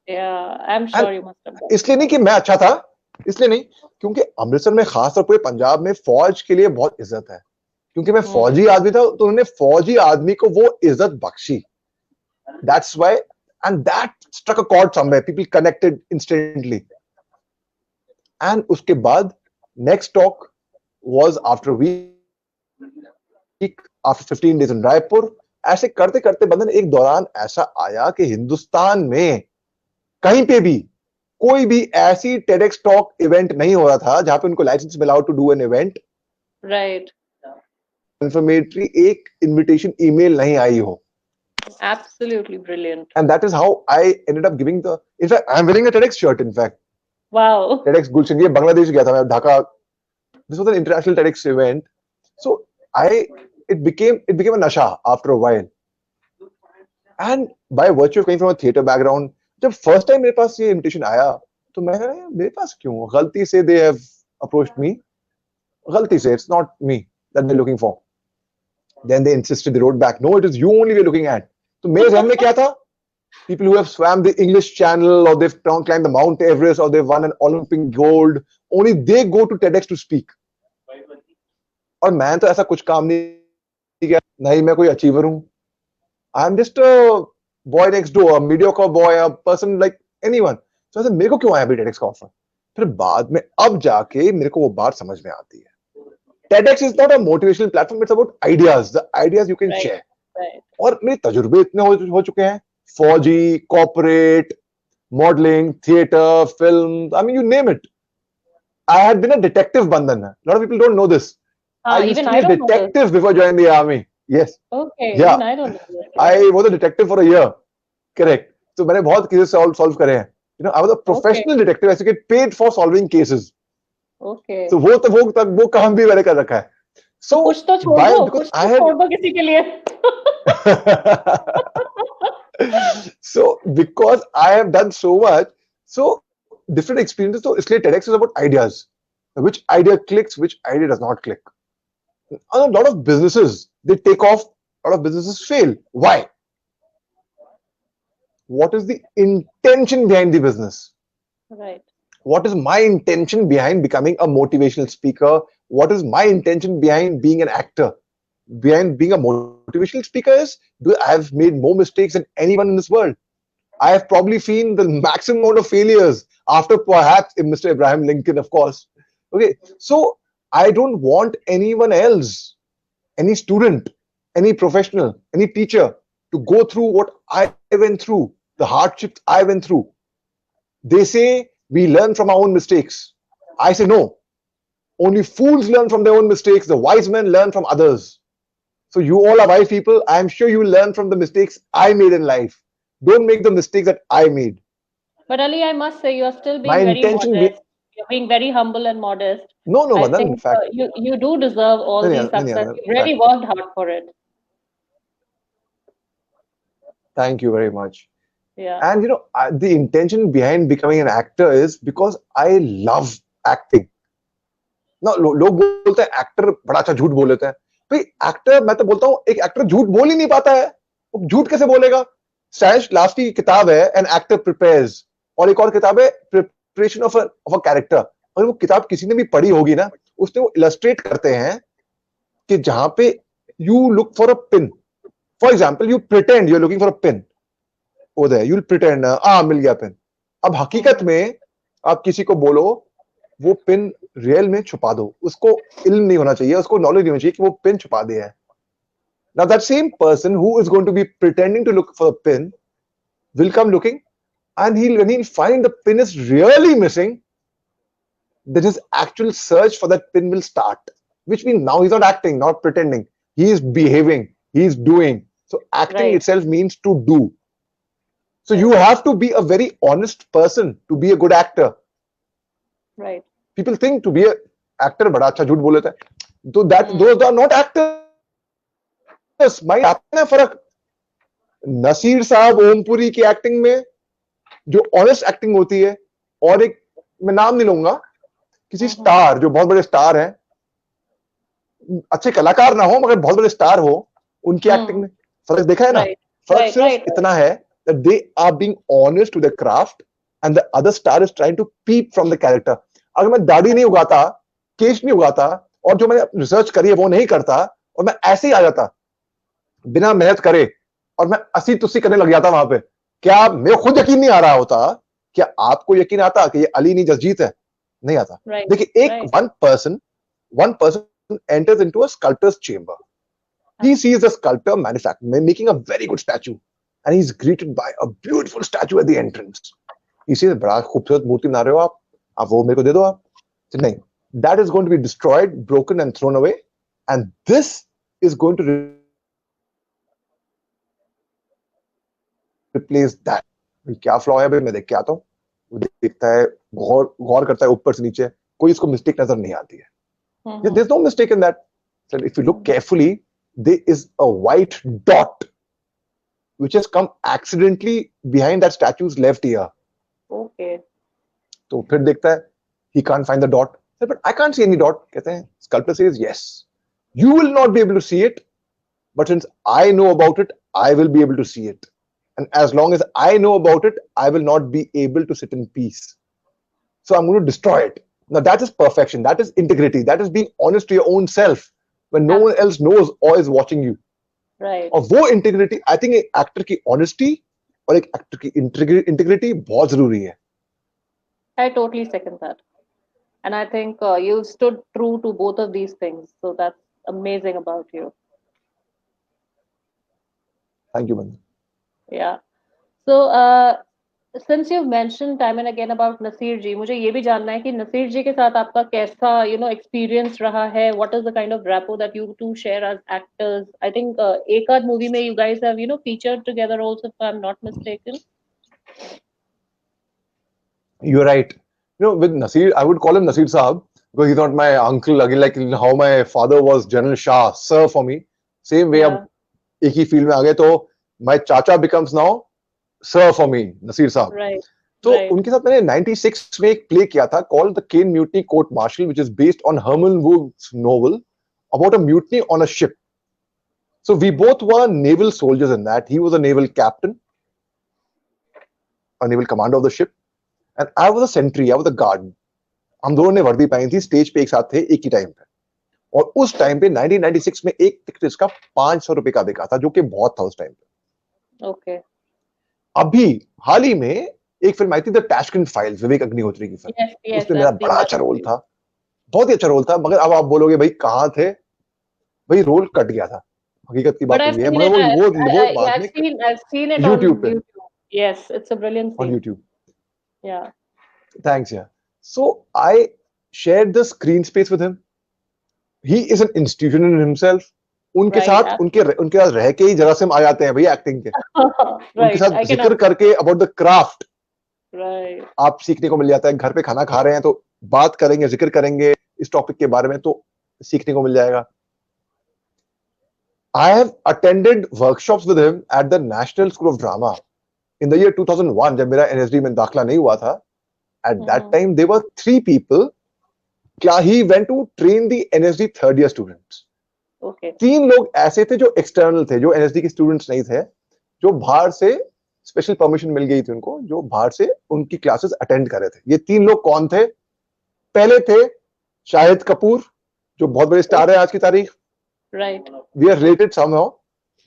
Yeah, I'm sure you must have. इसलिए नहीं कि मैं अच्छा था इसलिए नहीं क्योंकि अमृतसर में खासतौर पर पंजाब में फौज के लिए बहुत इज्जत है क्योंकि मैं फौजी आदमी था तो उन्होंने फौजी आदमी को वो इज्जत बख्शी that's why and that struck a chord somewhere. People connected instantly. And uske baad, next talk was after a week, after 15 days in Raipur. ऐसे करते करते बंधन एक दौरान ऐसा आया कि हिंदुस्तान में कहीं पे भी कोई भी ऐसी TEDx टॉक इवेंट नहीं हो रहा था जहां पे उनको लाइसेंस मिला to do an event, Right. Confirmatory एक इनविटेशन ईमेल नहीं आई हो. Absolutely brilliant. And that is how I ended up giving the, in fact I'm wearing a TEDx shirt, in fact. Wow. TEDx Gulshan, ये बांग्लादेश गया था मैं, Dhaka. This was an international TEDx event. So it became a nasha after a while. And by virtue of coming from a theater background, जब first time मेरे पास ये invitation आया, तो मैं कहा मेरे पास क्यों? गलती से they have approached me. गलती से, it's not me that they're looking for. Then they insisted, they wrote back, no, it is you only we're looking at. तो मेरे ध्यान में क्या था? People who have swam the English Channel, or they've climbed the Mount Everest, or they've won an Olympic gold, only they go to TEDx to speak. और मैं तो ऐसा कुछ काम नहीं किया, नहीं मैं कोई achiever हूँ. I'm just a boy next door, a mediocre boy, a person like anyone. So I said, मेरे को क्यों आया अभी TEDx का ऑफर? फिर बाद में अब जाके मेरे को वो बात समझ में आती है. TEDx is not a motivational platform, it's about ideas, the ideas you can Right. share. Right. और मेरे तजुर्बे इतने हो चुके हैं, फौजी, corporate, modeling, theater, film, I mean you name it. I had been a detective, Bandhan. A lot of people don't know this. I used Even to I be a don't know this. detective before joining the army. Yes. Okay. Yeah. Even I don't know this. I was a detective for a year. Correct. So मैंने बहुत cases solve करे हैं. You know, I was a professional detective. I used to get paid for solving cases. Okay. So वो काम भी मैंने कर रखा है. So कुछ तो छोड़ दो, because कुछ I तो had छोड़ दो किसी के लिए. so because I have done so much, so different experiences. So इसलिए TEDx is about ideas. Which idea clicks, which idea does not click. A lot of businesses, they take off, a lot of businesses fail. Why? What is the intention behind the business? Right. What is my intention behind becoming a motivational speaker? What is my intention behind being an actor? Behind being a motivational speaker is, I have made more mistakes than anyone in this world. I have probably seen the maximum amount of failures after perhaps Mr. Abraham Lincoln, of course. Okay, so I don't want anyone else, any student, any professional, any teacher to go through what I went through, the hardships I went through. They say we learn from our own mistakes. I say no. Only fools learn from their own mistakes. The wise men learn from others. So you all are wise people. I'm sure you learn from the mistakes I made in life. Don't make the mistakes that I made. But Ali, I must say, you're still being My very intention modest. You're being very humble and modest. No, I Madan, in think fact. you do deserve all No, these no, success. no, You've really worked hard for it. Thank you very much. Yeah. And you know, the intention behind becoming an actor is because I love acting. ना लोग बोलते हैं actor बड़ा अच्छा झूठ बोल लेते हैं. भाई एक्टर, मैं तो बोलता हूँ एक एक्टर झूठ बोल ही नहीं पाता है. वो झूठ कैसे बोलेगा? स्टैनिश लास्की की किताब है एन एक्टर प्रिपेयर्स, और एक और किताब है प्रिपरेशन ऑफ अ कैरेक्टर. और वो किताब किसी ने भी पढ़ी होगी ना, उसने वो इलस्ट्रेट करते हैं कि जहां पे you look for a pin. For example, you pretend you are looking for a pin. उधर यू प्रिटेंड मिल गया पिन. अब हकीकत में आप किसी को बोलो वो पिन रियल में छुपा दो, उसको इल्म नहीं होना चाहिए, उसको नॉलेज नहीं होनी चाहिए कि वो पिन छुपा दिया है. Now that same person who is going to be pretending to look for a pin will come looking, and when he'll find the pin is really missing, then his actual search for that pin will start. Which means now he's not acting, not pretending. He is behaving, he is doing. So acting itself means to do. So you have to be a very honest person to be a good actor. Right. People think to be an actor, बड़ा अच्छा झूठ बोल लेता है. So those are not actors. Mind आता है फर्क. नसीर साहब ओमपुरी की एक्टिंग में जो ऑनेस्ट एक्टिंग होती है, और एक मैं नाम नहीं लूंगा, किसी स्टार जो बहुत बड़े स्टार हैं, अच्छे कलाकार ना हो मगर बहुत बड़े स्टार हो, उनकी एक्टिंग में फर्क देखा है ना. फर्क सिर्फ इतना है that they are being honest to their craft and the other star is trying to peep from the character. अगर मैं दाढ़ी नहीं उगाता, केश नहीं उगाता, और जो मैंने रिसर्च करी है वो नहीं करता, और मैं ऐसे ही आ जाता बिना मेहनत करे, और मैं अस्सी तुस्सी करने लग जाता वहां पे, क्या मेरे खुद यकीन नहीं आ रहा होता, क्या आपको यकीन आता कि ये अली नहीं जसजीत है? नहीं आता। Right. देखिए, एक Right. one person enters into a sculptor's chamber. He sees the sculptor making a very good statue, and he's greeted by a beautiful statue at the entrance. He says, बड़ा खूबसूरत मूर्ति बना रहे हो आप वो मेरे को दे दो आप। तो नहीं, that is going to be destroyed, broken and thrown away, and this is going to replace that. क्या फ्लॉ है भाई, मैं देख के आता हूँ। वो देखता है, गौर करता है ऊपर से नीचे, कोई इसको मिस्टेक नजर नहीं आती है। There's no mistake in that. So if you look carefully, there is a white dot which has come accidentally behind that statue's left ear. Okay. तो फिर देखता है, he can't find the dot. But I can't see any dot. कहते हैं, sculptor says, yes, you will not be able to see it, but since I know about it, I will be able to see it. And as long as I know about it, I will not be able to sit in peace. So I'm going to destroy it. Now that is perfection. That is integrity. That is being honest to your own self when no one else knows or is watching you. Right. और वो integrity, I think एक actor की honesty और एक actor की integrity बहुत जरूरी है. I totally second that. And I think you stood true to both of these things. So that's amazing about you. Thank you, Bandhu. Yeah. So since you've mentioned time and again about Nasir ji, मुझे ये भी जानना है कि नसीर जी के साथ आपका कैसा experience रहा है? What is the kind of rapport that you two share as actors? I think एक आध movie में you guys have featured together also, if I'm not mistaken. You're right. With Nasir, I would call him Nasir Saab because he's not my uncle. Again, like how my father was General Shah, sir for me. Same way, अब एक ही field में आ गए तो my चाचा becomes now sir for me, Nasir Saab. Right. तो उनके साथ मैंने 96 में एक प्ले किया था called The Kane Mutiny Court Martial, which is based on Herman Wood's novel about a mutiny on a ship. So we both were naval soldiers in that. He was a naval captain, a naval commander of the ship, and I was a sentry, I was a guard. हम दोनों ने वर्दी पहनी थी, stage पे एक साथ थे एक ही टाइम पे, और उस टाइम पे 1996 में एक टिकट इसका 500 रुपए का बिका था, जो कि बहुत था उस टाइम पे. Okay. अभी हाल ही में एक फिल्म आई थी द टैशकेंट फाइल्स, विवेक अग्निहोत्री की फिल्म. उसमें मेरा बड़ा अच्छा रोल था, बहुत ही अच्छा रोल था. मगर अब आप बोलोगे भाई कहाँ थे, भाई रोल कट गया था, हकीकत की बात ये है. मगर वो बाद में I've seen it YouTube पे. Yes, it's a brilliant scene. On YouTube. Yeah. Thanks, yeah. So I shared the screen space with him. He is an institution in himself. उनके साथ उनके साथ रह के ही जरा से हम आ जाते हैं भैया एक्टिंग के. उनके साथ जिक्र करके अबाउट द क्राफ्ट आप सीखने को मिल जाता है. घर पे खाना खा रहे हैं तो बात करेंगे, जिक्र करेंगे इस टॉपिक के बारे में, तो सीखने को मिल जाएगा. I have attended workshops with him at the National School of Drama in the year 2001, जब मेरा NSD में दाखला नहीं हुआ था. At that time, there were 3 people. He went to train the NSD third year students. Okay. 3 लोग ऐसे थे जो एक्सटर्नल थे, जो NSD के स्टूडेंट्स नहीं थे, जो बाहर से स्पेशल परमिशन मिल गई थी उनको, जो बाहर से उनकी क्लासेस अटेंड कर रहे थे. ये 3 लोग कौन थे? पहले थे शाहिद कपूर, जो बहुत बड़े स्टार है आज की तारीख. Right. We are related somehow,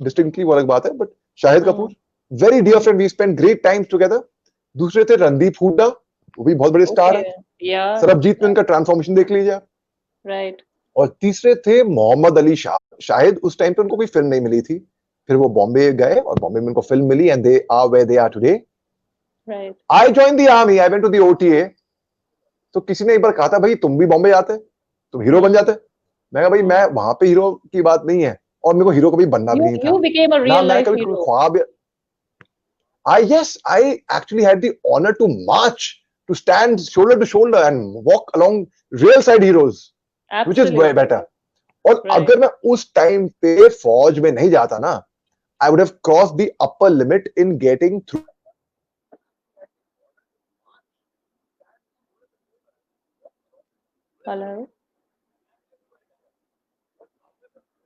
distinctly वो अलग बात है, but Shahid Kapoor, very dear friend, we spent great times together. दूसरे थे रणदीप हुड्डा, वो भी बहुत बड़े स्टार है. सरबजीत में उनका ट्रांसफॉर्मेशन देख लीजिए. राइट. और तीसरे थे मोहम्मद अली शाह. शायद उस टाइम पे उनको कोई फिल्म नहीं मिली थी, फिर वो बॉम्बे गए और बॉम्बे में उनको फिल्म मिली, and they are where they are today. Right. I join the army, I went to the OTA. तो किसी ने एक बार कहा था भाई तुम भी बॉम्बे जाते, तुम हीरो बन जाते. मैं कहा भाई मैं वहां पे हीरो की बात नहीं है, और मेरे को हीरो कभी बनना भी नहीं था. You became a real life hero. ख्वाब. I actually had the honor to march, to stand shoulder to shoulder and walk along real side heroes. Absolutely. Which is way better. और अगर मैं उस टाइम पे फौज में नहीं जाता ना, I would have crossed the upper limit in getting through. Hello.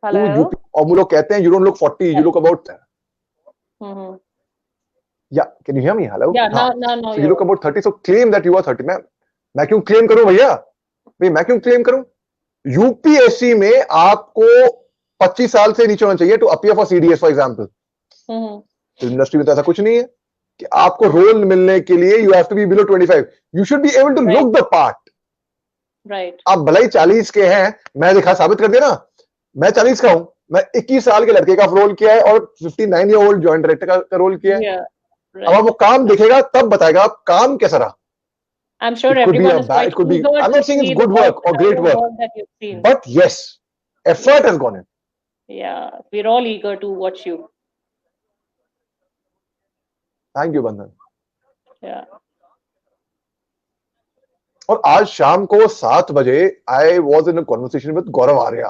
और वो लोग कहते हैं you don't look 40, you look about. Yeah, can you hear me? Hello. Yeah, no. So you look about 30, so claim that you are 30. मैं क्यों claim करूं भैया? मैं क्यों क्लेम करूं? UPSC में आपको 25 साल से नीचे होना चाहिए to appear for CDS, for example. Film industry में तो ऐसा कुछ नहीं है. कि आपको रोल मिलने के लिए you have to be below 25, you should be able to Right. Look the part. Right. आप भले ही 40 के हैं, मैं दिखा साबित कर दिया ना, मैं 40 का हूं, मैं 21 साल के लड़के का रोल किया है और 59 ईयर ओल्ड जॉइंट डायरेक्टर का रोल किया है। Yeah. अब आप वो Right. काम देखेगा तब बताएगा आप काम कैसा रहा। I'm sure It could be everyone a is bad, quite it could be, eager I'm to not saying it's see the good work or great work, work that you've seen. but yes, effort has gone in. Yeah, we're all eager to watch you. Thank you, Bandhan. Yeah. और आज शाम को 7 बजे I was in conversation with Gaurav Arya.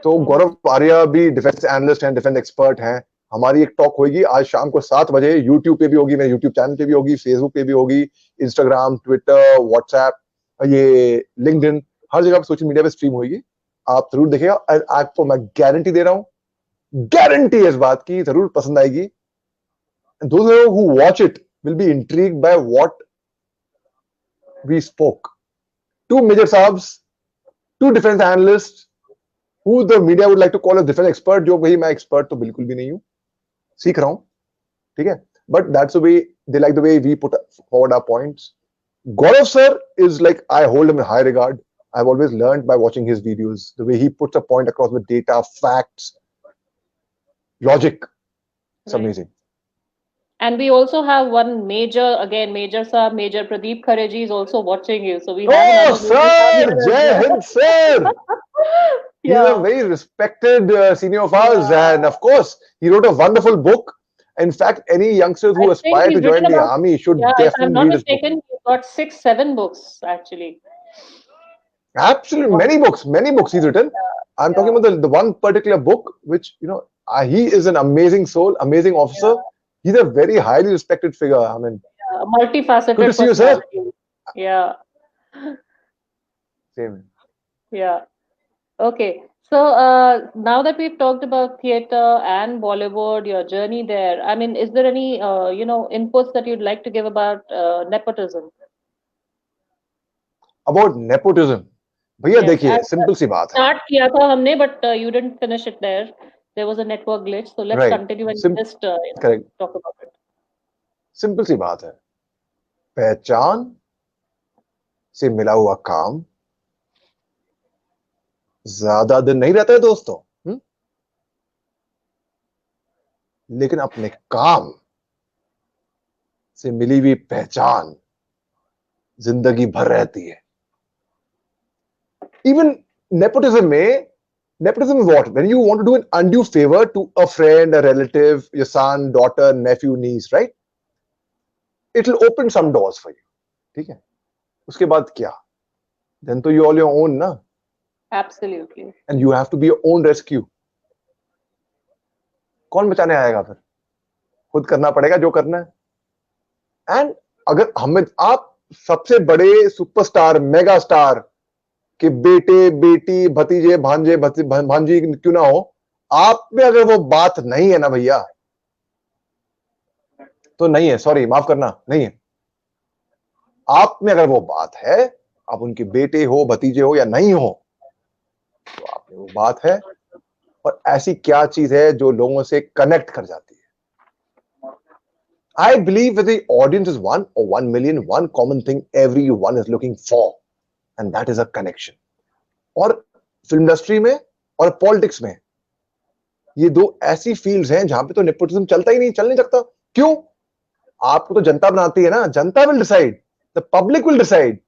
तो गौरव आर्या भी defence analyst हैं, defence expert हैं। हमारी एक टॉक होगी आज शाम को 7 बजे, यूट्यूब पे भी होगी, मेरे यूट्यूब चैनल पे भी होगी, फेसबुक पे भी होगी, इंस्टाग्राम, ट्विटर, व्हाट्सएप, ये लिंक्डइन, हर जगह पे सोशल मीडिया पे स्ट्रीम होगी। आप जरूर देखिएगा। आपको मैं गारंटी दे रहा हूं, गारंटी इस बात की जरूर पसंद आएगी। Those who watch it will be intrigued by what we spoke. Two major sabs, two defense analysts, who the media would like to call a defense expert, जो भाई मैं expert तो बिल्कुल भी नहीं हूं, सीख रहा हूं, ठीक है? But that's the way they like, the way we put forward our points. Gaurav sir is like, I hold him in high regard. I've always learned by watching his videos, the way he puts a point across with data, facts, logic. It's Right. amazing. And we also have one major, again, Major Sir, Major Pradeep Khareji is also watching you. So we have Oh, another sir! Major Sir Jai here as Hind, sir! well. He's a very respected senior of ours, and of course, he wrote a wonderful book. In fact, any youngsters who I think aspire to he's join written the about, army should yeah, if I'm definitely not read his book. mistaken, he's got 6, 7 books actually. Absolutely, many books he's written. I'm talking about the one particular book, which, you know, he is an amazing soul, amazing officer. He's a very highly respected figure. I mean, Multifaceted good to see you, sir. personality. Yeah, Same. yeah. Okay. So now that we've talked about theater and Bollywood, your journey there, I mean, is there any inputs that you'd like to give about nepotism? About nepotism, भैया Yes, देखिए, simple सी बात है, start किया था हमने, but you didn't finish it there. There was a network glitch, so let's right? continue and just Correct. talk about it. Simple सी बात है, पहचान से मिला हुआ काम ज्यादा दिन नहीं रहता है दोस्तों। लेकिन अपने काम से मिली हुई पहचान जिंदगी भर रहती है। इवन नेपोटिज्म में, nepotism is what? When you want to do an undue favor to a friend, a relative, your son, daughter, nephew, niece, right? It will open some doors for you. ठीक है? उसके बाद क्या? Then तो you all your own ना? Absolutely. And you have to be your own rescue. कौन बचाने आएगा फिर? खुद करना पड़ेगा जो करना है। एंड अगर हमें, आप सबसे बड़े सुपरस्टार, मेगा स्टार के बेटे, बेटी, भतीजे, भांजे, भांजी क्यों ना हो, आप में अगर वो बात नहीं है ना भैया, तो नहीं है, सॉरी, माफ करना, नहीं है। आप में अगर वो बात है, आप उनके बेटे हो, भतीजे हो या नहीं हो, तो आप में वो बात है। और ऐसी क्या चीज है जो लोगों से कनेक्ट कर जाती है? I believe that the audience is one or 1 million, one common thing everyone is looking for, and that is a connection. और फिल्म इंडस्ट्री में और पॉलिटिक्स में ये दो ऐसी फील्ड्स हैं जहां पे तो नेपोटिज्म चलता ही नहीं, चल नहीं सकता। क्यों? आपको तो जनता बनाती है ना, जनता will decide, the public will decide.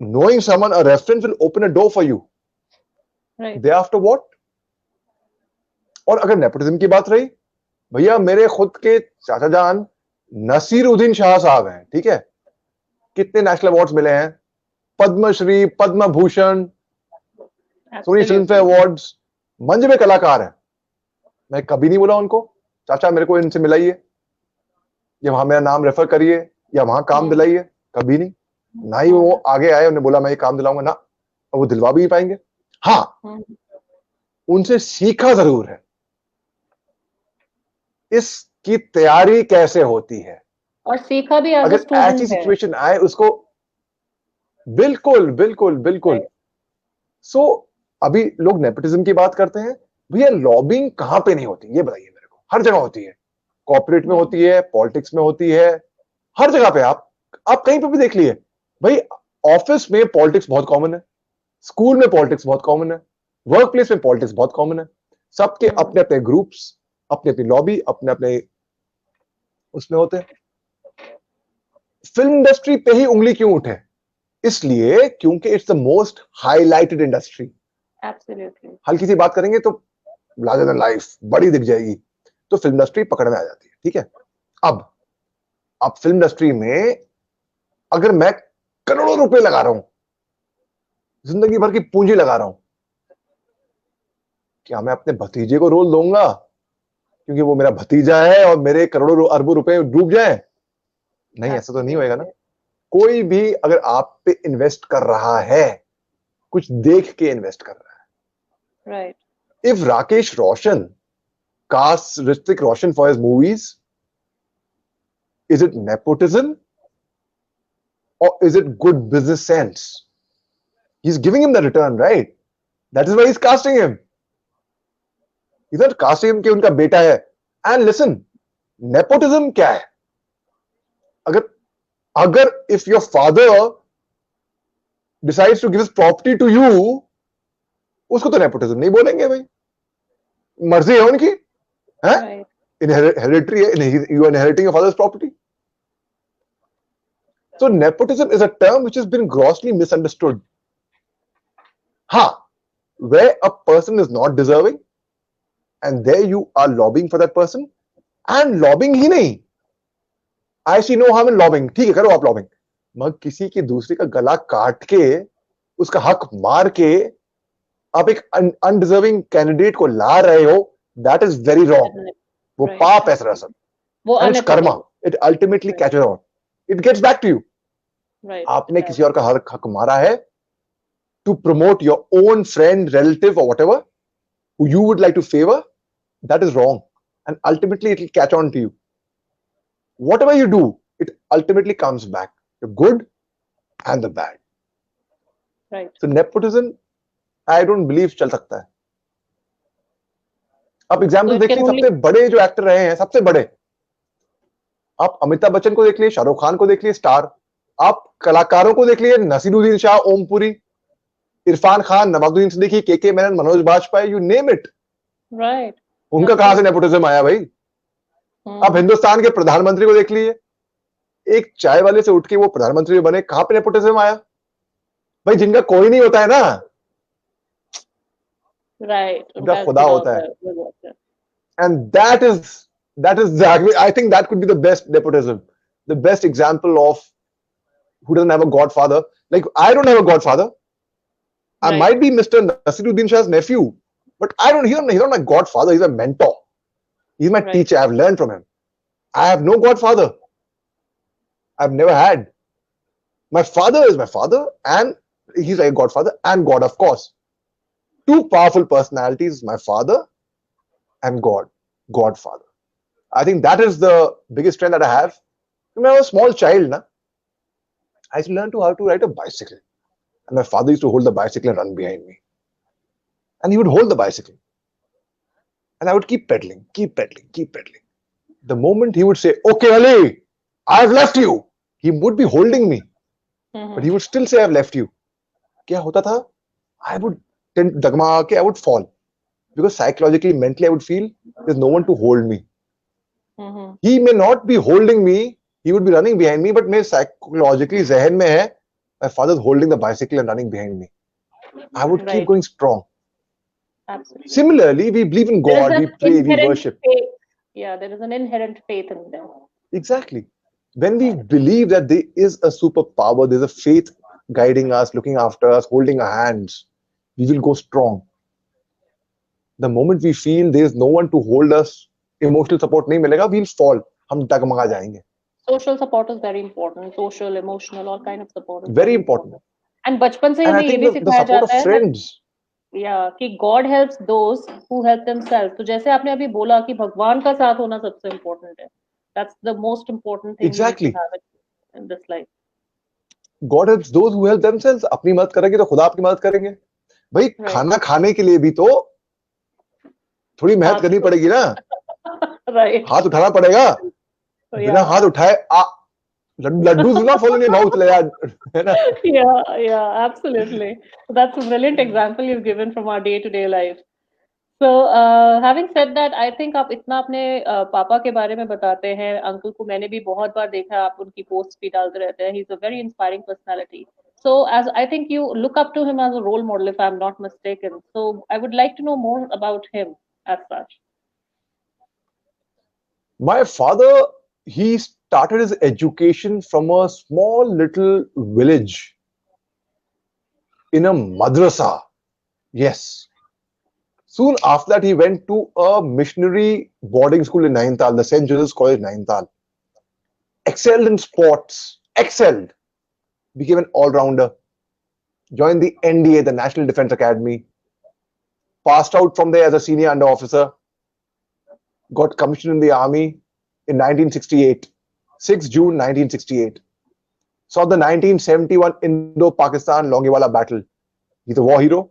Knowing someone, a reference will open a door for you. Right. Thereafter what? और अगर नेपोटिज्म की बात रही, भैया मेरे खुद के चाचा जान नसीरुद्दीन शाह साहब हैं, ठीक है? कितने नेशनल अवार्ड्स मिले हैं, Padmashri, Padma Bhushan, Sony Filmfare awards, मंच में कलाकार हैं। मैं कभी नहीं बोला उनको चाचा मेरे को इनसे मिलाइए, या वहां मेरा नाम रेफर करिए, या वहां काम दिलाइए, कभी नहीं। ना ही वो आगे आए, उन्हें बोला मैं ये काम दिलाऊंगा ना, और वो दिलवा भी नहीं पाएंगे। हाँ, उनसे सीखा जरूर है इसकी तैयारी कैसे होती है, और सीखा भी एज अ अगर स्टूडेंट ऐसी सिचुएशन आए उसको। बिल्कुल बिल्कुल बिल्कुल। सो अभी लोग नेपोटिज्म की बात करते हैं, भैया लॉबिंग कहां पे नहीं होती, ये बताइए मेरे को। हर जगह होती है, कॉर्पोरेट में होती है, पॉलिटिक्स में होती है, हर जगह पे आप कहीं पे भी देख लिए भाई। ऑफिस में पॉलिटिक्स बहुत कॉमन है, स्कूल में पॉलिटिक्स बहुत कॉमन है, वर्क प्लेस में पॉलिटिक्स बहुत कॉमन है। सबके अपने अपने ग्रुप्स, अपनी अपनी लॉबी, अपने अपने उसमें होते हैं। फिल्म इंडस्ट्री पे ही उंगली क्यों उठे? इसलिए क्योंकि it's the most highlighted industry. Absolutely. हल्की सी बात करेंगे तो लार्जर देन लाइफ बड़ी दिख जाएगी, तो फिल्म इंडस्ट्री पकड़ में आ जाती है। ठीक है, अब फिल्म इंडस्ट्री में अगर मैं करोड़ों रुपए लगा रहा हूं, जिंदगी भर की पूंजी लगा रहा हूं, क्या मैं अपने भतीजे को रोल दूंगा क्योंकि वो मेरा भतीजा है और मेरे करोड़ों अरबों रुपए डूब जाए? नहीं, ऐसा तो नहीं होएगा ना। कोई भी अगर आप पे इन्वेस्ट कर रहा है, कुछ देख के इन्वेस्ट कर रहा है। Right. If Rakesh Roshan casts Hrithik Roshan for his movies, is it nepotism or is it good business sense? He's giving him the return, right? That is why he's casting him. He's not casting him कि उनका बेटा है. And listen, nepotism क्या है? अगर if your father decides to give his property to you, उसको तो nepotism नहीं बोलेंगे भाई, मर्जी है उनकी, है? Hereditary है, you are inheriting your father's property. So nepotism is a term which has been grossly misunderstood. Where a person is not deserving and there you are lobbying for that person, and lobbying ही नहीं, I see no harm in lobbying. ठीक है, करो आप lobbying, मगर किसी के दूसरे का गला काट के उसका हक मार के आप एक undeserving candidate को ला रहे हो, that is very wrong. वो पाप है सरासर, and it's karma. It ultimately catches on. It gets back to you. आपने किसी और का हक मारा है to promote your own friend, relative or whatever who you would like to favor. That is wrong, and ultimately it will catch on to you. Whatever you do, it ultimately comes back, the good and the bad. Right. So nepotism, I don't believe चल सकता है. आप example देखिए, सबसे बड़े जो actor रहे हैं, सबसे बड़े, आप अमिताभ बच्चन को देख लिए, शाहरुख खान को देख लिए, स्टार, आप कलाकारों को देख लिए, Naseeruddin Shah, Om Puri, Irfan Khan, Nawazuddin Siddiqui, K Menon, Manoj Bajpayee, you name it, right. उनका कहां से नेपोटिज्म आया भाई? आप हिंदुस्तान के प्रधानमंत्री को देख लिए, एक चाय वाले से उठ के वो प्रधानमंत्री बने, कहां पे नेपोटिज्म आया भाई? जिनका कोई नहीं होता है ना, राइट, उनका खुदा होता है, and that is I think that could be the best nepotism, the best example of who doesn't have a godfather. Like, I don't have a godfather. I might be Mr. Nasiruddin Shah's nephew, but he's not my godfather. He's a mentor. He's my teacher. I've learned from him. I have no godfather. I've never had. My father is my father, and he's like a godfather and God, of course. Two powerful personalities, my father and God, Godfather. I think that is the biggest strength that I have. When I was a small child, I used to learn how to ride a bicycle. And my father used to hold the bicycle and run behind me. And he would hold the bicycle. And I would keep pedaling. The moment he would say, "Okay, Ali, I've left you," he would be holding me. But he would still say, "I've left you." क्या होता था? I would डगमगा के I would fall. Because psychologically, mentally, I would feel there's no one to hold me. He may not be holding me, he would be running behind me, but मैं psychologically जहन में है, my father's holding the bicycle and running behind me. I would keep going strong. Absolutely. Similarly, we believe in God, we pray, we worship. Faith. Yeah, there is an inherent faith in them. Exactly. When we believe that there is a superpower, there's a faith guiding us, looking after us, holding our hands, we will go strong. The moment we feel there's no one to hold us, emotional support नहीं मिलेगा, we'll fall. हम डगमगा जाएंगे. Social support is very important. Social, emotional, all kind of support. Very important. And बचपन से हमें ये भी सिखाया जाता है. Friends. Yeah, कि God helps those who help themselves. तो जैसे आपने अभी बोला कि भगवान का साथ होना सबसे important है. That's the most important thing. Exactly. In this life. God helps those who help themselves. अपनी मदद करेंगे तो खुदा आपकी मदद करेंगे. भाई खाना खाने के लिए भी तो थोड़ी मेहनत करनी पड़ेगी ना. Right. हाथ उठाना पड़ेगा, So बिना yeah. हाथ उठाए Laddu do not fall in your mouth यार, है ना? Yeah, yeah, absolutely. So that's a brilliant example you've given from our day-to-day life. So, having said that, I think आप इतना अपने पापा के बारे में बताते हैं, अंकल को मैंने भी बहुत बार देखा है, आप उनकी पोस्ट भी डालते रहते हैं. He's a very inspiring personality. So, as I think you look up to him as a role model, if I'm not mistaken. So, I would like to know more about him as such. My father, he started his education from a small little village in a madrasa. Yes. Soon after that, he went to a missionary boarding school in Nainital, the St. Joseph's College, Nainital. Excelled in sports, excelled, became an all-rounder, joined the NDA, the National Defence Academy, passed out from there as a senior under officer, got commissioned in the army in 1968, 6 June 1968. Saw the 1971 Indo-Pakistan Longewala battle. He's a war hero.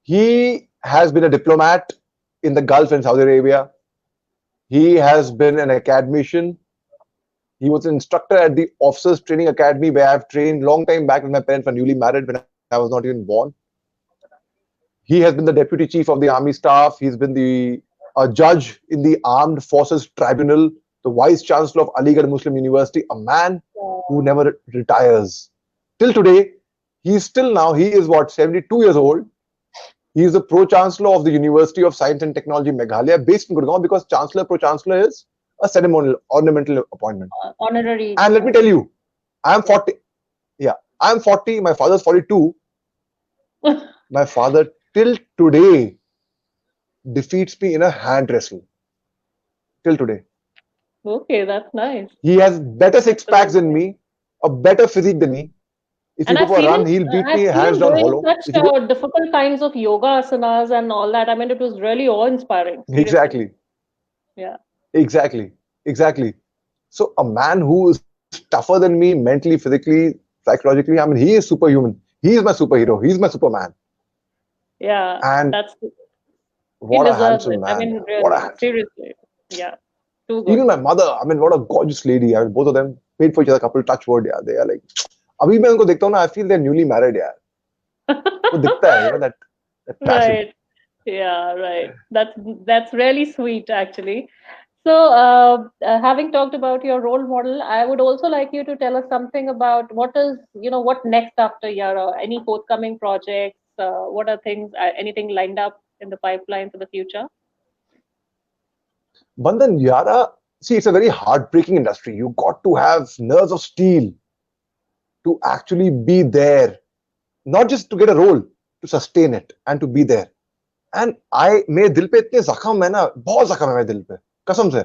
He has been a diplomat in the Gulf and Saudi Arabia. He has been an academician. He was an instructor at the Officers Training Academy where I've trained long time back when my parents were newly married when I was not even born. He has been the deputy chief of the army staff. He's been the judge in the Armed Forces Tribunal, the vice chancellor of Aligarh Muslim University, a man who never retires. Till today, he's still now, he is what, 72 years old. He is the pro-chancellor of the University of Science and Technology, Meghalaya, based in Gurgaon, because chancellor, pro-chancellor is a ceremonial, ornamental appointment. Honorary. And let me tell you, I'm 40. Yeah, I'm 40. My father's 42. My father, till today, defeats me in a hand wrestle. Till today. Okay, that's nice. He has better six packs than me, a better physique than me. If you And go for a run, he'll beat me I've seen hands him down doing hollow. such If you go, difficult kinds of yoga asanas and all that. I mean, it was really awe-inspiring. Seriously. exactly, Yeah. exactly, exactly. So a man who is tougher than me mentally, physically, psychologically, I mean, he is superhuman. He is my superhero. He's my superman. Yeah, And that's he what a deserves handsome it. I man. mean, Yeah. What a really, handsome. seriously. Yeah, too good. Even my mother, I mean, what a gorgeous lady. I mean, both of them made for each other couple touch word. Yeah, they are like. अभी मैं उनको देखता हूँ ना, I feel they're newly married यार. वो दिखता है, that passion. Right. Yeah, right. That's really sweet, actually. So, having talked about your role model, I would also like you to tell us something about what next after Yara? Any forthcoming projects? What are things? Anything lined up in the pipeline for the future? Bandhan, Yara, see, it's a very heartbreaking industry. You got to have nerves of steel to actually be there, not just to get a role, to sustain it and to be there. And मेरे दिल पे इतने जख्म है ना, बहुत जख्म है मेरे दिल पे, कसम से.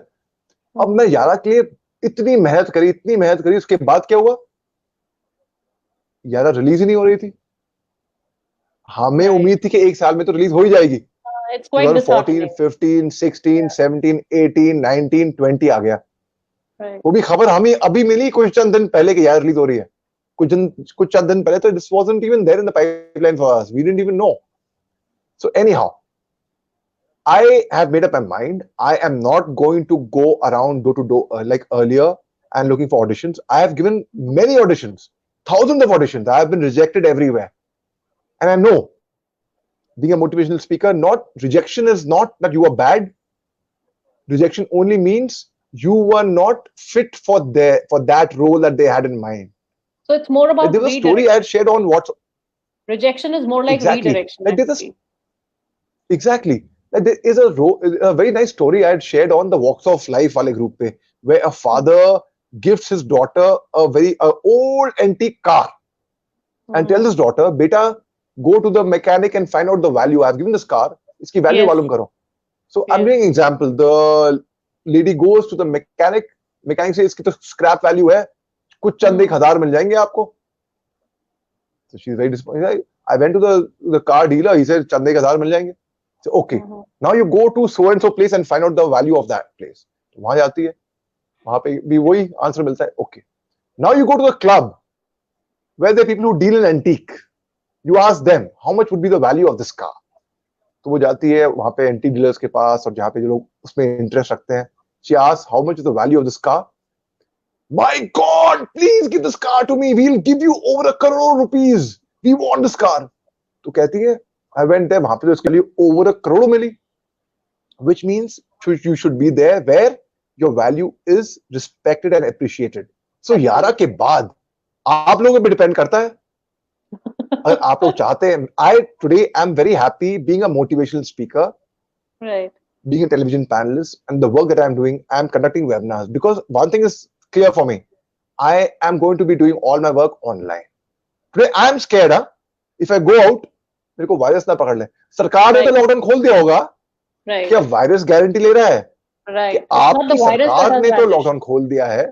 अब मैं यारा के लिए इतनी मेहनत करी, उसके बाद क्या हुआ? यारा रिलीज ही नहीं हो रही थी. हमें उम्मीद थी कि एक साल में तो रिलीज हो ही जाएगी. It's quite 2014, disheartening. 15, 16, 17, 18, 19, 20 आ गया. Right. वो भी खबर हमें अभी मिली कुछ चंद दिन पहले कि यार रिलीज हो रही है. कुछ चंद दिन पहले तो this wasn't even there in the pipeline for us. We didn't even know. So anyhow, I have made up my mind. I am not going to go around door to door like earlier and looking for auditions. I have given many auditions, thousands of auditions. I have been rejected everywhere. And I know, being a motivational speaker, rejection is not that you are bad. Rejection only means you were not fit for that role that they had in mind. So it's more about There was a story I had shared on WhatsApp. Rejection is more like Exactly. redirection. Like exactly. Like there is a very nice story I had shared on the Walks of Life wale group pe, where a father gifts his daughter a very old antique car and tells his daughter, "Beta, go to the mechanic and find out the value. I have given this car. Iski value malum karo." So I'm giving an example. The lady goes to the mechanic. Mechanic says, "Iski to scrap value hai. कुछ चंद 1,000 मिल जाएंगे आपको." So she's very disappointed. I went to the car dealer. He said, "चंद 1,000 मिल जाएंगे." So okay, now you go to so and so place and find out the value of that place. वहां जाती है, वहां पे भी वही आंसर मिलता है. Okay, now you go to the club where there are people who deal in antique. You ask them how much would be the value of this car. तो वो जाती है वहां पे एंटी डीलर्स के पास, और जहाँ पे जो लोग उसमें इंटरेस्ट रखते हैं, she asks how much is the value of this car. My god, please give this car to me, we will give you over ₹1 crore, we want this car. तो कहती है आई वेंट देयर, वहां पे तो इसके लिए over ₹1 crore मिली, which means you should be there where your value is respected and appreciated. So यारा के बाद आप लोगों पे डिपेंड करता है. अगर आप लोग चाहते हैं, I am very happy being a motivational speaker, Right. being a television panelist, and the work that I'm doing, I'm conducting webinars, because one thing is clear for me, I am going to be doing all my work online. Today I am scared, if I go out, मेरे को virus ना पकड़ ले. सरकार ने तो lockdown खोल दिया होगा, क्या वायरस गारंटी ले रहा है कि आपकी सरकार ने तो लॉकडाउन खोल दिया है?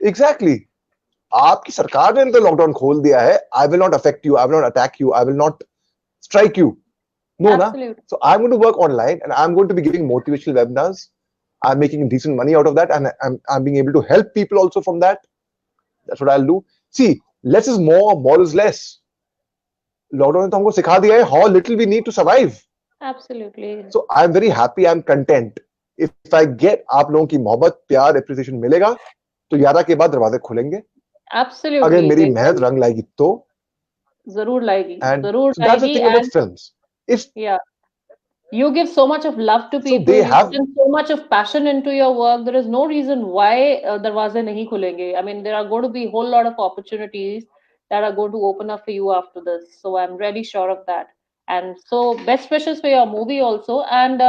एग्जैक्टली, आपकी सरकार ने तो लॉकडाउन खोल दिया है. I will not affect you, I will not attack you, I will not strike you. No, na. So I'm going to work online, and I'm going to be giving motivational webinars. I'm making decent money out of that, and I'm being able to help people also from that. That's what I'll do. See, less is more, more is less. Lockdown ने तो हमको सिखा दिया है how little we need to survive. Absolutely. So I'm very happy, I'm content. If I get आप लोगों की मोहब्बत, प्यार, appreciation मिलेगा, तो यारा के बाद दरवाजे खुलेंगे. Absolutely. अगर मेरी मेहनत रंग लाएगी तो जरूर लाएगी, जरूर लाएगी. That's the thing about films. You give so much of love to people, you put so much of passion into your work, there is no reason why darwaze nahi khulenge. I mean, there are going to be a whole lot of opportunities that are going to open up for you after this, so I'm really sure of that. And so best wishes for your movie also, and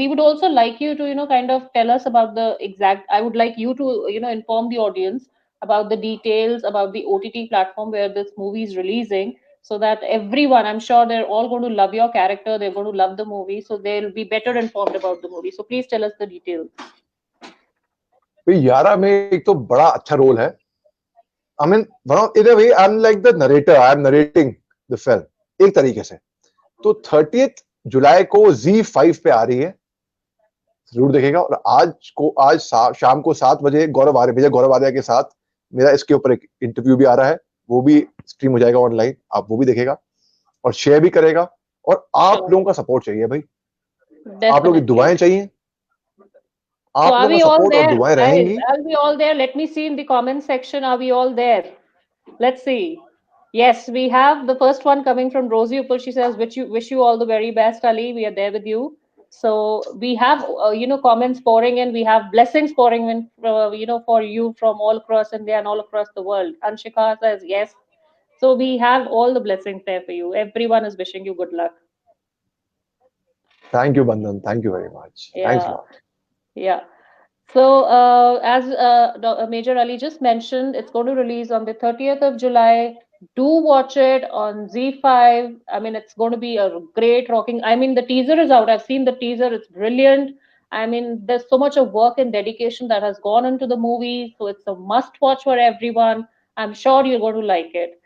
we would also like you to kind of tell us about the exact, I would like you to inform the audience about the details about the OTT platform where this movie is releasing, so that everyone, I'm sure they're all going to love your character, they're going to love the movie, so they'll be better informed about the movie. So please tell us the details. यारा में एक तो बड़ा अच्छा role है. I mean, in a way, I'm like the narrator. I'm narrating the film. एक तरीके से. तो 30th जुलाई को Z5 पे आ रही है, जरूर देखेगा. और आज शाम को 7 बजे गौरव आर्या के साथ मेरा इसके ऊपर एक इंटरव्यू भी आ रहा है, वो भी स्ट्रीम हो जाएगा ऑनलाइन. आप वो भी देखेगा और शेयर भी करेगा. और आप लोगों का सपोर्ट चाहिए भाई, आप लोगों की दुआएं चाहिए. आप लोगों का सपोर्ट और दुआएं रहेंगी. I'll be all there. Let me see in the comment section. Are we all there? Let's see. Yes, we have the first one coming from Rosie Uppal. She says, wish you all the very best, Ali. We are there with you. So we have, comments pouring in. We have blessings pouring in, for you from all across India and all across the world. Anshika says, yes. So we have all the blessings there for you. Everyone is wishing you good luck. Thank you, Bandhan. Thank you very much. Yeah. Thanks a lot. Yeah. So as Major Ali just mentioned, it's going to release on the 30th of July. Do watch it on Z5. I mean, it's going to be a great rocking. I mean, the teaser is out. I've seen the teaser. It's brilliant. I mean, there's so much of work and dedication that has gone into the movie. So it's a must watch for everyone. I'm sure you're going to like it.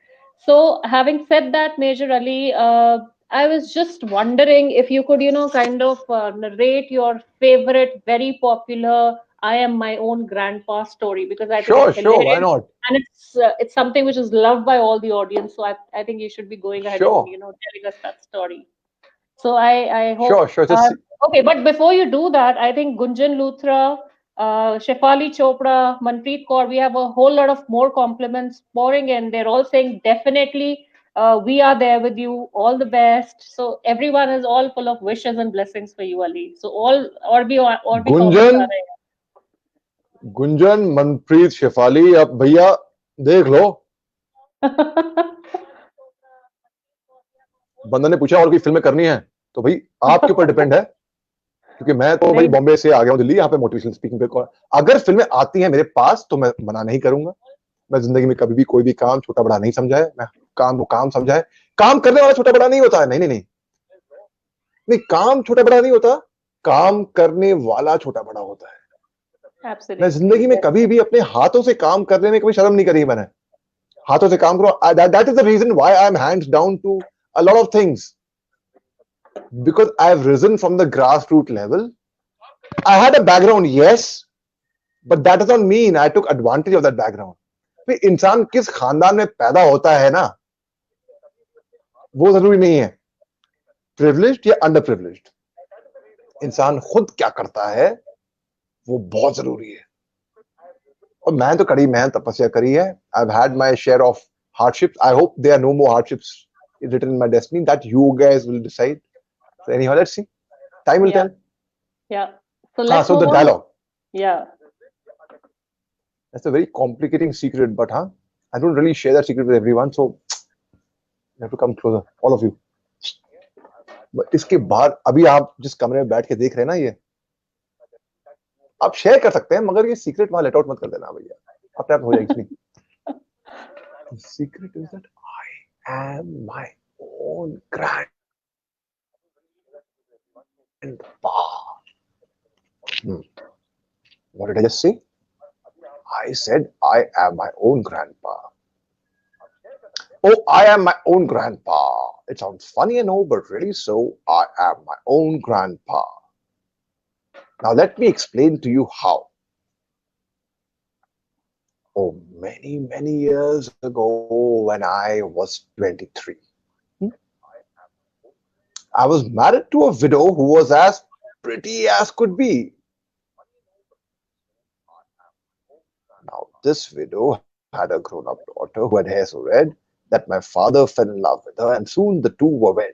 So having said that, Major Ali, I was just wondering if you could, kind of narrate your favorite, very popular I am my own grandpa story, because I think sure, why not? And it's something which is loved by all the audience. So I think you should be going ahead and telling us that story. So I hope. Sure. Okay, but before you do that, I think Gunjan Luthra, Shefali Chopra, Manpreet Kaur, we have a whole lot of more compliments pouring in. They're all saying definitely. We are there with you. All the best. So everyone is all full of wishes and blessings for you, Ali. So all or be Gunjan, Manpreet, Shefali, अब भैया देख लो. बंदा ने पूछा और कोई फिल्में करनी है, तो भाई आपके ऊपर डिपेंड है, क्योंकि मैं तो भाई बॉम्बे से आ गया हूँ दिल्ली, यहाँ पे मोटिवेशनल स्पीकिंग पे. अगर फिल्में आती हैं मेरे पास तो मैं मना नहीं करूंगा. मैं जिंदगी में कभी भी कोई भी काम छोटा बड़ा नहीं समझा है. मैं काम समझा है. काम करने वाला छोटा बड़ा नहीं होता है. नहीं, काम छोटा बड़ा नहीं होता, काम करने वाला छोटा बड़ा होता है. Absolutely. मैं जिंदगी में कभी भी अपने हाथों से काम करने में कभी शर्म नहीं करी. मैंने हाथों से काम करो. That is the reason why I'm hands down to a lot of things, because I've risen from the grassroots level. I had a background, yes, but that does not mean I took advantage of that background. इंसान किस खानदान में पैदा होता है ना, वो जरूरी नहीं है. privileged या अंडर प्रिविलेज्ड, इंसान खुद क्या करता है वो बहुत जरूरी है। और मैं तो कड़ी मेहनत तपस्या करी है। I've had my share of hardships. I hope there are no more hardships written in my destiny. That you guys will decide. So anyhow, let's see. Time will Yeah. tell. Yeah. So let's So move the on. dialogue. Yeah. That's a very complicating secret, but I don't really share that secret with everyone. So you have to come closer, all of you. But इसके बाद अभी आप जिस कमरे में बैठ के देख रहे हैं ना, ये आप शेयर कर सकते हैं, मगर ये सीक्रेट वहां लेट आउट मत कर देना भैया, अपने आप हो जाएगी। The secret is that I am my own grandpa. What did I just say? I said I am my own grandpa. Oh, I am my own grandpa. It sounds funny, I know, but really so, I am my own grandpa. Now let me explain to you how. Oh, many, many years ago when I was 23, I was married to a widow who was as pretty as could be. Now, this widow had a grown up daughter who had hair so red that my father fell in love with her, and soon the two were wed.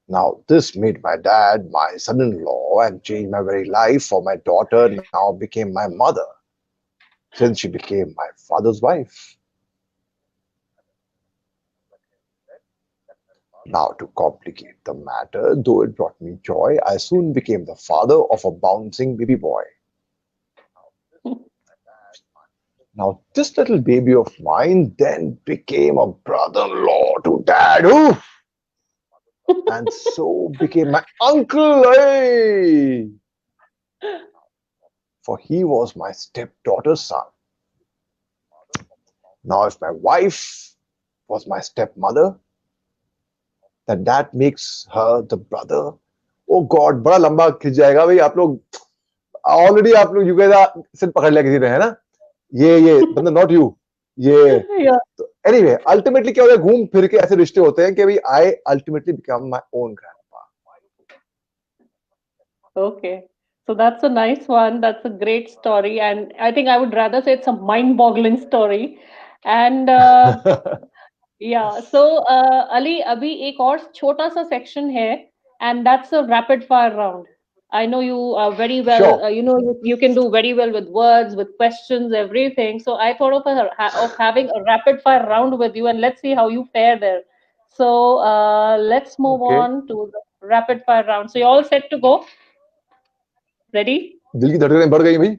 Now, this made my dad my son in law and changed my very life, for my daughter now became my mother, since she became my father's wife. Now, to complicate the matter, though it brought me joy, I soon became the father of a bouncing baby boy. Now, this little baby of mine then became a brother-in-law to Dad, and so became my uncle, hey! For he was my stepdaughter's son. Now, if my wife was my stepmother, then that makes her the brother. Oh God, बड़ा लंबा खिंच जाएगा भाई। आप लोग already आप लोग you guys सिर्फ पकड़ लिया किसी ने, है ना? ये मतलब not you, ये Yeah. तो anyway, ultimately क्या होता है, घूम फिर के ऐसे रिश्ते होते हैं कि भाई I ultimately become my own grandpa. Okay. So that's a nice one. That's a great story. And I think I would rather say it's a mind-boggling story. And yeah, so Ali, अभी एक और छोटा सा section है, and that's a rapid fire round. I know you are very well, Sure. you can do very well with words, with questions, everything. So I thought of having a rapid fire round with you, and let's see how you fare there. So let's move Okay. on to the rapid fire round. So you're all set to go? Ready? दिल की धड़कनें बढ़ गई भाई,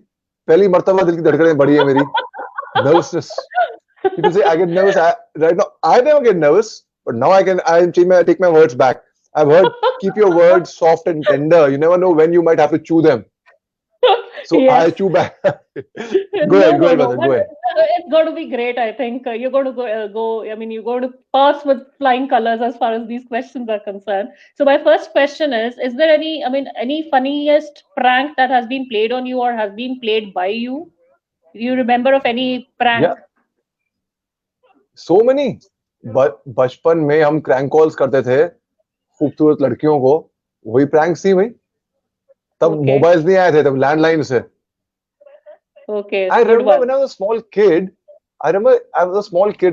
पहली मर्तबा दिल की धड़कनें बढ़ी है मेरी। Nervousness. People say I get nervous. Right now, I never get nervous, but now I take my words back. I've heard keep your words soft and tender. You never know when you might have to chew them. So I Yes. chew back. Go No, ahead, no, no. brother. Go ahead. It's going to be great, I think. You're going to go. I mean, you're going to pass with flying colors as far as these questions are concerned. So my first question is there any, I mean, any funniest prank that has been played on you or has been played by you? Do you remember of any prank? Yeah. So many. बचपन में हम crank calls करते थे खूबसूरत लड़कियों को, वही pranks थी भाई। तब Okay. मोबाइल्स नहीं आए थे, तब लैंडलाइन से। Okay, I good remember one. when I was a small kid.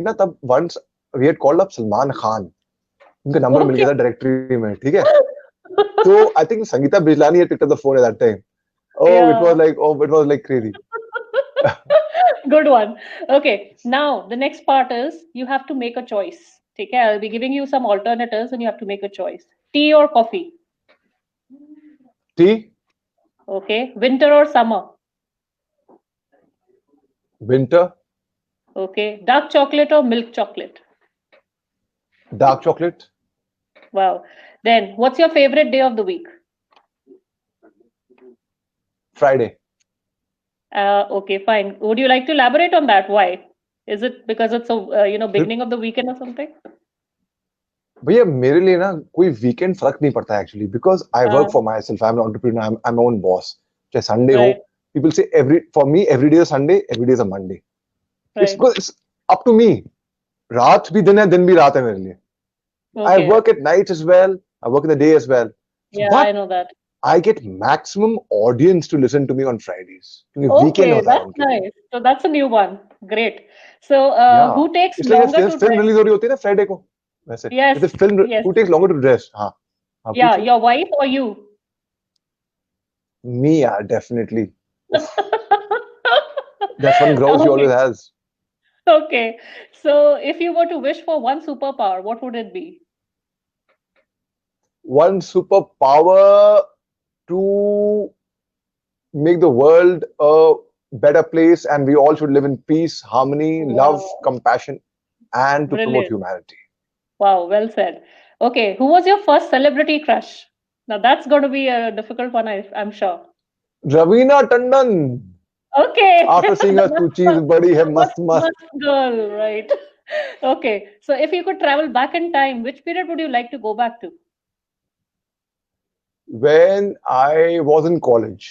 ना, तब once we had called up Salman Khan. उनका नंबर मिल गया था डायरेक्टरी में, ठीक है? So I think Sangeeta Bijlani had picked up the phone at that time. Oh, Yeah. it was like crazy. Good one. Okay, now the next part is you have to make a choice. Okay, I'll be giving you some alternatives and you have to make a choice. Tea or coffee? Tea, Okay, winter or summer? winter, Okay, dark chocolate or milk chocolate? dark chocolate, Wow. Then, what's your favorite day of the week? Friday. Okay, fine. Would you like to elaborate on that? Why? Is it because it's a beginning of the weekend or something? भैया मेरे लिए ना कोई weekend फर्क नहीं पड़ता actually, because I work for my self, I am entrepreneur, I am my own boss. चाहे Sunday हो, Right. पीपल से for me every day is Sunday, every day is a Monday. Right. It's up to me. रात भी दिन है, दिन भी रात है मेरे लिए. I Okay. work at night as well. I work in the day as well. So, Yeah, I but know that. I get maximum audience to listen to me on Fridays. क्योंकि weekend Okay, होता है that's उनके लिए. nice. So that's a new one. Great. So Yeah. who takes इसलिए longer जैसे to film dress? Release हो रही होती है ना फ्राइडे को, वैसे Yes, जैसे film yes. who takes longer to dress. हाँ हाँ Yeah, पूछो. your wife or you? Me, yeah, definitely. Oof, that's one grouse she Okay. always has. Okay. So if you were to wish for one superpower, what would it be? One superpower to make the world a better place, and we all should live in peace, harmony, love, Wow. compassion, and to promote Brilliant. humanity. Wow, well said. Okay, who was your first celebrity crush? Now that's going to be a difficult one, I'm sure. Ravina Tandon. Okay, After seeing her, तू चीज बड़ी है Must मस्त मस्त. girl, right? Okay, so if you could travel back in time, which period would you like to go back to? When I was in college,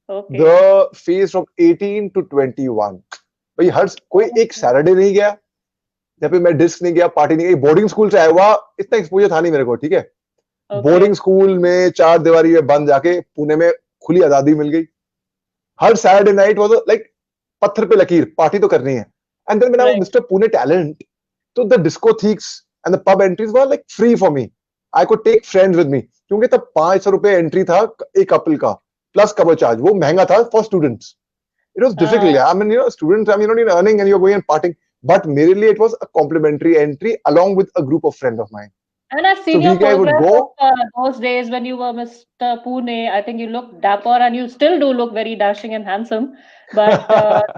Okay. the phase from 18 to 21. भाई हर कोई एक Okay. Saturday नहीं गया जब पे मैं disc नहीं गया, पार्टी नहीं गई, बोर्डिंग स्कूल से आया हुआ, इतना एक्सपोजर था नहीं मेरे को, ठीक है. Boarding Okay. स्कूल में चार दीवारी में बंद जाके पुणे में खुली आजादी मिल गई. हर सैटरडे नाइट वाज लाइक पत्थर पे लकीर, पार्टी तो करनी है. And then when I was Right. Mister Pune talent, तो the discotheques and the pub entries were like free for me. I could take friends with me, क्योंकि तब 500 रुपए एंट्री था एक कपल का, प्लस कवर चार्ज. वो महंगा था for students. It was difficult. Ah. I mean, students, I mean, you're not even earning and you're going and partying. But merely it was a complimentary entry along with a group of friends of mine. And I've So seen we your guys would photographs of go. those days when you were Mr. Pune. I think you look dapper and you still do look very dashing and handsome. But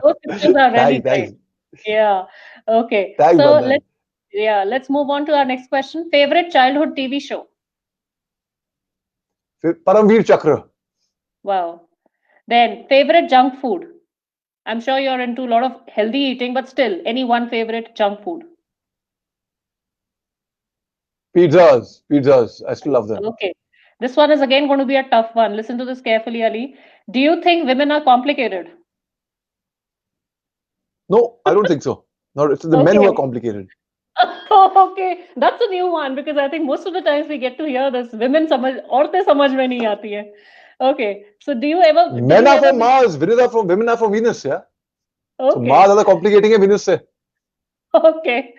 those pictures are really Thanks, great. thanks, Yeah. Okay. thanks, So Bandhan. let's move on to our next question. Favorite childhood TV show? Paramveer Chakra. Wow. Then favorite junk food? I'm sure you're into a lot of healthy eating, but still, any one favorite junk food? Pizzas, pizzas. I still love them. Okay. This one is again going to be a tough one. Listen to this carefully, Ali. Do you think women are complicated? No, I don't think so. No, it's the men who are Okay. complicated. Okay, that's a new one because I think most of the times we get to hear this women समझ औरतें समझ में नहीं आती हैं. Okay, so did Men you are ever from Mars, women are from Venus, yeah. So Mars okay ज़्यादा complicating है Venus से. okay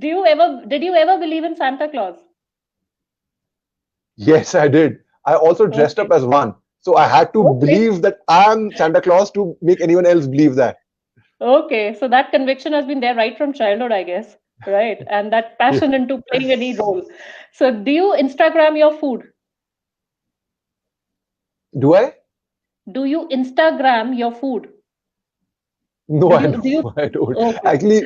did you ever believe in Santa Claus? Yes, I did. I also dressed Okay, up as one. So I had to okay, believe that I'm Santa Claus to make anyone else believe that. okay. So that conviction has been there right from childhood, I guess, right? And that Yeah. passion into playing any role. So do you Instagram your food? Do I? Do you Instagram your food? No, Do I you don't. do you? I don't. Okay.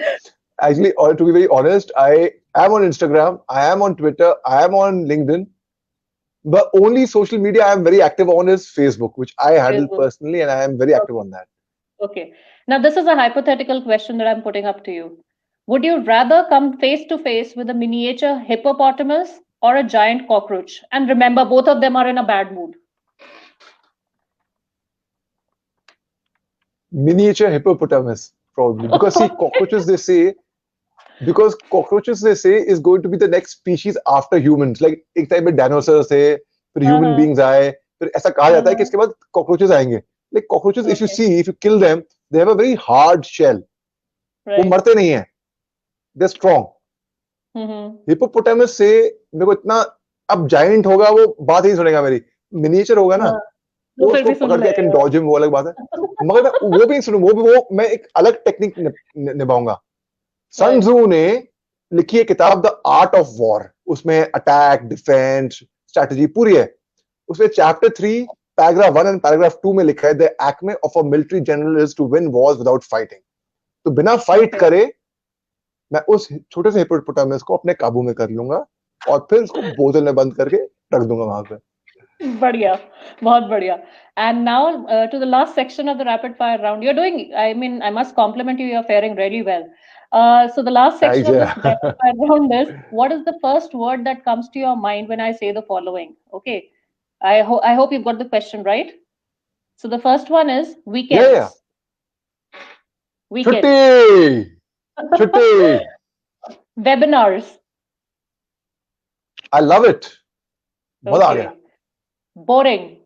Actually, to be very honest, I am on Instagram, I am on Twitter, I am on LinkedIn. The only social media I am very active on is Facebook, which I handle Facebook. personally, and I am very active on that. Okay. Now, this is a hypothetical question that I'm putting up to you. Would you rather come face to face with a miniature hippopotamus or a giant cockroach? And remember, both of them are in a bad mood. Miniature hippopotamus, probably. Because see, cockroaches they say is going to be the next species after humans. Like एक time में dinosaurs थे, फिर human Uh-huh. beings आए, फिर ऐसा कहा जाता है कि Uh-huh. इसके बाद cockroaches आएंगे. Like cockroaches, Okay. if you kill them, they have a very hard shell. वो Right. मरते नहीं हैं. They're strong. Mm-hmm. हिपोपोटामस से मेरे को इतना, अब जाइंट होगा वो बात ही नहीं सुनेगा मेरी. मिनिएचर होगा ना, हाँ, वो तो फिर उसको भी सुन पकड़ के कैन लेगा. डॉज हिम, वो अलग बात है. मगर मैं वो भी नहीं सुनूं, वो मैं एक अलग टेक्निक निभाऊंगा. सन Right. त्सू ने लिखी है किताब द आर्ट ऑफ वॉर. उसमें अटैक, डिफेंस, स्ट्रेटजी पूरी है. उसमें चैप्टर 3 पैराग्राफ 1 एंड पैराग्राफ 2 में लिखा है the acme of a military general is to win wars without fighting. तो बिना फाइट Okay. करे मैं उस छोटे से हिपोपोटामस को अपने काबू में कर लूंगा और फिर उसको बोतल में बंद करके रख दूंगा वहां पे. बढ़िया, बहुत बढ़िया. And now to the last section of the rapid fire round. You're doing, I mean, I must compliment you, you're faring really well. So the last section Thanks, of this yeah. rapid fire round is, what is the first word that comes to your mind when I say the following? Okay. I hope you've got the question right. So the first one is Yeah, yeah. weekends. Weekends. छुट्टी, छुट्टी. Webinars. I love it. मजा आ गया. Okay. Boring.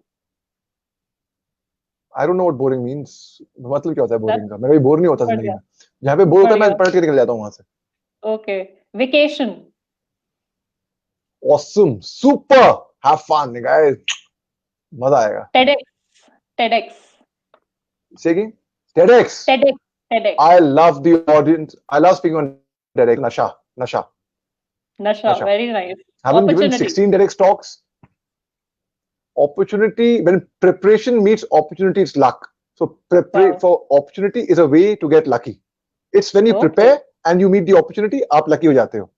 I don't know what boring means. मतलब क्या होता है That's boring का? मैं कभी बोर नहीं होता जिंदगी बढ़िया. में. जहाँ पे बोर होता है मैं बढ़िया. पलट के निकल जाता हूँ वहां से. Okay. Vacation. Awesome, super, have fun, guys. मजा आएगा. TEDx. TEDx. Say again. TEDx. TEDx. TEDx. I love the audience. I love speaking on TEDx. Nasha. Nasha. Very nice. Haven't given Opportunity. 16 TEDx talks. Opportunity, when preparation meets opportunity, it's luck. So Wow. for opportunity is a way to get lucky. It's when you Okay. prepare and you meet the opportunity, आप lucky हो जाते हो.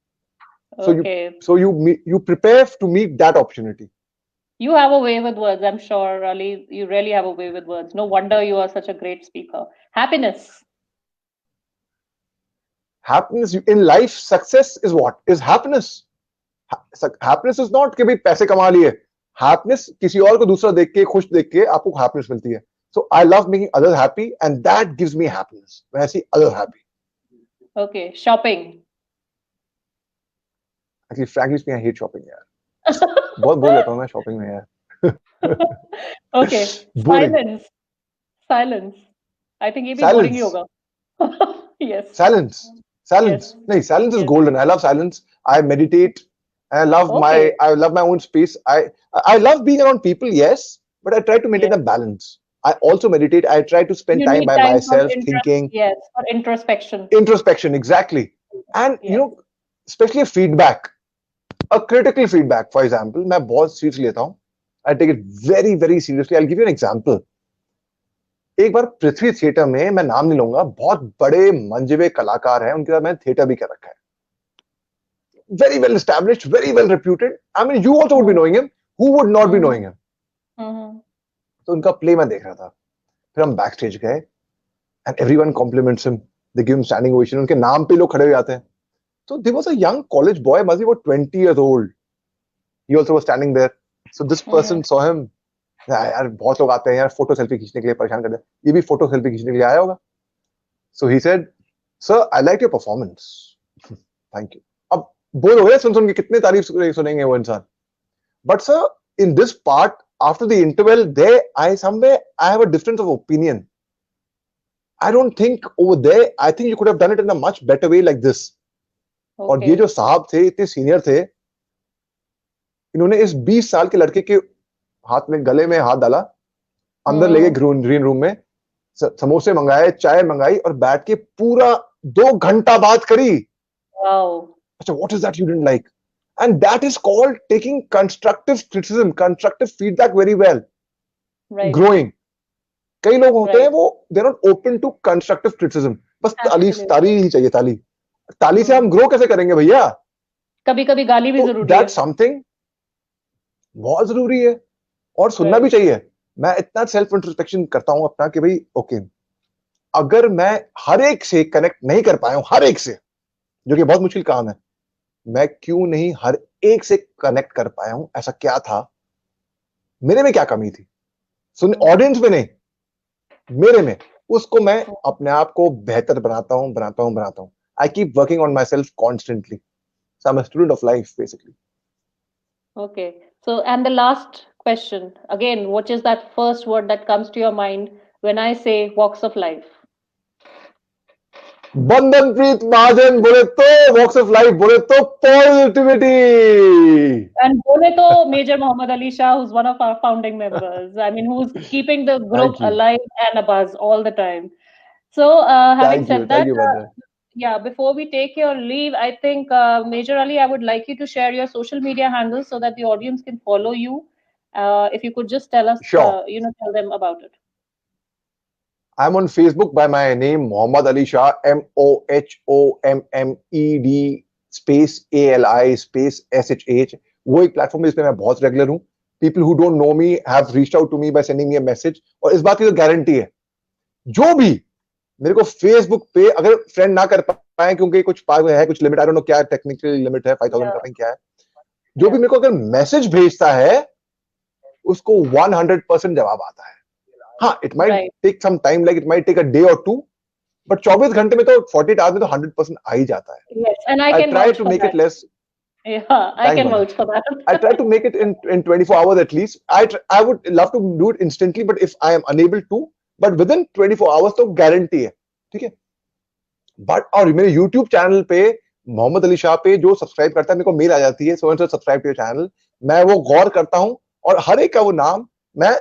Okay. So you prepare to meet that opportunity. You have a way with words, I'm sure, Ali. You really have a way with words. No wonder you are such a great speaker. Happiness. Happiness in life, success is what? Is happiness. Happiness is not कि भाई पैसे कमा लिए. Happiness किसी और को दूसरा देख के खुश देख के आपको happiness मिलती है. So I love making others happy and that gives me happiness when I see others happy. Okay. Shopping. Actually, frankly speaking, I hate shopping यार. बहुत बोर रहता हूँ मैं shopping में यार. Okay. Boring. Silence. Silence. I think ये भी Silence. boring ही होगा. Yes. Silence. Yes. No, silence is Yes. golden. I love silence. I meditate. I love Okay. I love my own space. I love being around people, yes, but I try to maintain Yes. a balance. I also meditate. I try to spend You time need by time for myself, thinking. Yes, for introspection. Introspection, exactly. And Yes. especially feedback, a critical feedback. For example, मैं बहुत seriously लेता हूँ. I take it very, very seriously. I'll give you an example. एक बार पृथ्वी theatre में, मैं नाम नहीं लूंगा, बहुत बड़े मंझवे कलाकार हैं, उनके साथ मैंने थिएटर भी कर रखा है. Very well established, very well reputed. I mean, you also would be knowing him. Who would not be knowing him? तो उनका प्ले मैं देख रहा था. फिर हम बैक स्टेज गए and everyone compliments him. They give him standing ovation. उनके नाम पे लोग खड़े हो जाते हैं. So there was a young college boy, must be about 20 years old. He also was standing there. So this person saw him. यार बहुत लोग आते हैं यार फोटो सेल्फी खींचने के लिए परेशान करते हैं. ये भी फोटो सेल्फी खींचने के लिए आया होगा. So he said, "Sir, I liked your performance. Thank you." अब बोर हो गए सुन के कितने तारीफ सुनेंगे वो इंसान. But sir, in this part, after the interval, there I have a difference of opinion. I don't think over there. I think you could have done it in a much better way like this. और ये जो साहब थे इतने senior थे, इन्होंने इस 20 साल के लड़के के हाथ में गले में हाथ डाला, अंदर ले गए ग्रीन रूम में, समोसे मंगाए, चाय मंगाई और बैठ के पूरा 2 घंटा बात करी. अच्छा, what is that you didn't like? And that is called taking constructive criticism, constructive feedback very well. Right. Growing. कई लोग होते हैं वो they're not open to constructive criticism. बस ताली ही चाहिए, ताली से हम ग्रो कैसे करेंगे भैया? कभी-कभी गाली भी जरूरी है. That's something बहुत जरूरी है और सुनना भी चाहिए. मैं इतना सेल्फ इंट्रोस्पेक्शन करता हूं अपना कि भाई ओके, अगर मैं हर एक से कनेक्ट नहीं कर पाया हूं, हर एक से, जो कि बहुत मुश्किल काम है, मैं क्यों नहीं हर एक से कनेक्ट कर पाया हूं? ऐसा क्या था? मेरे में क्या कमी थी? सुन, ऑडियंस में नहीं, मेरे में. उसको मैं अपने आप को बेहतर बनाता हूं. I keep working on myself constantly. So I'm a student of life, basically. Okay. So, and the last question, again, what is that first word that comes to your mind when I say walks of life? Bandhanpreet Mahajan बोले तो walks of life, बोले तो positivity. And बोले तो Major Muhammad Ali Shah, who's one of our founding members. I mean, who's keeping the group alive and abuzz all the time. So, having said that, yeah, before we take your leave, I think, Major Ali, I would like you to share your social media handles so that the audience can follow you. If you could just tell us, sure. Tell them about it. I'm on Facebook by my name, Muhammad Ali Shah, MOHOMMED space ALI space SHH. वो एक platform है जिसमें मैं बहुत regular हूँ. People who don't know me have reached out to me by sending me a message. और इस बात की तो गारंटी है, जो भी मेरे को फेसबुक पे अगर फ्रेंड ना कर पाए क्योंकि कुछ है, कुछ लिमिट, आई डोंट नो क्या टेक्निकल लिमिट है, 5000 का क्या है, जो भी मेरे को अगर मैसेज भेजता है उसको 100% जवाब आता है. हाँ, it might take some time, like it might take a day or two, but 24 घंटे में तो 48 आवर्स में तो 100% आ ही जाता है. Yes, and I I can try vouch to for make that. It less. Yeah, I Thanks, can Manan. vouch for I try that. to make it in 24 hours at least. I would love to do it instantly, but if I am unable to, but within 24 hours तो guarantee है. ठीक है. But और मेरे YouTube channel पे मोहम्मद अली शाह पे जो subscribe करता है, मेरे को मेल आ जाती है, so and so subscribe to your channel. मैं वो गौर करता हूँ और हर एक का वो नाम मैं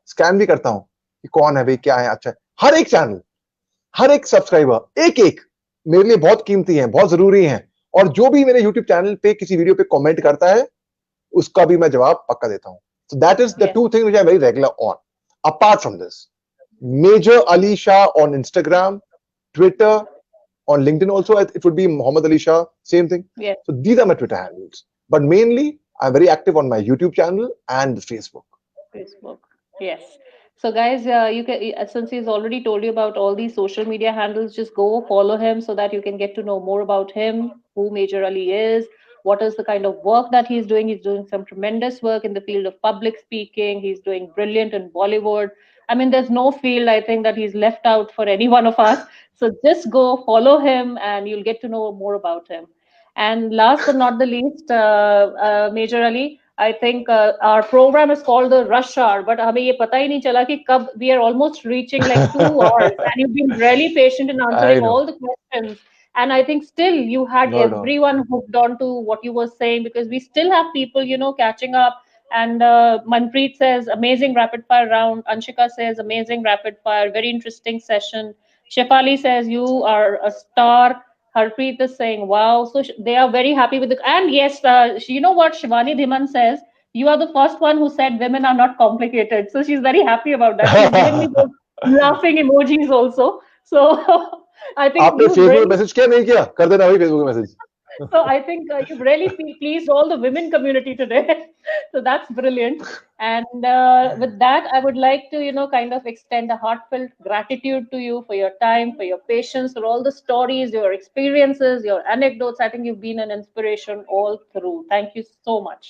स्कैन भी करता हूँ कि कौन है भाई, क्या है. अच्छा, हर एक चैनल, हर एक सब्सक्राइबर, एक एक मेरे लिए बहुत कीमती है, बहुत जरूरी है. और जो भी मेरे यूट्यूब चैनल पे किसी वीडियो पे कमेंट करता है, उसका भी मैं जवाब पक्का देता हूँ. So that is the Yes, two things which I'm very regular on. Apart from this, Major Ali Shah on Instagram, Twitter, on LinkedIn also, it would be Muhammad Ali Shah, same thing. yes. So these are my Twitter handles. But mainly, I'm very active on my YouTube channel and Facebook. Facebook. Yes. So, guys, you can since he's already told you about all these social media handles, just go follow him so that you can get to know more about him, who Major Ali is, what is the kind of work that he's doing. He's doing some tremendous work in the field of public speaking. He's doing brilliant in Bollywood. I mean, there's no field I think that he's left out for any one of us. So just go follow him, and you'll get to know more about him. And last but not the least, Major Ali, I think our program is called the Rush Hour, but हमें ये पता ही नहीं चला कि कब we are almost reaching like 2 hours, and you've been really patient in I answering know. all the questions. And I think still you had Not at all. everyone hooked on to what you were saying, because we still have people, catching up. And Manpreet says amazing rapid fire round. Anshika says amazing rapid fire, very interesting session. Shefali says you are a star. Harpreet is saying, wow. So they are very happy with it. And yes, you know what Shivani Dhiman says? You are the first one who said women are not complicated. So she's very happy about that. She's given me those laughing emojis also. So I think आपने you've Facebook पे really message किया, नहीं किया? कर देना भाई Facebook पे message. so I think you've really pleased all the women community today. So that's brilliant. And with that, I would like to, kind of extend a heartfelt gratitude to you for your time, for your patience, for all the stories, your experiences, your anecdotes. I think you've been an inspiration all through. Thank you so much.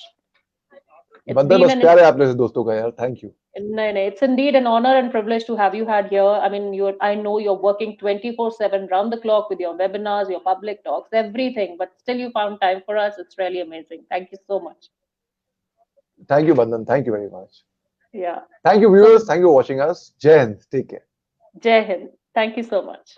It's बंदर been बस an प्यार है आप जैसे दोस्तों का यार. Thank you. no, no, it's indeed an honor and privilege to have you had here. I mean, I know you're working 24/7 round the clock with your webinars, your public talks, everything, but still you found time for us. It's really amazing. Thank you so much. Thank you Bandan. Thank you very much. Yeah. Thank you So, viewers. Thank you for watching us. जय हिंद. Take care. Jai Hind. Thank you so much.